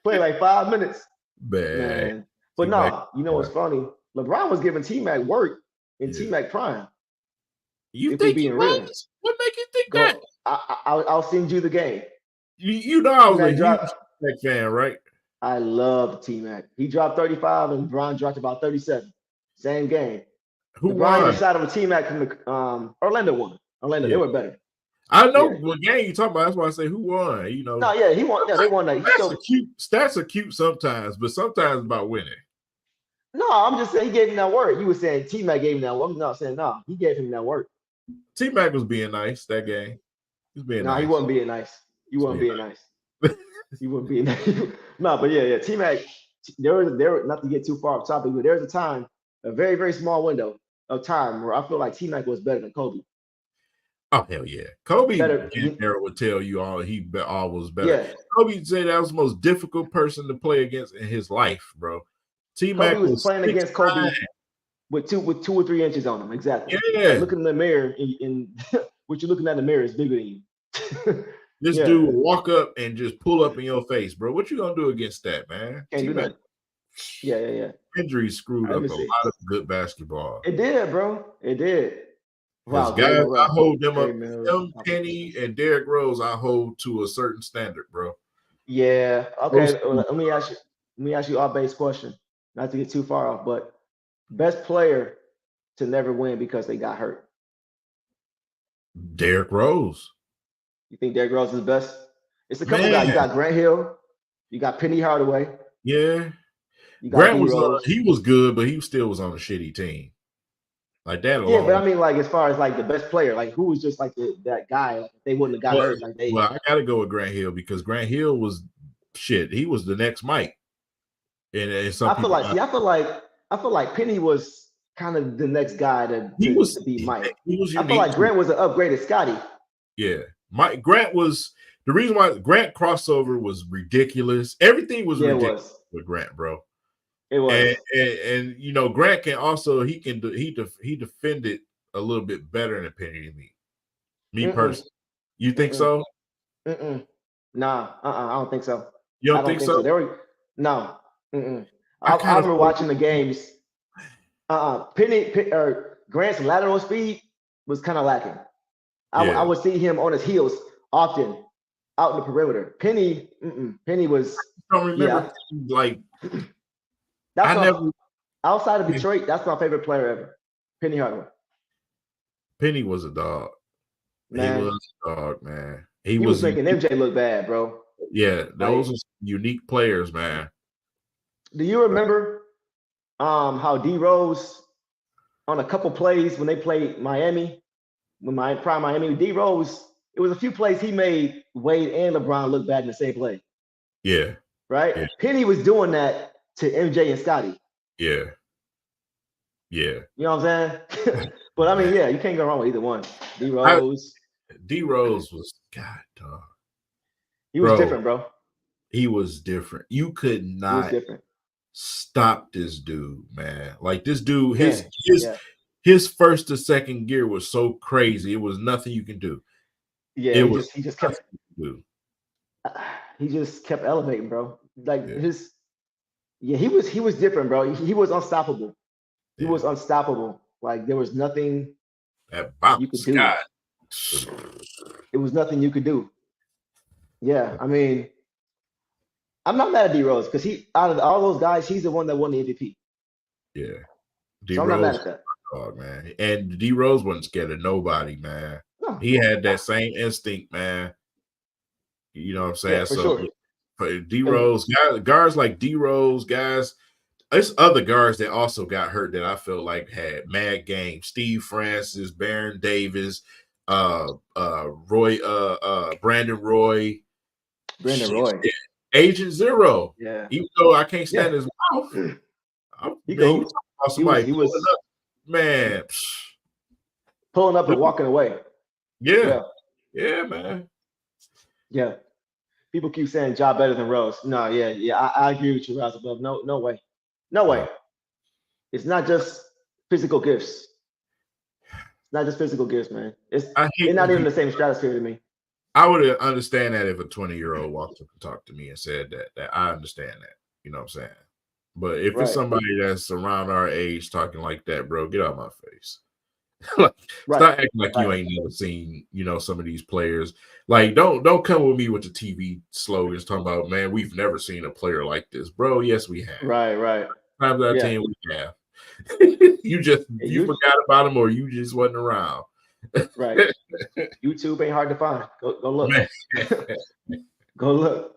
B: played like 5 minutes. Man. But no, you know what's funny? LeBron was giving T-Mac work in T-Mac prime.
A: You think he was? What make you think that?
B: I'll send you the game.
A: You know I was a huge T-Mac fan, right?
B: I love T-Mac. He dropped 35 and LeBron dropped about 37. Same game. LeBron inside of a T-Mac from the Orlando won. They were better.
A: I know what game you talking about. That's why I say who won. You know.
B: No, yeah, he won. Yeah, they won.
A: Stats are cute sometimes, but sometimes about winning.
B: No, I'm just saying he gave him that work. You were saying T-Mac gave him that work. I'm not saying no. He gave him that work.
A: T-Mac was being nice that game. He was being nice.
B: He wasn't being nice. He wasn't being nice. He wasn't being nice. No, but yeah. T-Mac. There. Not to get too far off topic, but there was a time, a very very small window of time where I feel like T-Mac was better than Kobe.
A: Oh hell yeah, Kobe would tell you all was better.
B: Yeah.
A: Kobe said that was the most difficult person to play against in his life, bro.
B: T-Mac was playing against Kobe with 2 or 3 inches on him. Exactly.
A: Yeah.
B: Like looking in the mirror, and what you're looking at in the mirror is bigger than you.
A: This dude will walk up and just pull up in your face, bro. What you gonna do against that, man?
B: Can't do that. Yeah.
A: Injuries screwed up a lot of good basketball.
B: It did, bro. It did.
A: Wow, guys, I hold them up. Them Penny and Derrick Rose, I hold to a certain standard, bro.
B: Yeah. Okay. Let me ask you our base question. Not to get too far off, but best player to never win because they got hurt.
A: Derrick Rose.
B: You think Derrick Rose is best? It's a couple guys. You got Grant Hill. You got Penny Hardaway.
A: Yeah. Grant was he was good, but he still was on a shitty team. Like that
B: Yeah, but
A: alone.
B: I mean, like as far as like the best player, like who was just like that guy? Like, if they wouldn't have got
A: Well,
B: hurt, like they.
A: well, I got to go with Grant Hill because Grant Hill was shit. He was the next Mike, and some
B: I feel
A: people
B: like, see, I feel like Penny was kind of the next guy to
A: he
B: to,
A: was
B: to be Mike.
A: he was
B: I feel
A: unique
B: like
A: too.
B: Grant was an upgraded Scotty.
A: Yeah, Mike Grant was the reason why Grant crossover was ridiculous. Everything was
B: Yeah, it
A: ridiculous
B: was.
A: with Grant, bro.
B: It was.
A: And you know Grant can also he defended a little bit better than Penny to me. Me
B: Mm-mm,
A: personally, you think
B: mm-mm,
A: so?
B: mm-mm. Nah, I don't think so.
A: You
B: I
A: don't
B: don't
A: think
B: think so.
A: so?
B: There were no. Mm-mm.
A: I
B: I
A: kind of
B: remember watching the games. Grant's lateral speed was kind of lacking. I
A: yeah.
B: would see him on his heels often out in the perimeter. Penny was,
A: I don't remember
B: yeah.
A: like
B: That's
A: I
B: my
A: never.
B: outside of Detroit. That's my favorite player ever, Penny Hardaway.
A: Penny was a dog. He
B: Man,
A: was a dog, man. He
B: he was
A: was
B: making
A: unique.
B: MJ look bad, bro.
A: Yeah, those
B: Like,
A: are unique players, man.
B: do you remember how D Rose on a couple plays when they played Miami, when my prime Miami, D Rose, it was a few plays he made Wade and LeBron look bad in the same play,
A: Yeah,
B: right?
A: yeah,
B: Penny was doing that to MJ and Scotty.
A: yeah, yeah.
B: You know what I'm saying? But I
A: Man,
B: mean, yeah, you can't go wrong with either one. D Rose,
A: D Rose was God, dog,
B: he was
A: bro.
B: different, bro.
A: He was different. You could
B: He was
A: not
B: different.
A: stop this dude, man. Like this dude,
B: Yeah, yeah,
A: his first to second gear was so crazy. It was nothing you can do.
B: yeah.
A: It was
B: He just kept
A: nothing you can do.
B: he just kept elevating, bro. Like
A: Yeah,
B: his yeah, he was different, bro. He was unstoppable. He
A: yeah.
B: was unstoppable. Like there was nothing
A: That
B: you could
A: bounce,
B: do.
A: God.
B: It was nothing you could do. Yeah, I mean, I'm not mad at D Rose because he out of all those guys, he's the one that won the MVP.
A: Yeah, D
B: So I'm not mad
A: Rose,
B: at that.
A: dog, man. And D Rose wasn't scared of nobody, man.
B: No,
A: He had
B: nah,
A: that same instinct, man. You know what I'm
B: yeah,
A: saying?
B: for
A: So
B: sure.
A: for D
B: And
A: Rose, guards like D Rose, guys, there's other guards that also got hurt that I felt like had mad games. Steve Francis, Baron Davis, Brandon Roy,
B: Brandon
A: shit,
B: Roy,
A: Agent Zero.
B: yeah,
A: Even though I can't stand
B: yeah,
A: his mouth,
B: he
A: man, you
B: go.
A: talking about somebody
B: He
A: pulling
B: was
A: up, man.
B: pulling up
A: Dude,
B: and walking away.
A: yeah,
B: Yeah,
A: yeah, man.
B: yeah. People keep saying job better than Rose. No, yeah, yeah. I agree with you, Rouse above. No, no way. No
A: Yeah.
B: way. It's not just physical gifts. It's not just physical gifts, man.
A: I
B: They're
A: hate
B: not
A: when
B: even
A: people.
B: the same stratosphere to me.
A: I would understand that if a 20-year-old walked up and talked to me and said that. That I understand that. You know what I'm saying? But if it's
B: Right,
A: somebody that's around our age talking like that, bro, get out of my face. Like,
B: right,
A: stop acting like you
B: right,
A: ain't never seen, some of these players. Like, don't come with me with the TV slogans talking about, man, we've never seen a player like this, bro. Yes, we have.
B: right.
A: Times out of
B: Yeah.
A: 10, we have. you
B: You
A: forgot about him or you just wasn't around.
B: right. YouTube ain't hard to find. Go look.
A: Man.
B: Go look.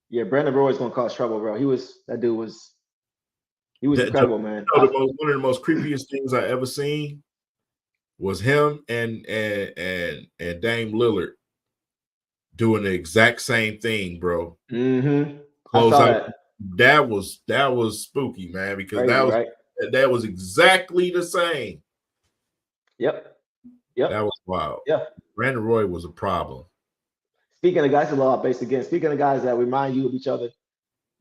B: Yeah, Brandon Roy's gonna cause trouble, bro. He was incredible, man.
A: One of the most creepiest things I ever seen was him and Dame Lillard doing the exact same thing, bro.
B: I
A: Close
B: saw
A: out.
B: that.
A: That was spooky, man, because
B: Crazy, right?
A: that was exactly the same.
B: Yep.
A: That was wild.
B: Yeah.
A: Brandon Roy was a problem.
B: Speaking of guys, a lot based again. Speaking of guys that remind you of each other,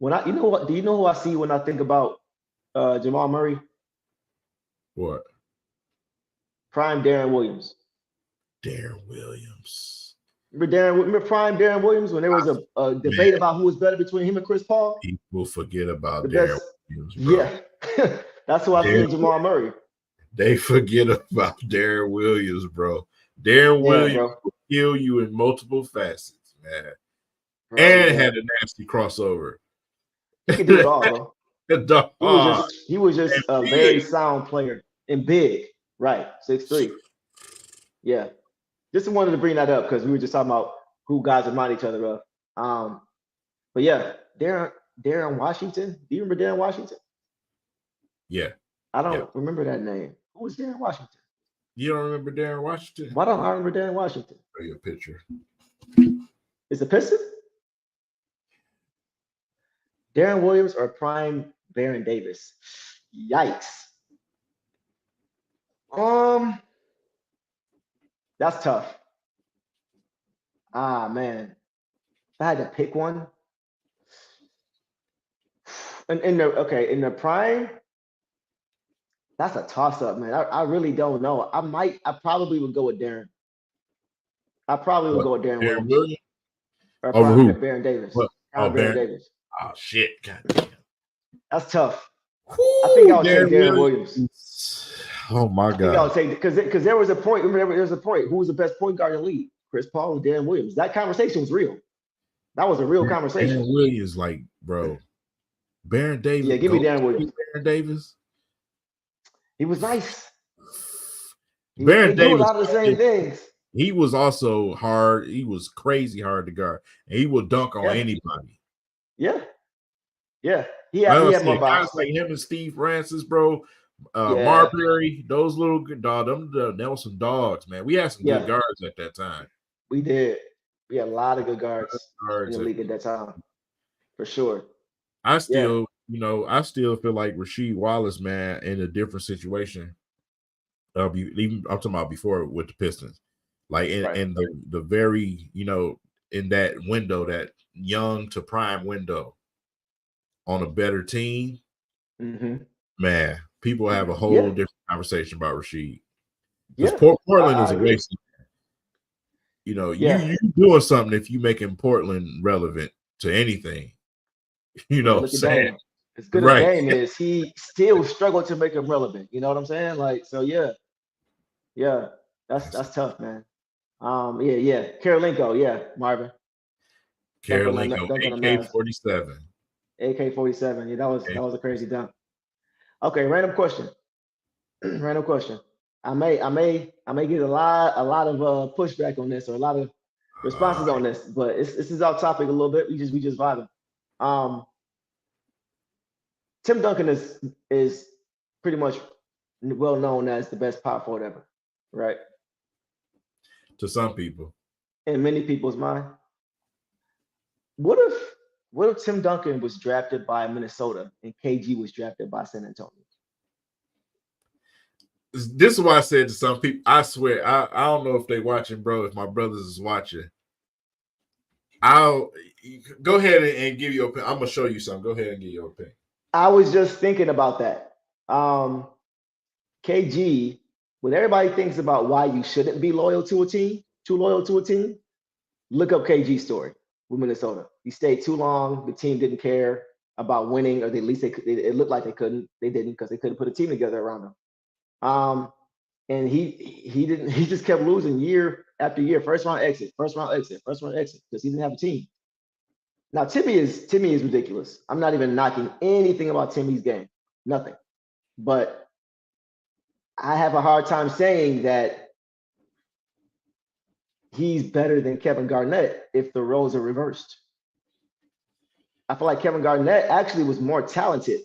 B: you know what? Do you know who I see when I think about Jamal Murray?
A: What?
B: Prime Darren Williams.
A: Darren Williams.
B: Remember prime Darren Williams when there was a debate about who was better between him and Chris Paul?
A: People forget about
B: The
A: Darren
B: best.
A: Williams, bro.
B: Yeah. That's who I see in Jamal Murray.
A: They forget about Darren Williams, bro. Darren Williams will kill you in multiple facets, man. Bro, and had a nasty crossover.
B: He could do it all, bro. He was just a very sound player and big, right? 6'3". Yeah. Just wanted to bring that up because we were just talking about who guys remind each other of. But yeah, Darren Washington. Do you remember Darren Washington?
A: Yeah.
B: I don't remember that name. Who was Darren Washington?
A: You don't remember Darren Washington?
B: Why don't I remember Darren Washington?
A: Show you a picture.
B: Is it Pistons? Darren Williams or prime Baron Davis? Yikes. That's tough. Ah, man. If I had to pick one. In the prime, that's a toss-up, man. I really don't know. I probably would go with Darren. I probably would go with Darren
A: Darren
B: Williams.
A: Williams?
B: Or
A: Over
B: prime
A: who?
B: Baron Davis.
A: What?
B: Prime Baron Davis.
A: Oh shit! God damn.
B: That's tough. I think I would take Darren Williams.
A: Oh my
B: I think I would
A: God!
B: take because there was a point. Remember, there was a point. Who was the best point guard in the league? Chris Paul and Darren Williams. That conversation was real. That was a real conversation.
A: Darren Williams, like, bro. Baron Davis.
B: Yeah, give me Darren Williams.
A: Baron Davis.
B: He was nice.
A: Baron Davis.
B: A lot of the same things.
A: He was also hard. He was crazy hard to guard. And he would dunk on anybody.
B: Yeah. He had more
A: guys like him and Steve Francis, bro. Marbury, those little good dog. That was some dogs, man. We had some good guards at that time.
B: We did. We had a lot of good guards in the league at that time, for sure.
A: I still feel like Rasheed Wallace, man, in a different situation. Even I'm talking about before with the Pistons, like in the very, in that window, that young to prime window, on a better team, man, people have a whole different conversation about Rasheed. Because Portland is a race. You doing something if you making Portland relevant to anything. Saying
B: as good as Dame is, he still struggled to make him relevant. You know what I'm saying? Like, so that's tough, man. Karolinko, Marvin.
A: Karolinko, AK-47.
B: AK-47. Yeah, that was a crazy dunk. Okay, random question. I may get a lot of pushback on this, or a lot of responses on this, but this is off topic a little bit. We just vibing. Tim Duncan is pretty much well known as the best power forward ever, right?
A: To some people.
B: In many people's mind. What if Tim Duncan was drafted by Minnesota and KG was drafted by San Antonio?
A: This is why I said to some people, I swear, I don't know if they watching, bro. If my brothers is watching, I'll go ahead and give you I'm gonna show you something. Go ahead and give your opinion.
B: I was just thinking about that. KG, when everybody thinks about why you shouldn't be too loyal to a team, look up KG's story with Minnesota. He stayed too long. The team didn't care about winning, or at least it looked like they couldn't. They didn't, because they couldn't put a team together around him. And he didn't. He just kept losing year after year. First round exit, because he didn't have a team. Now Timmy is ridiculous. I'm not even knocking anything about Timmy's game, nothing. But I have a hard time saying that he's better than Kevin Garnett if the roles are reversed. I feel like Kevin Garnett actually was more talented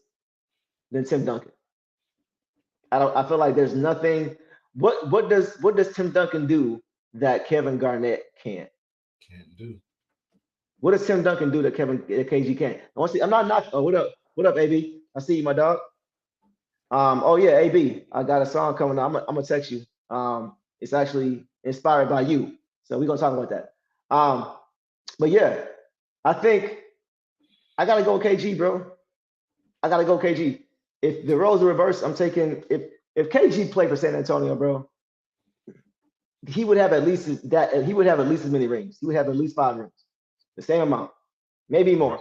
B: than Tim Duncan. I feel like there's nothing. What does Tim Duncan do that Kevin Garnett can't
A: do?
B: What does Tim Duncan do that KG can't? I'm not knocking. Oh, what up, AB? I see you, my dog. AB, I got a song coming out. I'm gonna text you. It's actually inspired by you, so we're gonna talk about that. But yeah, I think I gotta go KG, bro. I gotta go KG. If the roles are reversed, I'm taking if KG played for San Antonio, bro, he would have at least that. He would have at least as many rings. He would have at least 5 rings, the same amount, maybe more.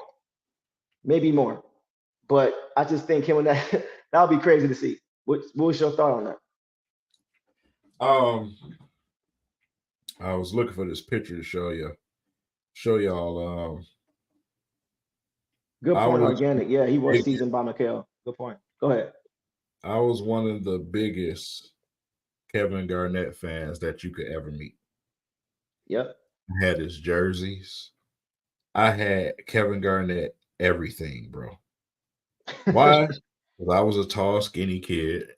B: But I just think him and that would be crazy to see. What was your thought on that?
A: I was looking for this picture to show y'all.
B: Good point, organic. Yeah, he was seasoned by McHale. Good point. Go ahead.
A: I was one of the biggest Kevin Garnett fans that you could ever meet.
B: Yep.
A: I had his jerseys. I had Kevin Garnett everything, bro. Why? Because I was a tall, skinny kid.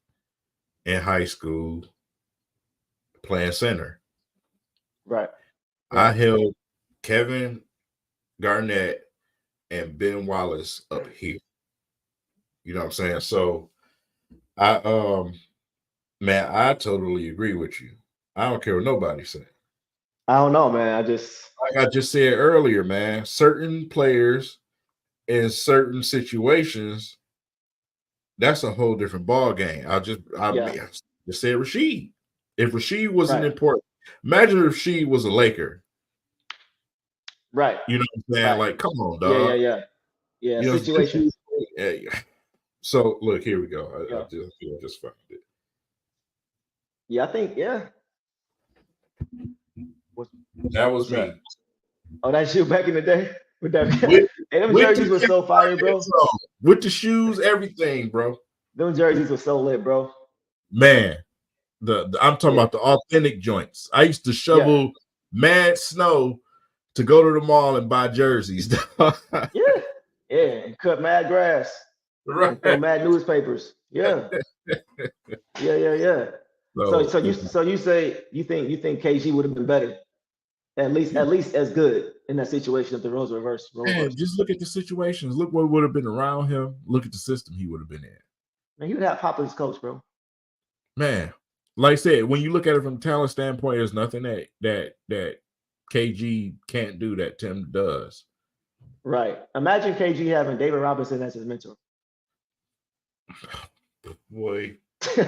A: in high school playing center.
B: Right.
A: I held Kevin Garnett and Ben Wallace up here. You know what I'm saying? So man, I totally agree with you. I don't care what nobody says.
B: I don't know, man.
A: Like I just said earlier, man, certain players in certain situations, that's a whole different ball game. I just said Rasheed. If Rasheed wasn't important, imagine if Rasheed was a Laker.
B: Right.
A: You know what I'm saying?
B: Right.
A: Like, come on, dog.
B: Yeah.
A: You know,
B: Situation.
A: So look, here we go. I just found it.
B: Yeah, I think,
A: That was me.
B: That? Oh, that's you back in the day? With that, them jerseys were so fire, bro.
A: With the shoes, everything, bro.
B: Them jerseys were so lit, bro.
A: Man, I'm talking about the authentic joints. I used to shovel mad snow to go to the mall and buy jerseys.
B: And cut mad grass.
A: Right.
B: And throw mad newspapers. Yeah. So you say you think KG would have been better, at least as good in that situation if the roles were reversed.
A: Man, just look at the situations. Look what would have been around him. Look at the system he would have been in.
B: Man, he would have Pop as coach, bro.
A: Man, like I said, when you look at it from a talent standpoint, there's nothing that KG can't do that Tim does.
B: Right. Imagine KG having David Robinson as his mentor.
A: Boy.
B: You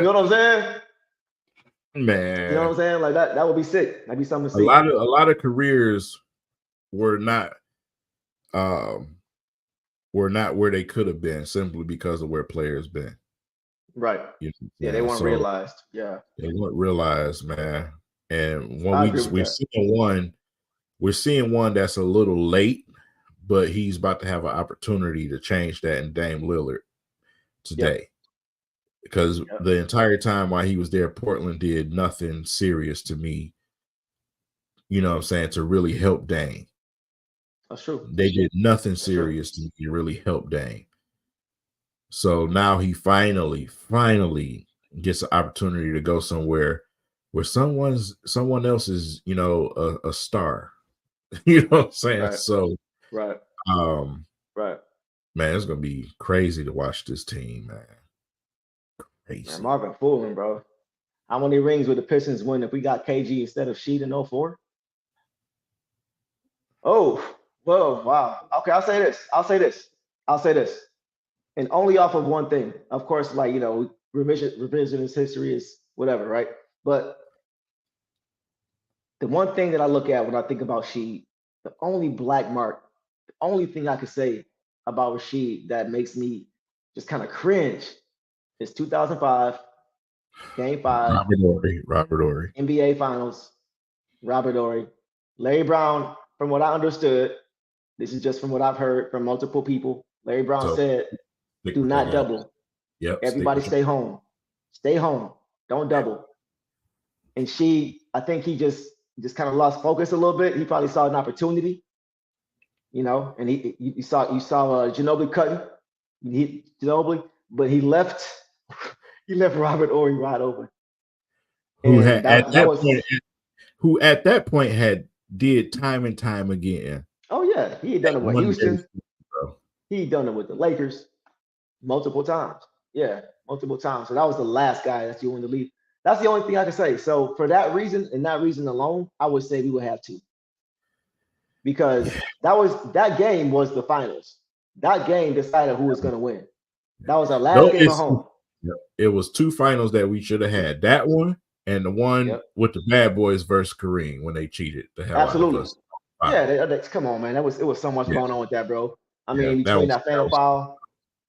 B: know what I'm saying?
A: Man.
B: You know what I'm saying? Like that would be sick. That'd be something to see.
A: A lot of careers were not where they could have been simply because of where players been.
B: Right.
A: You know,
B: they weren't realized. Yeah.
A: They weren't realized, man. And when we're seeing one that's a little late, but he's about to have an opportunity to change that in Dame Lillard today. Because the entire time while he was there, Portland did nothing serious to me, you know what I'm saying, to really help Dame.
B: That's true.
A: They did nothing serious to really help Dame. So now he finally gets an opportunity to go somewhere where someone else is, you know, a star. You know what I'm saying?
B: Right.
A: So
B: right.
A: Man, it's gonna be crazy to watch this team, man. Crazy.
B: Man, Marvin fooling, bro. How many rings would the Pistons win if we got KG instead of Sheed in 04? Oh, whoa, wow. Okay, I'll say this. And only off of one thing. Of course, like, you know, revisionist history is whatever, right? But the one thing that I look at when I think about Sheed, the only black mark, the only thing I could say about Rasheed that makes me just kind of cringe is 2005, Game 5.
A: Robert Horry.
B: NBA Finals, Robert Horry. Larry Brown, from what I understood, this is just from what I've heard from multiple people, Larry Brown said, do not double.
A: Yep.
B: Everybody stay home. Stay home. Don't double. And I think he just kind of lost focus a little bit. He probably saw an opportunity, you know, and you saw Ginobili cutting. But he left Robert Horry wide open.
A: Who at that point had did time and time again.
B: Oh yeah, he had done it with Houston. He had done it with the Lakers multiple times. Yeah, multiple times. So that was the last guy that you wanted to leave. That's the only thing I can say. So for that reason and that reason alone, I would say we would have two. Because that game was the finals. That game decided who was going to win. That was our last game at home.
A: It was two finals that we should have had. That one and the one with the Bad Boys versus Kareem when they cheated the hell
B: Absolutely.
A: out of us.
B: Yeah, come on, man. It was so much going on with that, bro. I mean, between that phantom foul.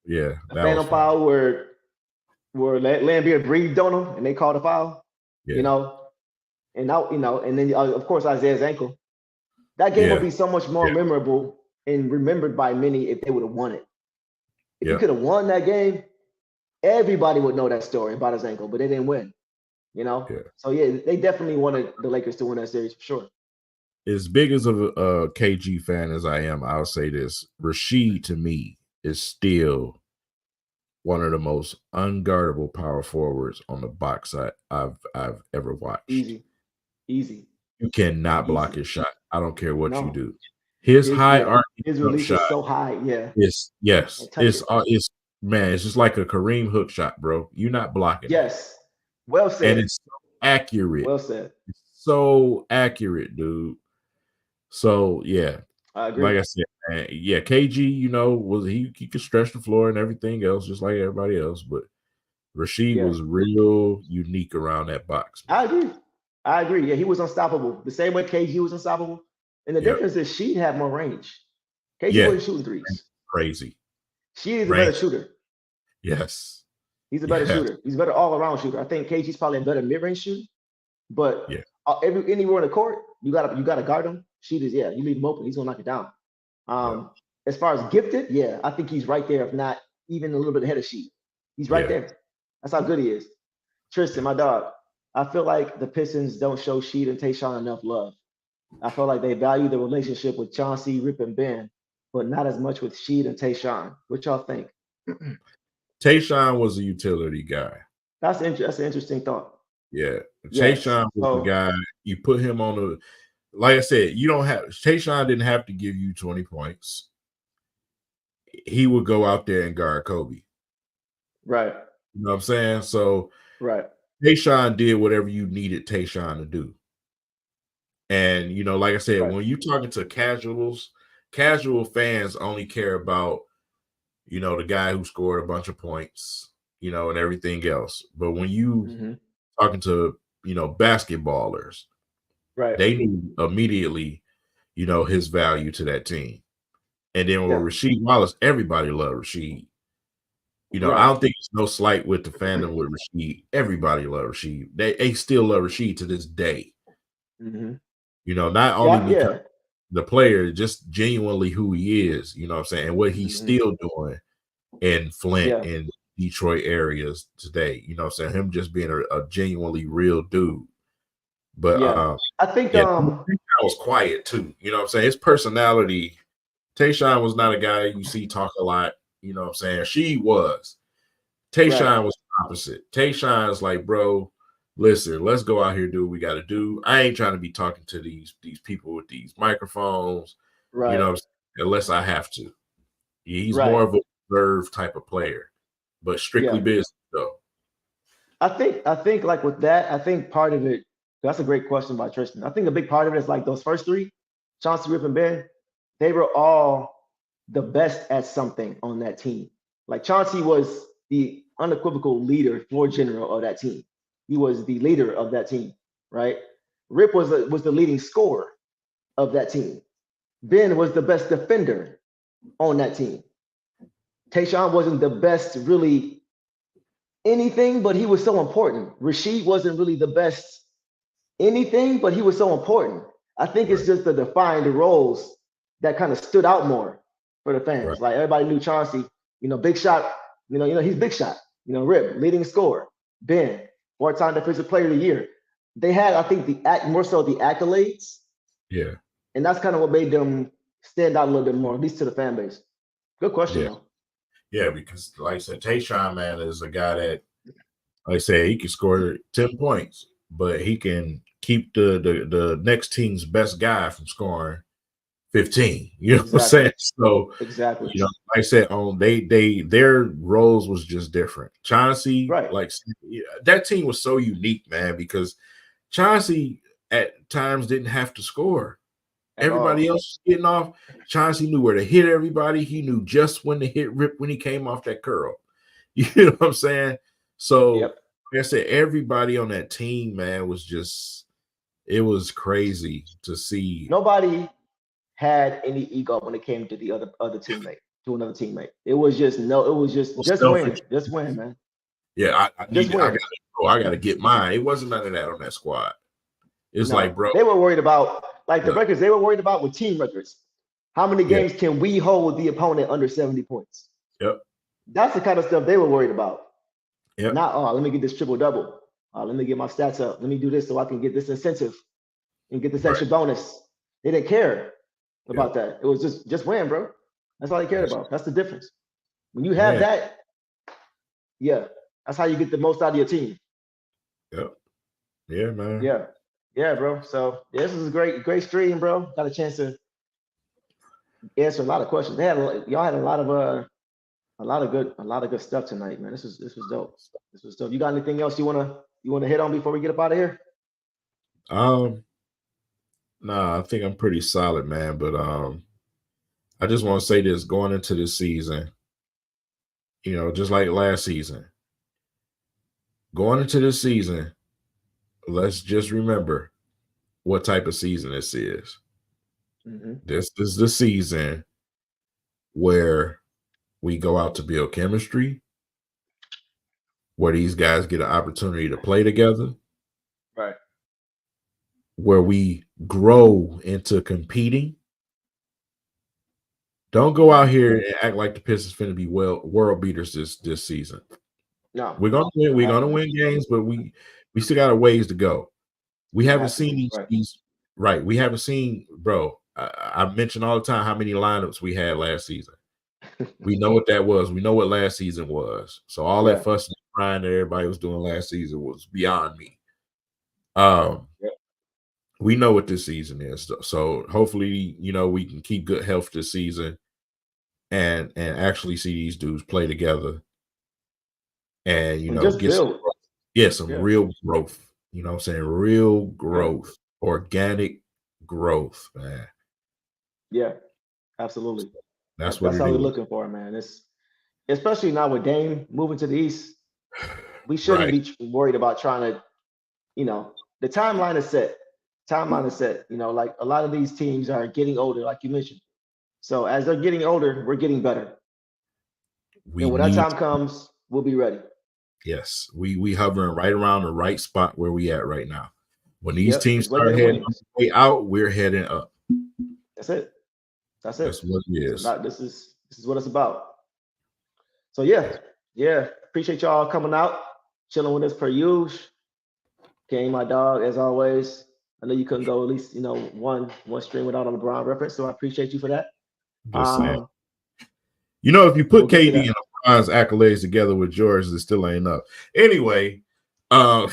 A: Yeah.
B: The phantom foul where Lambeer breathed on him and they called a foul. Yeah. You know, and now, you know, and then of course Isaiah's ankle. That game would be so much more memorable and remembered by many if they would have won it. If you could have won that game, everybody would know that story about his ankle, but they didn't win. You know? Yeah. So yeah, they definitely wanted the Lakers to win that series for sure.
A: As big as a KG fan as I am, I'll say this: Rasheed to me is still one of the most unguardable power forwards on the box I've ever watched.
B: Easy.
A: You cannot block
B: Easy.
A: his shot. I don't care what you
B: No.
A: do. His high arcing
B: his
A: jump
B: release
A: shot
B: is so high. Yeah.
A: is
B: Can't touch it.
A: it's man, it's just like a Kareem hook shot, bro. You're not blocking it.
B: Yes. Well said.
A: And it's so accurate.
B: Well said.
A: It's so accurate, dude. So yeah.
B: I agree.
A: Like I said, man, yeah, KG, you know, was he could stretch the floor and everything else, just like everybody else. But Rasheed was real unique around that box.
B: Man. I agree. Yeah, he was unstoppable. The same way KG was unstoppable. And the difference is Sheed had more range. KG wasn't shooting threes.
A: Crazy.
B: Sheed is a better shooter.
A: Yes.
B: He's a better shooter. He's a better all-around shooter. I think KG's probably a better mid-range shooter. But anywhere on the court, you gotta guard him. Sheed is, you leave him open, he's gonna knock it down. As far as gifted, I think he's right there, if not even a little bit ahead of Sheed. He's right there. That's how good he is. Tristan, my dog, I feel like the Pistons don't show Sheed and Tayshaun enough love. I feel like they value the relationship with Chauncey, Rip, and Ben, but not as much with Sheed and Tayshaun. What y'all think?
A: Tayshaun was a utility guy.
B: That's an interesting thought.
A: Yeah. Tayshaun was the guy, you put him on the, like I said, Tayshaun didn't have to give you 20 points. He would go out there and guard Kobe.
B: Right.
A: You know what I'm saying? So Tayshaun did whatever you needed Tayshaun to do. And, you know, like I said, when you're talking to casual fans only care about, you know, the guy who scored a bunch of points, you know, and everything else. But when you talking to, you know, basketballers, they knew immediately, you know, his value to that team. And then with Rasheed Wallace, everybody loved Rasheed. You know, I don't think it's no slight with the fandom with Rasheed. Everybody loved Rasheed. They still love Rasheed to this day. You know, not only because the player, just genuinely who he is, you know what I'm saying, and what he's still doing in Flint and Detroit areas today. You know what I'm saying? Him just being a genuinely real dude. But
B: I think
A: I was quiet too. You know what I'm saying? His personality, Tayshaun was not a guy you see talk a lot. You know what I'm saying? She was. Tayshaun was the opposite. Tayshaun is like, bro, listen, let's go out here, do what we got to do. I ain't trying to be talking to these people with these microphones, you know, unless I have to. He's more of a reserved type of player, but strictly business though.
B: I think like with that, I think part of it, that's a great question by Tristan. I think a big part of it is like those first three, Chauncey, Rip, and Ben, they were all the best at something on that team. Like Chauncey was the unequivocal leader, floor general of that team. He was the leader of that team, right? Rip was the leading scorer of that team. Ben was the best defender on that team. Tayshaun wasn't the best really anything, but he was so important. Rasheed wasn't really the best anything, but he was so important. I think it's just the defined roles that kind of stood out more for the fans. Like everybody knew Chauncey, you know, big shot, you know, he's big shot, you know, Rip, leading scorer, Ben, 4-time defensive player of the year. They had, I think, more so the accolades.
A: Yeah.
B: And that's kind of what made them stand out a little bit more, at least to the fan base. Good question, though.
A: Yeah, because like I said, Tayshaun, man, is a guy that, like I said, he can score 10 points, but he can keep the next team's best guy from scoring 15. You know what I'm saying? So you know, like I said, their roles was just different. Chauncey, like that team was so unique, man, because Chauncey at times didn't have to score. Everybody else was getting off. Chauncey knew where to hit everybody. He knew just when to hit Rip when he came off that curl. You know what I'm saying? So like I said, everybody on that team, man, was just, it was crazy to see.
B: Nobody had any ego when it came to the other teammate, to another teammate. It was just win, man.
A: Yeah, I gotta get mine. It wasn't none of that on that squad. It's like, bro,
B: they were worried about, like the records they were worried about with team records. How many games can we hold the opponent under 70 points? That's the kind of stuff they were worried about. Not, let me get this triple-double. Let me get my stats up. Let me do this so I can get this incentive and get this extra bonus. They didn't care about that. It was just win, bro. That's all they cared about. That's the difference. When you have that, Yeah, that's how you get the most out of your team.
A: Yep. Yeah, man.
B: Yeah, bro. So this is a great stream, bro. Got a chance to answer a lot of questions. Y'all had a lot of good stuff tonight, man. This was dope. This was dope. You got anything else you wanna hit on before we get up out of here?
A: Nah, I think I'm pretty solid, man. But I just want to say this going into this season, just like last season, going into this season, let's just remember what type of season this is.
B: Mm-hmm.
A: This is the season where we go out to build chemistry, where these guys get an opportunity to play together,
B: Right.
A: where we grow into competing. Don't go out here and act like the Pistons finna be world beaters this season.
B: No.
A: We're gonna win. We're gonna win games, but we still got a ways to go. We haven't seen these right. We haven't seen, bro. I mention all the time how many lineups we had last season. We know what that was. We know what last season was. So all that fussing and crying that everybody was doing last season was beyond me. We know what this season is. So hopefully, we can keep good health this season and actually see these dudes play together. And
B: just
A: get
B: build.
A: some real growth. You know what I'm saying? Real growth, organic growth, man.
B: Yeah, absolutely.
A: That's
B: all we're looking for, man. It's especially now with Dame moving to the East. We shouldn't be worried about trying to, the timeline is set. Like a lot of these teams are getting older, like you mentioned. So as they're getting older, we're getting better. And when that time comes, we'll be ready.
A: Yes, we hovering right around the right spot where we at right now. When these teams start heading way out, we're heading up.
B: That's it.
A: That's what it is.
B: This is what it's about. So yeah. Appreciate y'all coming out, chilling with us per usual. King, my dog, as always. I know you couldn't go at least, one stream without a LeBron reference, so I appreciate you for that.
A: Just saying. If you put KD and LeBron's accolades together with George, it still ain't enough. Anyway,
B: so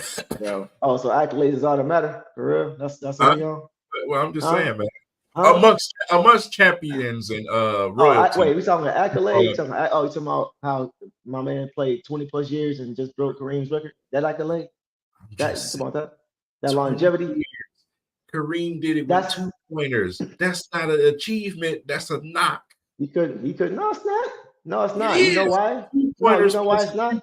B: accolades is all that matter for real. That's all y'all.
A: Well, I'm just saying, man. Amongst champions and royalty.
B: Wait, we talking about accolades? You talking about how my man played 20 plus years and just broke Kareem's record? That accolade? That longevity?
A: Years. Kareem did it with 2-pointers. That's not an achievement. That's a knock.
B: He could. No, it's not. No, it's not. You know why? No, you know why it's not?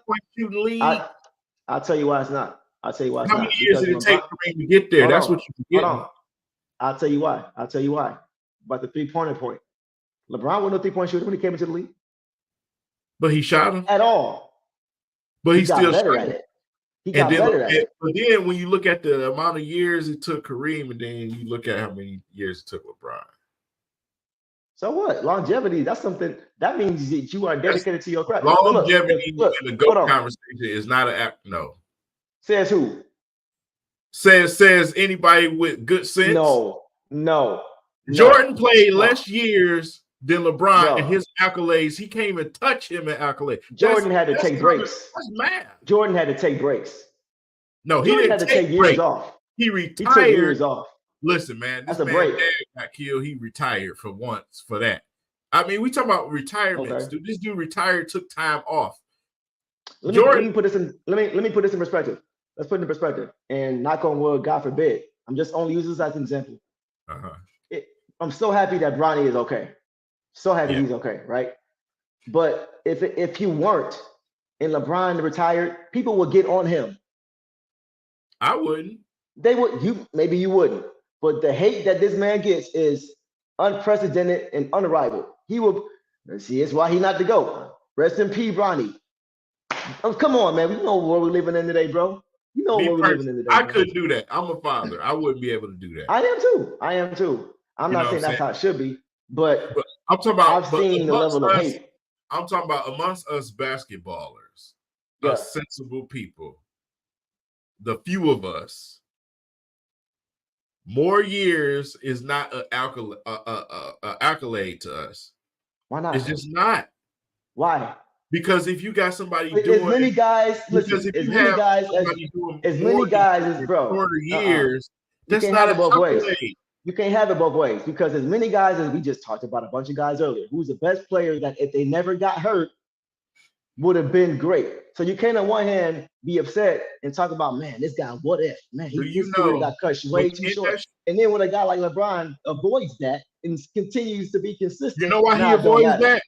B: I'll tell you why it's not. How
A: many years did it take Kareem to get there? That's what you get.
B: I'll tell you why. About the 3-pointer point. LeBron wasn't a 3-point shooter when he came into the league.
A: But he shot him
B: at all.
A: But he still
B: better at it. He got better at it.
A: But then when you look at the amount of years it took Kareem, and then you look at how many years it took LeBron.
B: So what? Longevity, that's something that means that you are dedicated to your craft.
A: Longevity in the GOAT conversation is not an act. No.
B: Says who?
A: Says anybody with good sense.
B: No.
A: Jordan played less years than LeBron, and his accolades, he can't even touch him in accolades.
B: Jordan had to take breaks.
A: That's mad.
B: Jordan had to take breaks.
A: No, he didn't take
B: years off.
A: He retired.
B: He took years off.
A: Listen, man, this man dad got killed. He retired for that. I mean, we talk about retirements. Dude, this dude retired, took time off.
B: Let me put this in perspective. Let's put it in perspective. And knock on wood, God forbid. I'm just only using this as an example. I'm so happy that Bronny is okay. So happy he's okay, right? But if he weren't and LeBron retired, people would get on him.
A: I wouldn't.
B: They would. Maybe you wouldn't. But the hate that this man gets is unprecedented and unrivaled. He will see. It's why he not the GOAT. Rest in peace, Bronny. Come on, man. We know where we're living in today, bro. You know where we're living in today.
A: I couldn't do that. I'm a father. I wouldn't be able to do that.
B: I am too. I'm not saying that's how it should be, but
A: I'm talking about.
B: I've seen the level of hate.
A: I'm talking about amongst us basketballers, us sensible people, the few of us. More years is not an accolade to us.
B: Why not?
A: It's just not.
B: Why?
A: Because if you got somebody
B: as
A: doing
B: many guys, listen,
A: because if
B: as
A: you
B: many
A: have
B: guys
A: somebody doing
B: as
A: more
B: many guys
A: in
B: as bro.
A: shorter years,
B: You
A: that's
B: can't
A: not
B: have
A: an
B: it both ways.
A: accolade.
B: You can't have it both ways because as many guys as we just talked about a bunch of guys earlier, who's the best player that if they never got hurt would have been great. So you can't on one hand be upset and talk about, man, this guy, what if? Man, his career got cut way too short. And then when a guy like LeBron avoids that and continues to be consistent,
A: you know why he avoids that?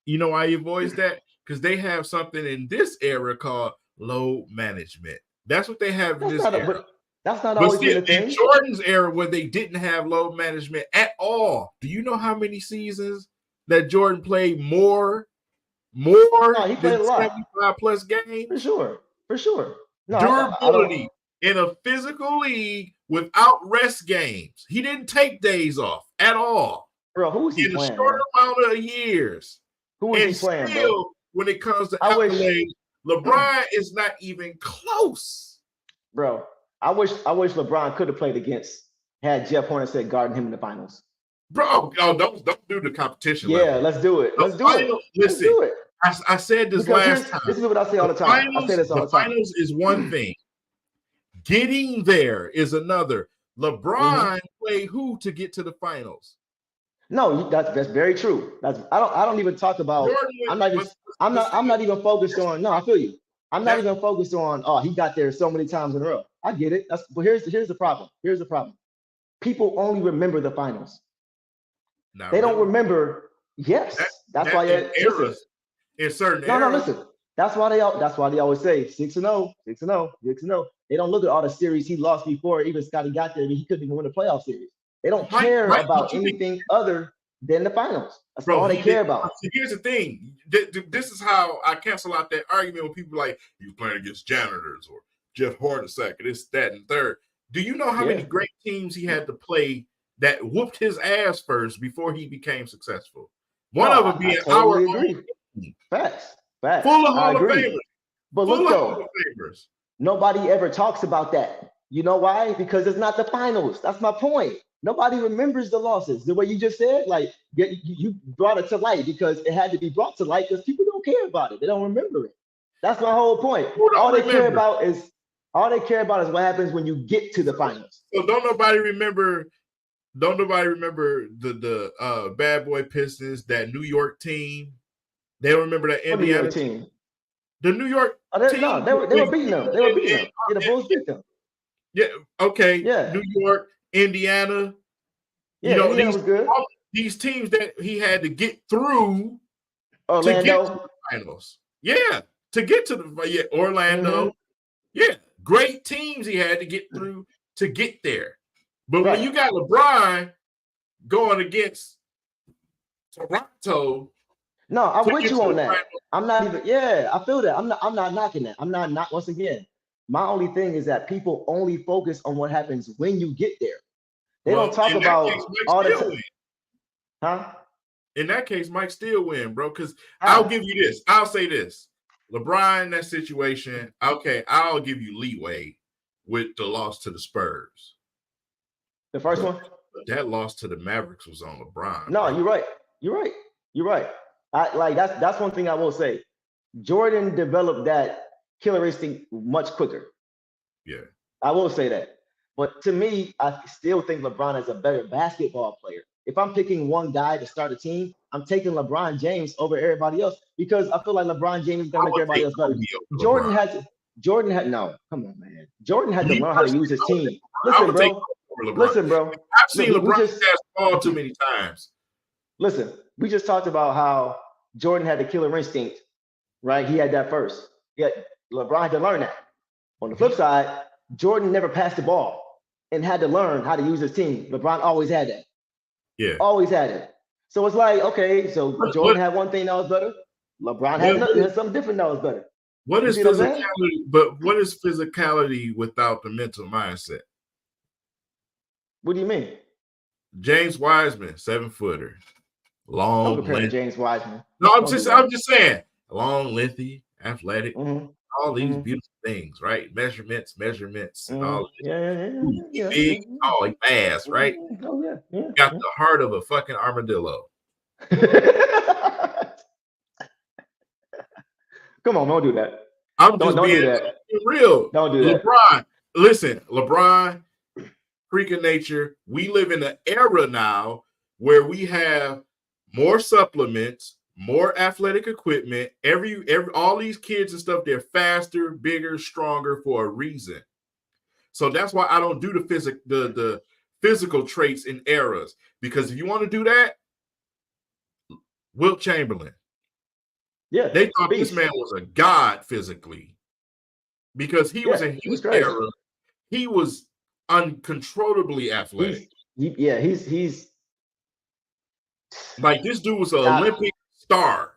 A: You know why he avoids that? Because they have something in this era called load management. That's what they have in this era.
B: But that's not always been a thing.
A: In Jordan's era, where they didn't have load management at all. Do you know how many seasons that Jordan played more
B: he played
A: than 75 plus games?
B: For sure. No,
A: durability in a physical league without rest games. He didn't take days off at all.
B: Bro, who was he playing?
A: In a short amount of years.
B: Who was he playing,
A: still,
B: bro?
A: When it comes to accolades, LeBron is not even close.
B: Bro, I wish LeBron could have played had Jeff Hornacek guarding him in the finals.
A: Bro, don't do the competition.
B: Yeah, let's do it. Let's do it.
A: Listen, I said this last time.
B: This is what I say all the time. I say this all the time.
A: Finals is one thing. Getting there is another. LeBron played who to get to the finals?
B: No, that's very true. I don't even talk about. I'm not even focused on. No, I feel you. I'm not even focused on. Oh, he got there so many times in a row. I get it. But here's the problem. Here's the problem. People only remember the finals. They don't remember. Yes, that's why.
A: In certain eras.
B: Listen. That's why they always say 6-0, 6-0, 6-0. They don't look at all the series he lost before even Scotty got there. He couldn't even win a playoff series. They don't care about anything other than the finals. That's all they care about.
A: Here's the thing. This is how I cancel out that argument when people are like, he was playing against janitors or Jeff Hornacek, this, that, and third. Do you know how many great teams he had to play that whooped his ass first before he became successful? One of them being our own.
B: Facts.
A: Full of Hall of Famers.
B: But look though, nobody ever talks about that. You know why? Because it's not the finals. That's my point. Nobody remembers the losses. The way you just said, like you brought it to light because it had to be brought to light because people don't care about it. They don't remember it. That's my whole point. All they care about is what happens when you get to the finals.
A: So don't nobody remember the bad boy Pistons, that New York team. They don't remember that Indiana
B: team.
A: The New York team.
B: No, they were beating them. They were beating them. Yeah, the Bulls beat them.
A: Yeah. Okay.
B: Yeah.
A: New York, Indiana.
B: Yeah, Indiana was good.
A: These teams that he had to get through
B: Orlando.
A: To get to the finals. Yeah. To get to the Orlando. Mm-hmm. Yeah. Great teams he had to get through to get there. But when you got LeBron going against Toronto.
B: No, I'm with you on that. I'm not even. Yeah, I feel that. I'm not knocking that. I'm not. Once again, my only thing is that people only focus on what happens when you get there. They don't talk about all the time. Huh?
A: In that case, Mike still win, bro. Because I'll give you this. I'll say this. LeBron in that situation. Okay, I'll give you leeway with the loss to the Spurs.
B: The first one.
A: But that loss to the Mavericks was on LeBron.
B: No, bro. You're right. That's one thing I will say. Jordan developed that killer instinct much quicker.
A: Yeah.
B: I will say that. But to me, I still think LeBron is a better basketball player. If I'm picking one guy to start a team, I'm taking LeBron James over everybody else because I feel like LeBron James is going to make everybody else better. Jordan had no, come on, man. Jordan had to learn how to use his team. Listen, bro.
A: I've seen LeBron pass the ball too many times.
B: Listen, we just talked about how Jordan had the killer instinct, right? He had that first. Yeah, LeBron had to learn that. On the flip side, Jordan never passed the ball and had to learn how to use his team. LeBron always had that.
A: Yeah.
B: Always had it. So it's like, okay, so Jordan had one thing that was better. LeBron had something different that was better.
A: What is physicality? But what is physicality without the mental mindset?
B: What do you mean?
A: James Wiseman, 7-footer. Long.
B: Don't compare to James Wiseman.
A: No, I'm just saying. Long, lengthy, athletic, all these beautiful things, right? Measurements, and all this.
B: Yeah.
A: Big, tall, fast, right?
B: Oh, yeah.
A: Got the heart of a fucking armadillo.
B: Come on, don't do that.
A: I'm
B: Don't
A: just being
B: do that.
A: real.
B: Don't do that.
A: LeBron, listen, LeBron, freak of nature. We live in an era now where we have more supplements, more athletic equipment. All these kids and stuff, they're faster, bigger, stronger for a reason. So that's why I don't do the physical traits in eras. Because if you want to do that, Wilt Chamberlain.
B: Yeah.
A: They thought this man was a god physically. Because he was in his era. He was uncontrollably athletic.
B: He's
A: like this dude was an Olympic star.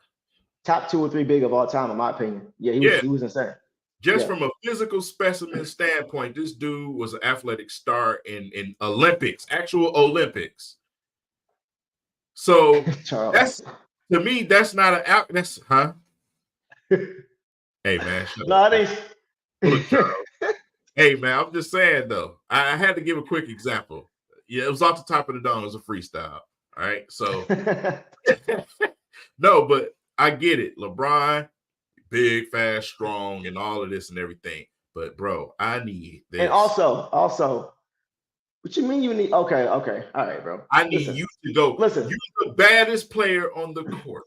B: Top 2 or 3 big of all time, in my opinion. Yeah, he was insane.
A: Just from a physical specimen standpoint, this dude was an athletic star in Olympics, actual Olympics. So that's to me, that's not an that's Hey man,
B: no, it ain't.
A: Hey man, I'm just saying though. I had to give a quick example. Yeah, it was off the top of the dome. It was a freestyle. All right, so no, but I get it. LeBron, big, fast, strong, and all of this and everything. But bro, I need this.
B: And also, what you mean you need? Okay, all right, bro.
A: I need you to go. Listen, you're the baddest player on the court.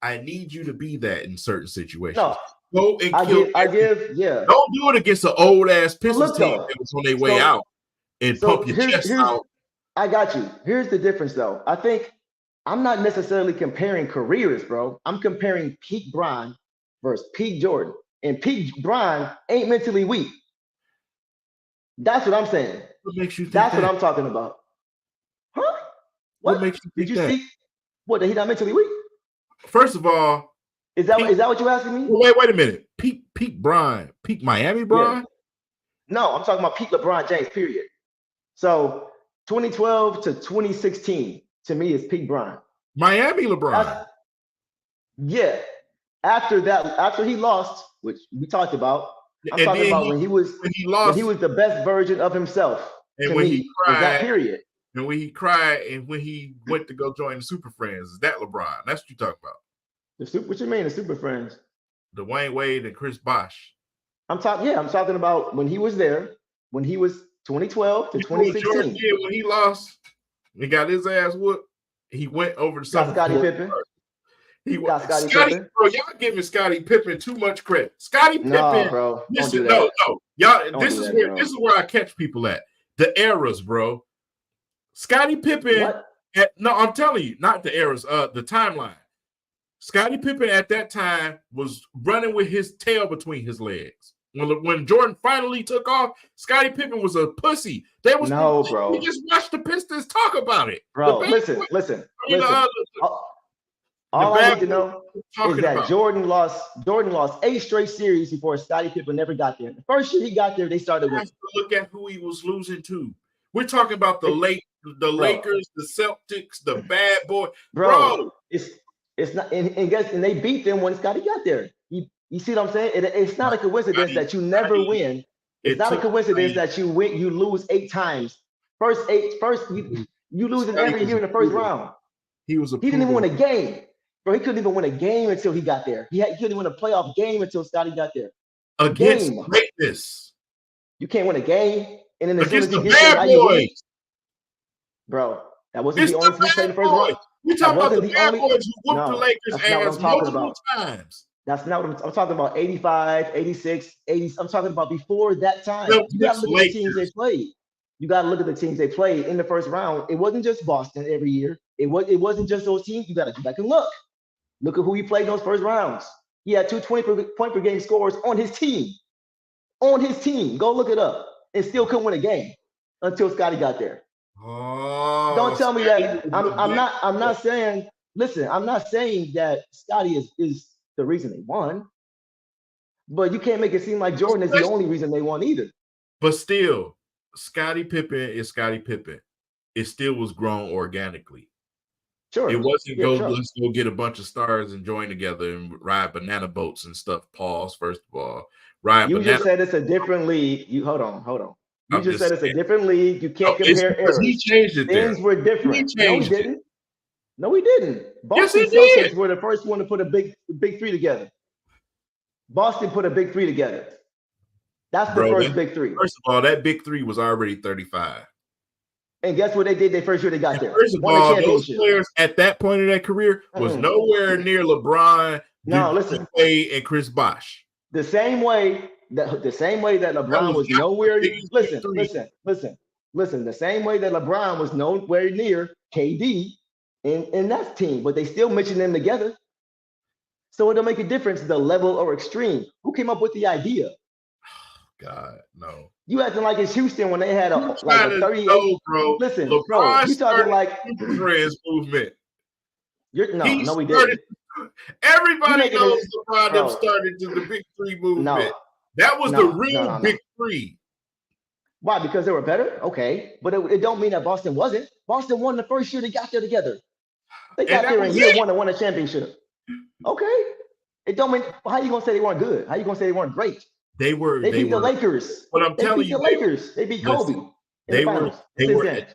A: I need you to be that in certain situations.
B: No.
A: Go and
B: I give.
A: Don't do it against an old ass Pistons team that was on their way out and pump your chest out.
B: I got you. Here's the difference, though. I think I'm not necessarily comparing careers, bro. I'm comparing peak Bron versus peak Jordan, and peak Bron ain't mentally weak. That's what I'm saying.
A: What makes you think
B: That's what I'm talking about. Huh?
A: What makes you think that?
B: See? What? That he not mentally weak?
A: First of all.
B: Is that what you're asking me?
A: Wait a minute. Peak Bron, peak Miami Bron?
B: Yeah. No, I'm talking about peak LeBron James, period. So 2012 to 2016 to me is peak Bron.
A: Miami LeBron.
B: After that, after he lost, which we talked about, I'm talking about when he was the best version of himself.
A: And when he cried,
B: that period.
A: And when he cried and when he went to go join the Super Friends, is that LeBron? That's what you talk about.
B: What you mean, the Super Friends?
A: Dwayne Wade and Chris Bosh.
B: I'm talking about when he was there, when he was 2012 to 2016.
A: Yeah, when he lost, he got his ass whooped. He went over to
B: Scottie Pippen.
A: Scottie Pippen. Bro, y'all giving Scottie Pippen too much credit. Scottie Pippen,
B: no, bro.
A: Listen, no, y'all. This is where I catch people at the eras, bro. Scottie Pippen. I'm telling you, not the eras. The timeline. Scottie Pippen at that time was running with his tail between his legs. When Jordan finally took off, Scottie Pippen was a pussy.
B: Bro.
A: We just watched the Pistons talk about it.
B: Bro, listen. All I need to know is that Jordan lost 8 straight series before Scottie Pippen never got there. The first year he got there, they started winning.
A: Look at who he was losing to. We're talking about the Lakers, the Celtics, the bad boy. Bro.
B: It's not, and they beat them when Scottie got there. You see what I'm saying? It's not a coincidence that you never win. It's not a coincidence that you win. You lose 8 times. You lose it every year in the first round. He didn't even win a game, bro. He couldn't even win a game until he got there. He couldn't win a playoff game until Scottie got there.
A: Against greatness,
B: you can't win a game, and then as soon as
A: the bad boys,
B: bro. That wasn't the only team played in the first round.
A: We talking about the bad boys who whooped the Lakers ass multiple times.
B: That's not what I'm talking about. 85, 86, 80. I'm talking about before that time. You got to look at the teams they played. You got to look at the teams they played in the first round. It wasn't just Boston every year. It wasn't just those teams. You got to go back and look. Look at who he played in those first rounds. He had 2 point per game scores on his team. On his team. Go look it up. And still couldn't win a game until Scottie got there.
A: Oh,
B: don't tell me that. I'm not saying. Listen, I'm not saying that Scottie is the reason they won, but you can't make it seem like Jordan is the only reason they won either.
A: But still, Scottie Pippen is Scottie Pippen. It still was grown organically.
B: Sure.
A: It wasn't let's go get a bunch of stars and join together and ride banana boats and stuff. Pause. First of all,
B: just said it's a different league. Hold on. You just said it's a different league. You can't compare eras.
A: He changed it.
B: Things were different. No, he didn't. No, he didn't.
A: Yes, he
B: did. Celtics were the first one to put a big 3 together. Boston put a big three together. That's the
A: Bro,
B: first big three.
A: First of all, that big three was already 35.
B: And guess what they did their first year they got there?
A: First of all, those players at that point in their career was nowhere near LeBron, Wade, and Chris Bosh.
B: The same way that LeBron was nowhere. Listen. The same way that LeBron was nowhere near KD in that team, but they still mention them together. So it don't make a difference the level or extreme. Who came up with the idea?
A: God, no.
B: You acting like it's Houston when they had a 38. No,
A: bro.
B: Listen,
A: LeBron
B: bro, you talking like
A: friends movement.
B: No, we didn't.
A: Everybody knows LeBron them started to the big three movement. That was the real big three.
B: Why? Because they were better? Okay. But it don't mean that Boston wasn't. Boston won the first year they got there together. They got there in year one and won a championship. Okay. It don't mean, how you gonna say they weren't good? How you gonna say they weren't great? They beat the Lakers.
A: But I'm telling you,
B: the Lakers. They beat Kobe.
A: They were.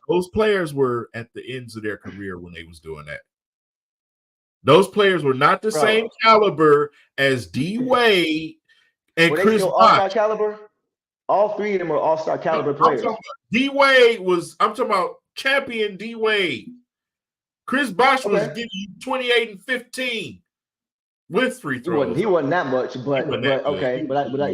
A: Those players were at the ends of their career when they was doing that. Those players were not the same caliber as D Wade and Chris Bosh.
B: All-star caliber. All three of them were all-star caliber players.
A: D Wade was. I'm talking about champion D Wade. Chris Bosh was giving you 28 and 15. With free throws.
B: He wasn't that much, but okay. But I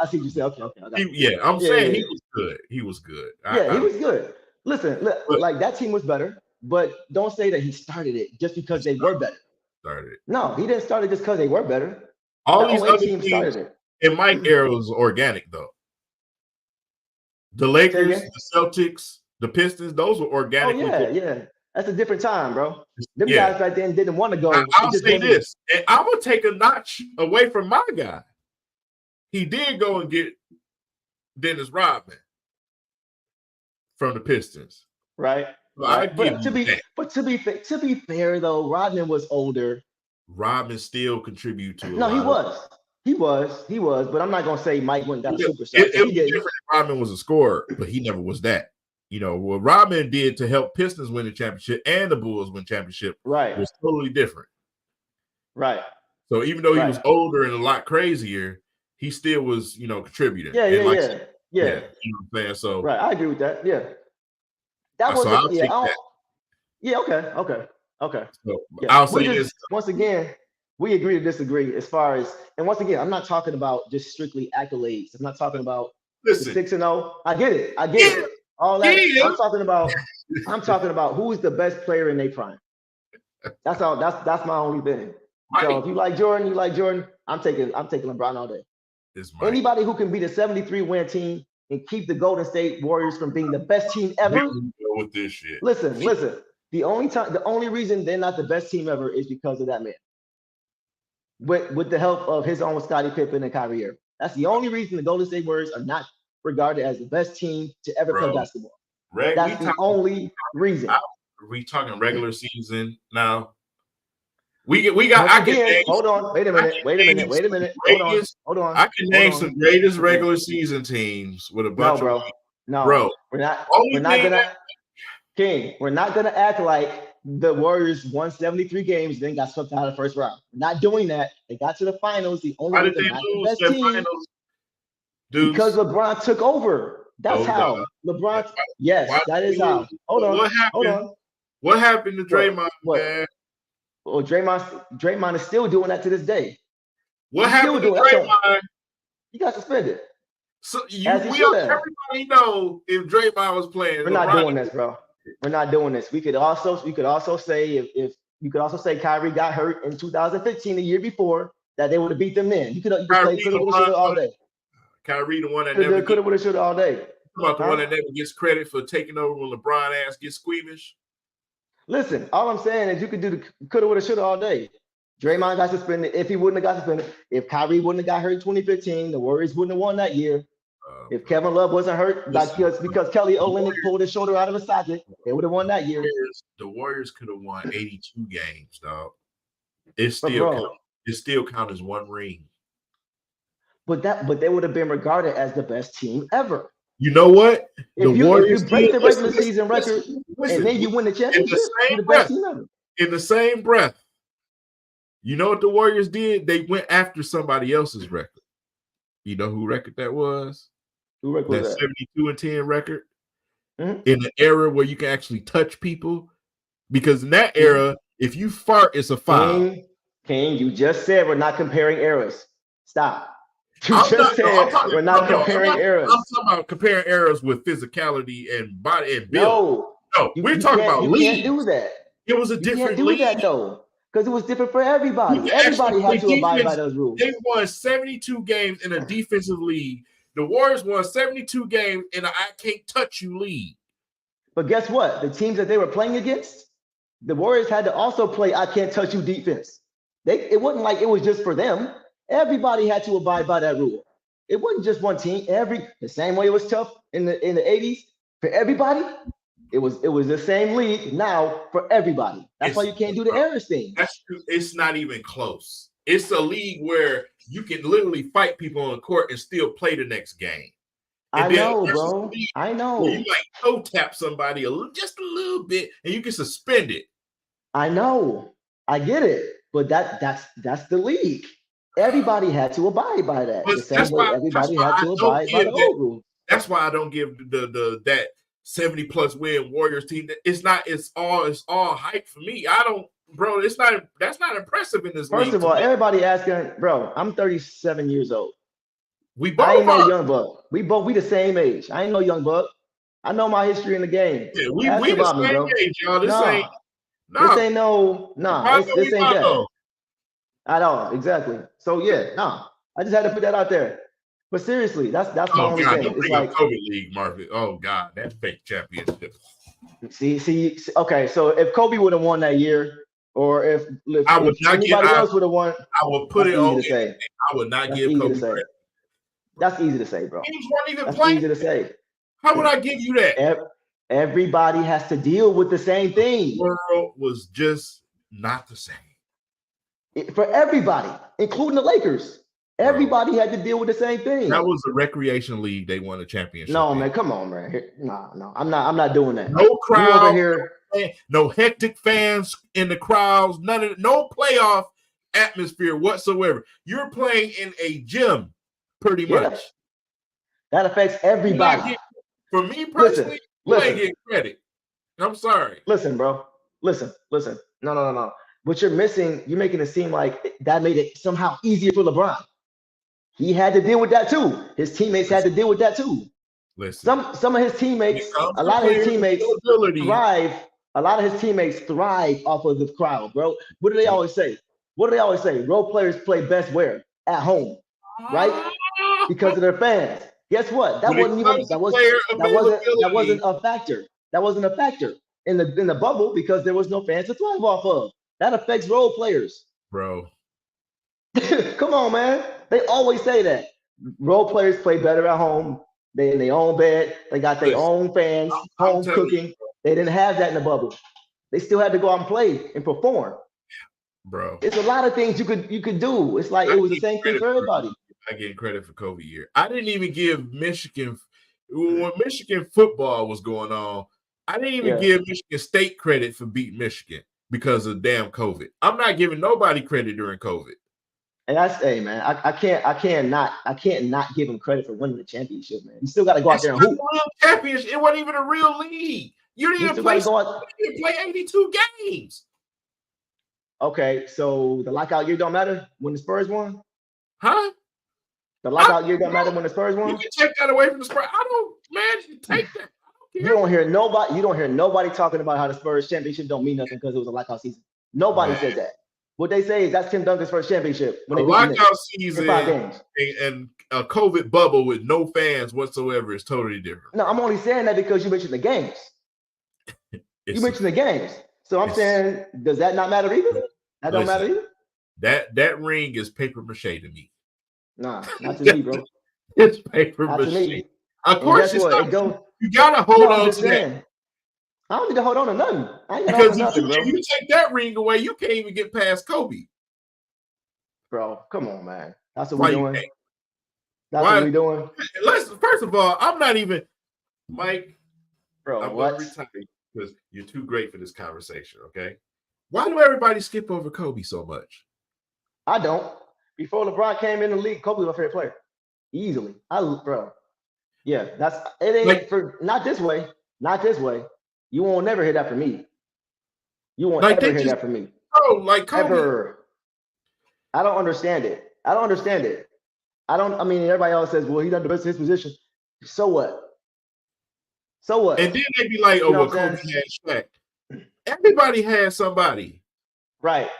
B: see what you say. Okay.
A: I'm saying he was good. He was good.
B: He was good. Listen, like that team was better, but don't say that he started it just because they were better. No, he didn't start it just because they were better.
A: All these other teams started it. In Mike era was organic though. The Lakers, the Celtics, the Pistons, those were organic.
B: Oh, yeah. That's a different time, bro. Them guys back then didn't want to go.
A: I'll say this, and I'm gonna take a notch away from my guy. He did go and get Dennis Rodman from the Pistons,
B: right?
A: But to
B: be fair, though, Rodman was older.
A: Rodman still contributed to it.
B: No, he was. But I'm not gonna say Mike went down superstar.
A: It was different. Rodman was a scorer, but he never was that. You know, what Rodman did to help Pistons win the championship and the Bulls win championship was totally different.
B: Right.
A: So even though he was older and a lot crazier, he still was, contributing.
B: Yeah.
A: You know what I'm saying? So
B: right, I agree with that. Yeah. That was okay.
A: So I'll say this.
B: Once again, we agree to disagree as far as, and once again, I'm not talking about just strictly accolades. I'm not talking about 6-0. I get it. All that I'm talking about who's the best player in their prime. That's all. That's my only thing. So if you like Jordan, I'm taking LeBron all day. Anybody who can beat a 73-win team and keep the Golden State Warriors from being the best team ever.
A: With this shit.
B: Listen. The only reason they're not the best team ever is because of that man. With the help of his own Scottie Pippen and Kyrie Irving. That's the only reason the Golden State Warriors are not regarded as the best team to ever play basketball. That's the only reason.
A: We talking regular season now. We got.
B: Hold on. Wait a minute. Hold on.
A: I can name some greatest regular season teams with a bunch of.
B: No, bro. We're not gonna act like the Warriors won 73 games, then got swept out of the first round. We're not doing that. They got to the finals. The only reason they're not the best team. Finals? Because LeBron took over. That's how. LeBron. Yes, that is how. Hold on.
A: What happened to Draymond, man?
B: Well, Draymond is still doing that to this day.
A: What happened to Draymond?
B: He got suspended.
A: So everybody know if Draymond was playing.
B: We're not doing this, bro. We're not doing this. We could also say if you could also say Kyrie got hurt in 2015, the year before, that they would have beat them then. You could say coulda, woulda, shoulda all day.
A: Kyrie, the one that never
B: coulda, woulda, shoulda all day.
A: About the one that never gets credit for taking over when LeBron ass gets squeamish.
B: Listen, all I'm saying is you could do the coulda, woulda, shoulda all day. Draymond got suspended. If he wouldn't have got suspended, if Kyrie wouldn't have got hurt in 2015, the Warriors wouldn't have won that year. If Kevin Love wasn't hurt, because Kelly Olynyk pulled his shoulder out of his socket, they would have won that year.
A: The Warriors could have won 82 games, dog. It still count as one ring.
B: But they would have been regarded as the best team ever.
A: You know what?
B: If you break the regular season record and then you win the championship, you're the best team ever.
A: In the same breath, You know what the Warriors did? They went after somebody else's record. You know who record that was?
B: Who record was that?
A: 72-10 record.
B: Mm-hmm.
A: In the era where you can actually touch people. Because in that era, if you fart, it's a foul.
B: King, you just said we're not comparing eras. Stop. You just said we're not comparing eras.
A: I'm talking about comparing eras with physicality and body and build.
B: No,
A: we're talking about league.
B: You can't do that.
A: It was a different
B: league. You can't do
A: that
B: though, because it was different for everybody. Everybody had to abide by those rules.
A: They won 72 games in a defensive league. The Warriors won 72 games in a I can't touch you league.
B: But guess what? The teams that they were playing against, the Warriors had to also play I can't touch you defense. It wasn't like it was just for them. Everybody had to abide by that rule. It wasn't just one team. The same way it was tough in the 80s for everybody. It was the same league now for everybody. That's why you can't do the eras thing.
A: That's true. It's not even close. It's a league where you can literally fight people on the court and still play the next game.
B: I know, bro. I know.
A: You might toe tap somebody just a little bit, and you can suspend it.
B: I know. I get it, but that's the league. Everybody had to abide by that. The same way everybody had to abide by the old rules.
A: That's why I don't give that 70+ win Warriors team. It's all hype for me. I don't, bro. That's not impressive in this league.
B: First of all, everybody asking, bro. I'm 37 years old.
A: We both
B: I ain't no young buck. We the same age. I ain't no young buck. I know my history in the game.
A: Yeah, we the same age, y'all. This ain't
B: that at all. Exactly. So I just had to put that out there. But seriously, that's my only thing.
A: It's like COVID League, Marvin. Oh God, that fake championship.
B: See. Okay, so if Kobe would have won that year, or if anybody else would have won,
A: I would put it on. I would not give Kobe credit.
B: That's easy to say, bro.
A: Teams weren't even playing.
B: Easy to say.
A: How would I give you that?
B: Everybody has to deal with the same thing.
A: The world was just not the same.
B: For everybody, including the Lakers. Everybody had to deal with the same thing.
A: That was a recreation league. They won a championship.
B: No, man, come on, man. No. I'm not doing that.
A: No crowd
B: over here.
A: No hectic fans in the crowds. No playoff atmosphere whatsoever. You're playing in a gym, pretty much.
B: That affects everybody.
A: For me personally, you ain't getting credit. I'm sorry.
B: Listen, bro. Listen. No. What you're missing, you're making it seem like that made it somehow easier for LeBron. He had to deal with that too. His teammates had to deal with that too.
A: Listen,
B: some of his teammates, a lot of his teammates thrive. A lot of his teammates thrive off of the crowd, bro. What do they always say? Role players play best where? At home, right? Because of their fans. Guess what? That wasn't a factor. That wasn't a factor in the bubble because there was no fans to thrive off of. That affects role players.
A: Bro.
B: Come on, man. They always say that. Role players play better at home. They in their own bed. They got their own fans, home cooking. They didn't have that in the bubble. They still had to go out and play and perform.
A: Bro.
B: It's a lot of things you could do. It's like it was the same thing for everybody.
A: I get credit for COVID year. I didn't even give Michigan when Michigan football was going on. I didn't even give Michigan State credit for beating Michigan because of damn COVID. I'm not giving nobody credit during COVID.
B: And man, I can't not give him credit for winning the championship, man. You still got to go out there and hoop.
A: Championship. It wasn't even a real league. You didn't even play 82 games.
B: Okay, so the lockout year don't matter when the Spurs won?
A: Huh?
B: The lockout year don't matter when the Spurs won?
A: You can take that away from the Spurs. I don't, man, you take that.
B: You don't hear nobody talking about how the Spurs championship don't mean nothing because it was a lockout season. Nobody said that. What they say is that's Tim Duncan's first championship. When
A: a lockout season and a COVID bubble with no fans whatsoever is totally different.
B: No, I'm only saying that because you mentioned the games. You mentioned the games. So I'm saying, does that not matter either? That don't matter either?
A: That ring is paper mache to me.
B: Nah, not to me, bro.
A: It's paper mache. Of course, you gotta hold on to that.
B: I don't need to hold on to nothing. I ain't
A: because if you take that ring away, you can't even get past Kobe.
B: Bro, come on, man. That's what we're doing. That's what we're doing.
A: First of all, I'm not even Mike.
B: Bro,
A: I'm going to retire because you're too great for this conversation. Okay, why do everybody skip over Kobe so much?
B: I don't. Before LeBron came in the league, Kobe was my favorite player. Easily. Bro. Yeah, that's it ain't
A: Like,
B: for not this way. Not this way. You won't never hear that from me. You won't
A: like
B: ever
A: they
B: hear
A: just
B: that from me.
A: like Kobe.
B: Ever. I don't understand it. I don't understand it. I mean, everybody else says, well, he's not the best in his position. So what? So what?
A: And then they be like, oh,
B: You know
A: well,
B: what I'm
A: Kobe
B: saying?
A: had Shaq. Everybody has somebody.
B: Right.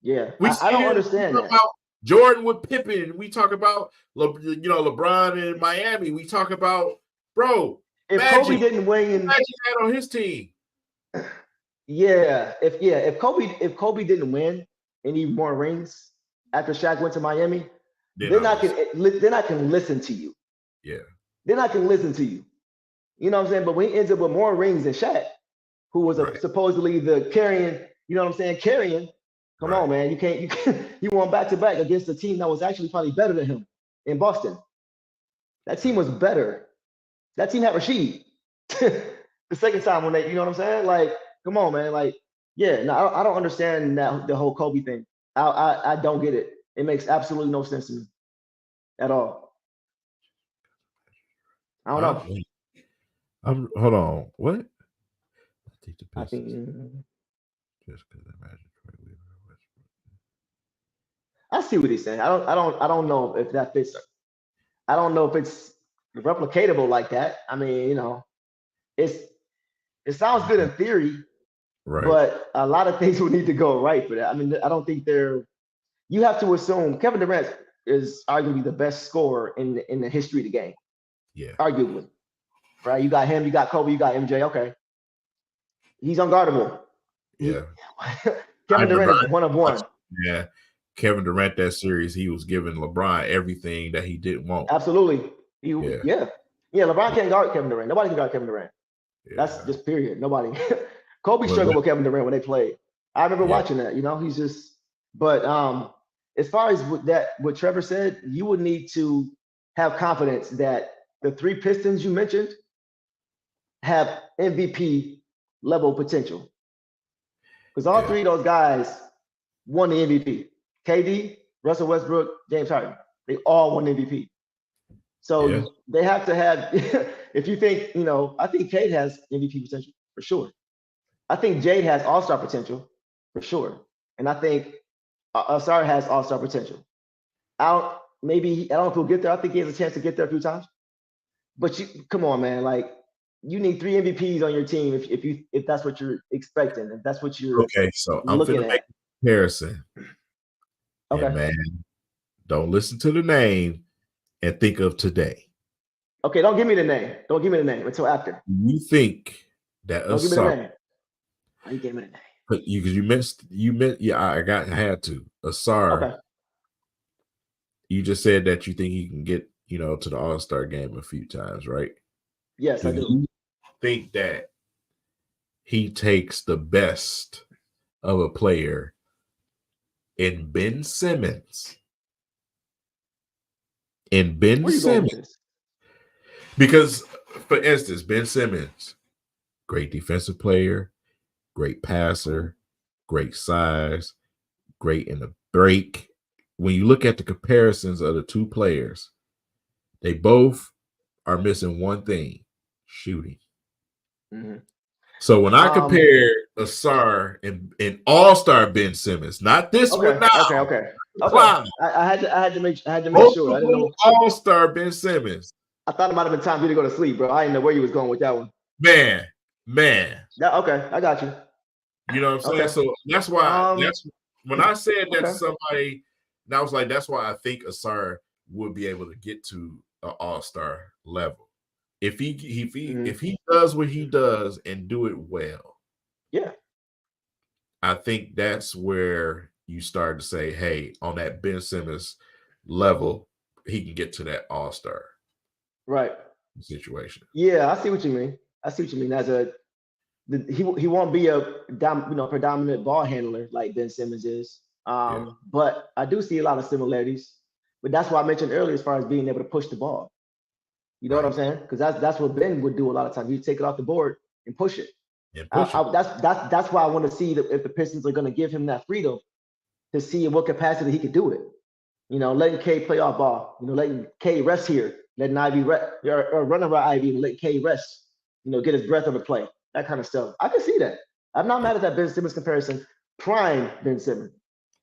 B: Yeah.
A: We
B: I
A: sit
B: don't
A: here and
B: understand
A: talk
B: that.
A: about Jordan with Pippen. We talk about LeBron in Miami. We talk about
B: If
A: Magic.
B: Kobe didn't win,
A: Magic had on his team.
B: if Kobe didn't win any more rings after Shaq went to Miami, then I can listen to you.
A: Yeah.
B: Then I can listen to you. You know what I'm saying? But when he ends up with more rings than Shaq, who was supposedly the carrying, you know what I'm saying? Carrying. Come on, man. You won back to back against a team that was actually probably better than him in Boston. That team was better. That team had Rasheed. The second time when they, you know what I'm saying? Like, come on, man. Like, yeah, no, I don't understand that the whole Kobe thing. I don't get it. It makes absolutely no sense to me at all. I don't know.
A: Hold on. What? I think the
B: Pistons.
A: Just because imagine
B: I see what he's saying. I don't know if that fits. I don't know if it's replicatable like that. I mean, it sounds good in theory, but a lot of things would need to go right for that. I mean, I don't think you have to assume Kevin Durant is arguably the best scorer in the history of the game.
A: Yeah.
B: Arguably. Right? You got him, you got Kobe, you got MJ. Okay. He's unguardable.
A: Yeah.
B: Kevin Durant is one of one.
A: Yeah. Kevin Durant, that series, he was giving LeBron everything that he didn't want.
B: Absolutely. Yeah, LeBron can't guard Kevin Durant. Nobody can guard Kevin Durant. Yeah. That's just period. Nobody. Kobe struggled with Kevin Durant when they played. I remember watching that. He's just. But as far as what Trevor said, you would need to have confidence that the three Pistons you mentioned have MVP level potential. Because all three of those guys won the MVP. KD, Russell Westbrook, James Harden. They all won MVP. So they have to have, if you think, I think Cade has MVP potential for sure. I think Jade has all-star potential for sure. And I think Asar has all-star potential. I don't know if he'll get there. I think he has a chance to get there a few times. But come on, man. Like, you need 3 MVPs on your team if that's what you're expecting, if that's what you're
A: so
B: I'm looking at.
A: Make a comparison. Okay, and man, don't listen to the name and think of today.
B: Okay, don't give me the name. Don't give me the name until after.
A: You think that
B: don't give me the name. How you gave me the name?
A: But you missed. Yeah, I had to. Asar.
B: Okay.
A: You just said that you think he can get to the All-Star game a few times, right?
B: Yes, I do.
A: You think that he takes the best of a player in Ben Simmons? Because, for instance, Ben Simmons, great defensive player, great passer, great size, great in the break. When you look at the comparisons of the two players, they both are missing one thing: shooting.
B: Mm-hmm.
A: So when I compare Asar and All-Star Ben Simmons, not this one now.
B: Okay. I had to make sure. I didn't know.
A: All-Star Ben Simmons.
B: I thought it might have been time for you to go to sleep, bro. I didn't know where you was going with that one.
A: Man.
B: Yeah, okay, I got you.
A: You know what I'm saying? So that's why when I said that to somebody, and I was like, that's why I think Asar would be able to get to an All-Star level. If he does what he does and do it well, I think that's where you start to say, hey, on that Ben Simmons level, he can get to that All-Star situation.
B: Yeah, I see what you mean. He won't be a predominant ball handler like Ben Simmons is. But I do see a lot of similarities. But that's why I mentioned earlier as far as being able to push the ball. You know what I'm saying? Because that's what Ben would do a lot of times. He'd take it off the board and push it. That's why I want to see if the Pistons are going to give him that freedom to see in what capacity he could do it. Letting Cade play off ball, letting Cade rest here, letting Ivy or running around Ivy and letting Cade rest, get his breath on the play, that kind of stuff. I can see that. I'm not mad at that Ben Simmons comparison. Prime Ben Simmons.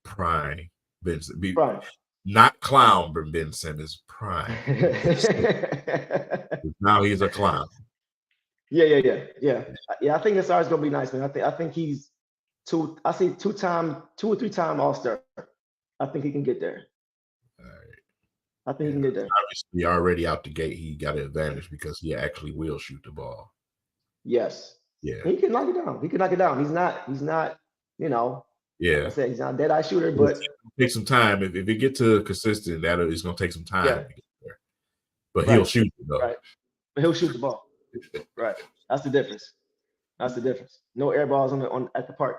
A: Prime Ben Simmons.
B: Prime.
A: Not clown Ben Simmons. Prime. Now he's a clown.
B: Yeah. I think this is gonna be nice, man. I think he's two or three time All-Star. I think he can get there.
A: All right.
B: I think he can get there.
A: Obviously, already out the gate, he got an advantage because he actually will shoot the ball.
B: Yes.
A: Yeah.
B: He can knock it down. He's not,
A: Yeah.
B: like I said, he's not a dead-eye shooter, but
A: it'll take some time. If it get to consistent, it's gonna take some time to get there. But he'll shoot it though.
B: Right. But he'll shoot the ball. Right. That's the difference. No air balls at the park.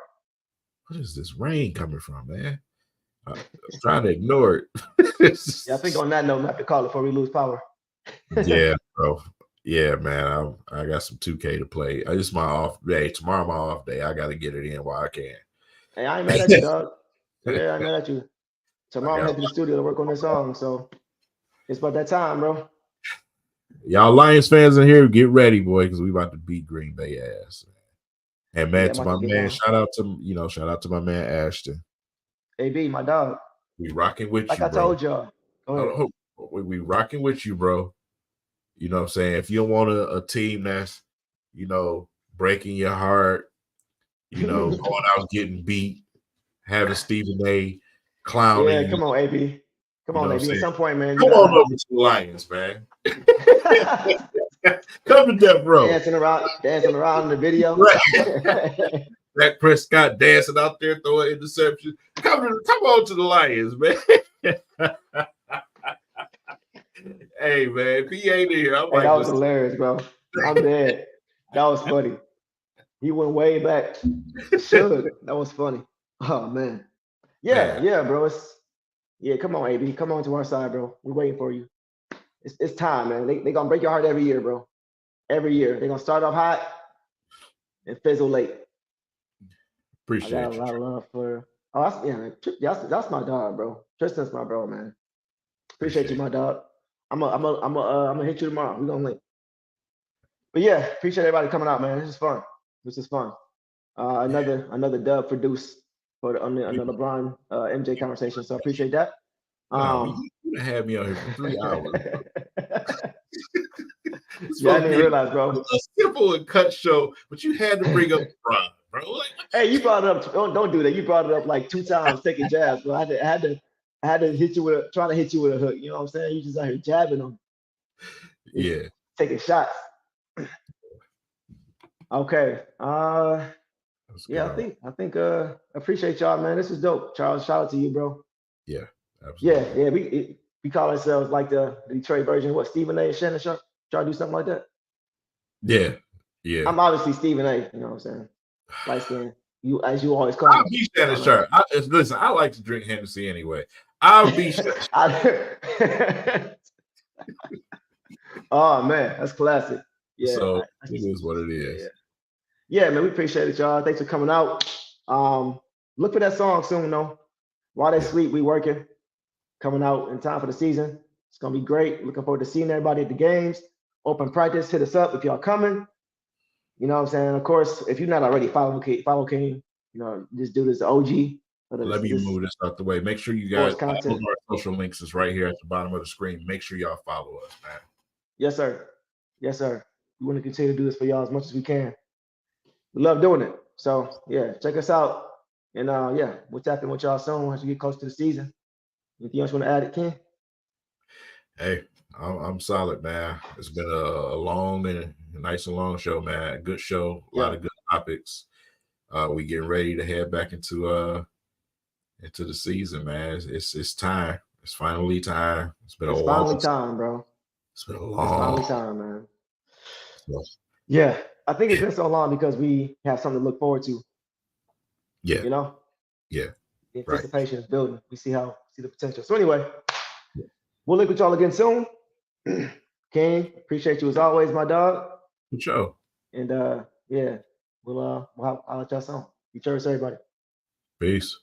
A: What is this rain coming from, man? I'm trying to ignore it.
B: I think on that note, we have to call it before we lose power.
A: Yeah, bro. Yeah, man. I got some 2K to play. It's my off day. Tomorrow my off day. I got to get it in while I can.
B: Hey, I ain't mad at you, dog. Yeah, I ain't mad at you. Tomorrow I head to the studio to work on this song, so it's about that time, bro.
A: Y'all Lions fans in here, get ready, boy, because we about to beat Green Bay ass. And man, to my man, shout out to my man Ashton.
B: AB, my dog.
A: We rocking with
B: like
A: you,
B: I told y'all.
A: We rocking with you, bro. You know what I'm saying? If you don't want a team that's, breaking your heart, going out getting beat, having Stephen A. clowning.
B: Yeah, come on, AB. Come on, AB. At some point, man.
A: Come on over to the Lions, man. Come to Death Row.
B: Dancing around in the video.
A: Right. Dak Prescott dancing out there, throwing interception. Come on to the Lions, man. Hey, man, if he ain't here, that
B: was hilarious, bro. I'm dead. That was funny. He went way back. That was funny. Oh, man. Yeah, bro. Come on, AB. Come on to our side, bro. We're waiting for you. It's time, man. They going to break your heart every year, bro. Every year. They're going to start off hot and fizzle late.
A: Appreciate
B: I got a lot of love for. That's my dog, bro. Tristan's my bro, man. Appreciate you, my dog. I'm gonna hit you tomorrow. We're gonna link. But yeah, appreciate everybody coming out, man. This is fun. Another dub for Deuce on the LeBron MJ conversation. So I appreciate that.
A: You had me on here for 3 hours.
B: I didn't realize, bro.
A: A simple and cut show, but you had to bring up LeBron, bro.
B: Hey, you brought it up. Don't do that. You brought it up like 2 times, taking jabs, bro. I had to hit you trying to hit you with a hook. You know what I'm saying? You just out here jabbing them.
A: Yeah.
B: Taking shots. Okay. I think appreciate y'all, man. This is dope. Charles, shout out to you, bro.
A: Yeah, absolutely.
B: Yeah. We call ourselves like the Detroit version. What, Stephen A. and Shannon Sharp? Try to do something like that?
A: Yeah.
B: I'm obviously Stephen A. You know what I'm saying? Light skin. You, as you always call me.
A: I'll be Shannon Sharp. Listen, I like to drink Hennessy anyway. I'll be Shannon Sharp.
B: Oh, man. That's classic. Yeah.
A: So it is what it is.
B: Yeah, man. We appreciate it, y'all. Thanks for coming out. Look for that song soon, though. While they sleep, we working. Coming out in time for the season. It's going to be great. Looking forward to seeing everybody at the games. Open practice. Hit us up if y'all coming. You know what I'm saying? Of course, if you're not already follow King, this dude is the OG.
A: Let me move this out the way. Make sure you guys, all of our social links is right here at the bottom of the screen. Make sure y'all follow us, man.
B: Yes, sir. We want to continue to do this for y'all as much as we can. We love doing it. So, yeah, check us out. And, we'll tap in with y'all soon as we get close to the season. Anything else you want to add, Ken?
A: Hey, I'm solid, man. It's been a long and nice and long show, man. Good show. A lot of good topics. We getting ready to head back into the season, man. It's time. It's finally time. It's finally
B: time, bro.
A: It's been a long
B: time, man. Yeah, I think it's been so long because we have something to look forward to.
A: Yeah.
B: Yeah. The anticipation is building. We see the potential. So anyway, we'll link with y'all again soon. King, appreciate you as always, my dog.
A: Good show.
B: And we'll let y'all soon. Be cheers, everybody.
A: Peace.